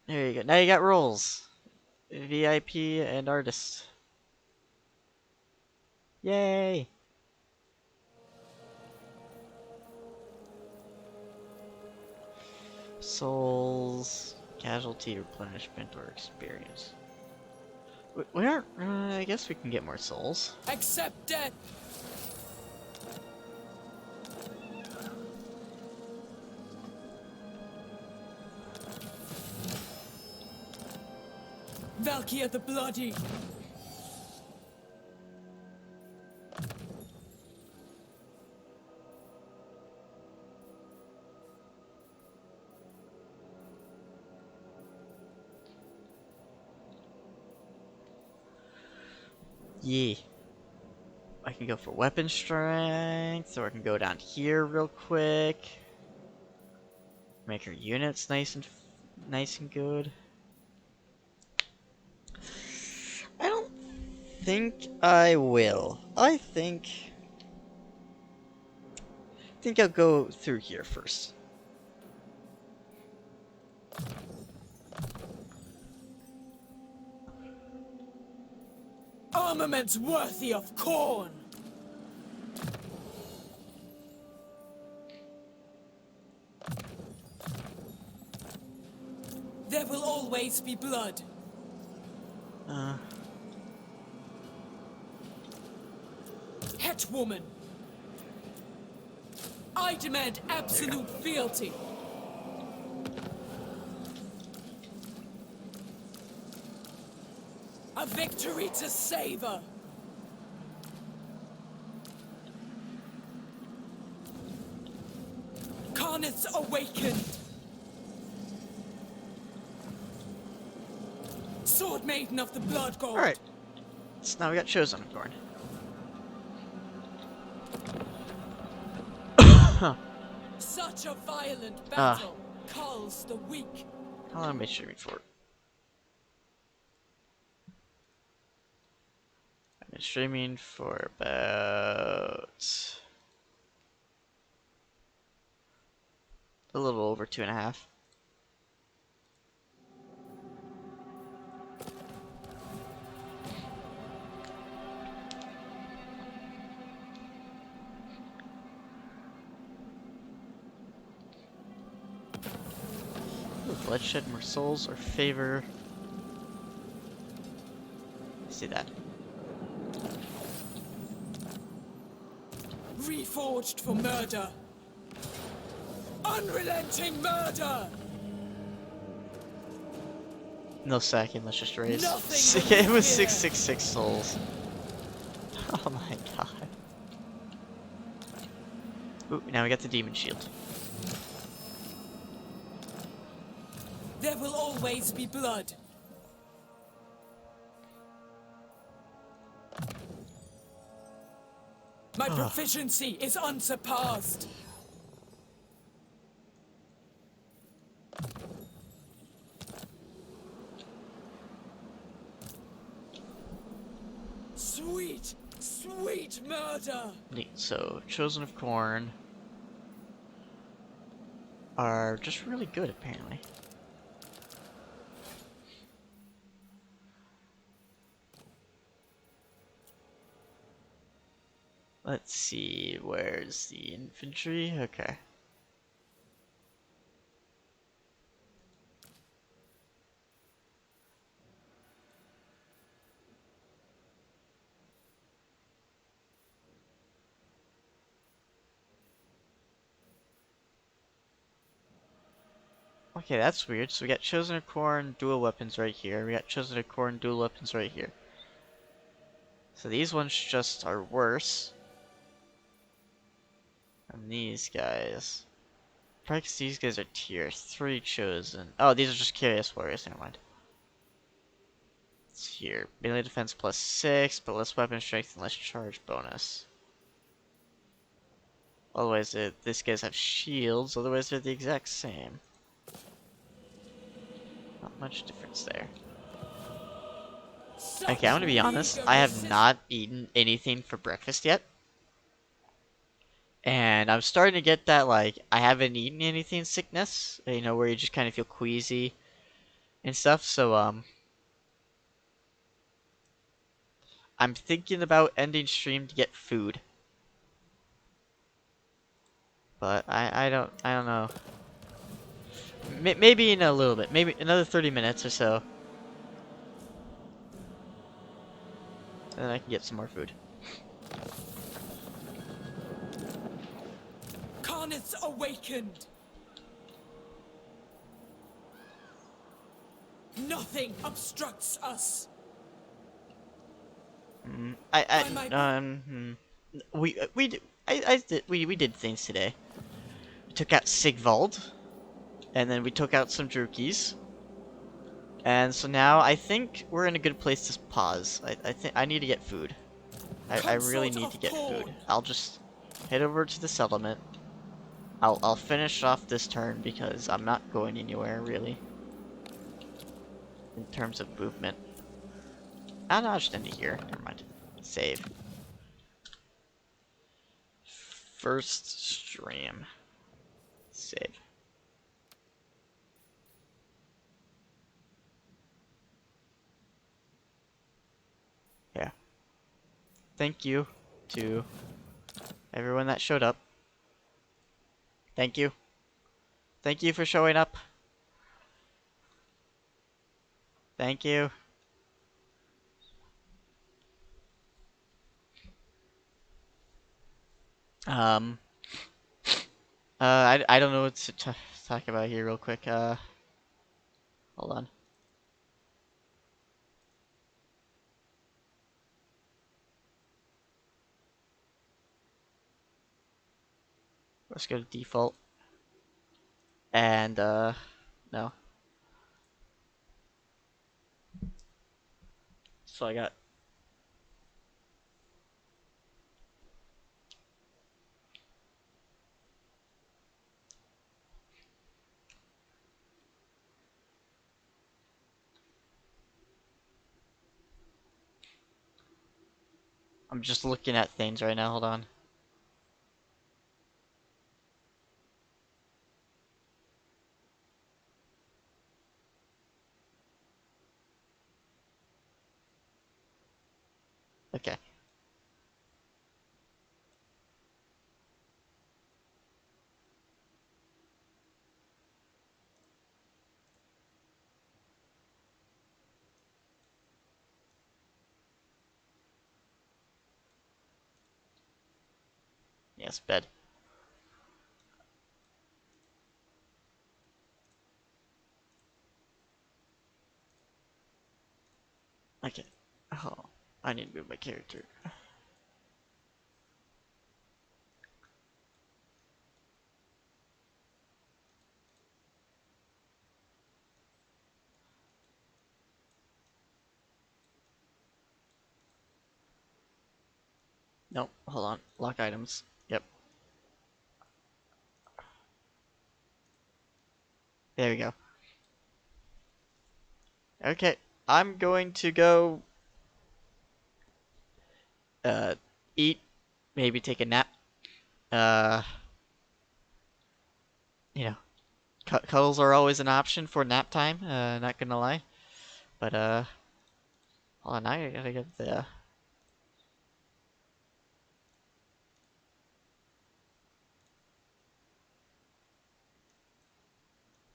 There you go. Now you got roles. VIP and artist. Yay! Souls, casualty replenishment, or experience. We aren't. I guess we can get more souls. Accept death! Valkyr the Bloody! Yeah. I can go for weapon strength, or I can go down here real quick. Make her units nice and good. I don't think I will. I think I'll go through here first. Armaments worthy of corn! There will always be blood. Het woman! I demand absolute fealty. A victory to savor. Carnets awakened. Sword Maiden of the Blood God. Alright. So now we got Chosen of Corn. Huh. Such a violent battle culls the weak. How long am I streaming for? I've been streaming for about a little over 2.5. Ooh, bloodshed, more souls, or favor. See that? Reforged for murder. Unrelenting murder. No sacking, let's just raise. Nothing It was will 666 souls. Oh my god. Ooh, now we got the demon shield. There will always be blood. My proficiency is unsurpassed. Sweet, sweet murder. Neat. So, Chosen of Corn are just really good, apparently. Let's see, where's the infantry? Okay. Okay, that's weird. So we got Chosen of Corn, dual weapons right here. We got Chosen of Corn, dual weapons right here. So these ones just are worse than these guys. Probably 'cause these guys are tier 3 Chosen. Oh, these are just Curious Warriors, never mind. It's here. Melee defense plus 6, but less weapon strength and less charge bonus. Otherwise, these guys have shields, otherwise they're the exact same. Not much difference there. Okay, I'm gonna be honest. I have not eaten anything for breakfast yet. And I'm starting to get that, like, I haven't eaten anything sickness. You know, where you just kind of feel queasy and stuff. So, I'm thinking about ending stream to get food. But I don't know. Maybe in a little bit. Maybe another 30 minutes or so. And then I can get some more food. Carnets awakened. Nothing obstructs us. We did things today. We took out Sigvald, and then we took out some Drukis. And so now I think we're in a good place to pause. I think I need to get food. I really need to get food. I'll just head over to the settlement. I'll finish off this turn because I'm not going anywhere really. In terms of movement. Ah, no, I'll just end it here. Never mind. Save. First stream. Save. Yeah. Thank you to everyone that showed up. Thank you. Thank you for showing up. Thank you. Um, I don't know what to talk about here real quick. Hold on. Let's go to default. And, no. So I'm just looking at things right now. Hold on. Okay. Yes, bed. Okay. Oh, I need to move my character. Nope. Hold on. Lock items. Yep. There we go. Okay. I'm going to go uh eat, maybe take a nap. Uh, you know, cuddles are always an option for nap time. Not gonna lie. But hold on. I gotta get the.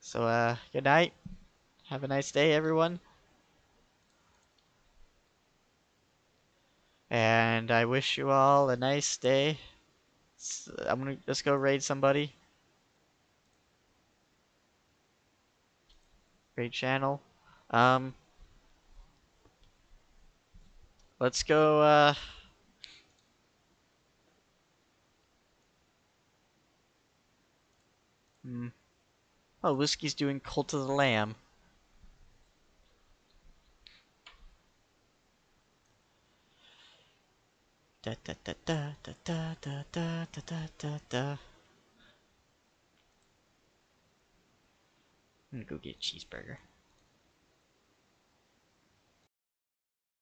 So good night. Have a nice day, everyone. And I wish you all a nice day. I'm gonna just go raid somebody. Raid channel. Um, let's go. Hmm. Oh, Whiskey's doing Cult of the Lamb. Da da da da da da da da da da da. I'm gonna go get a cheeseburger.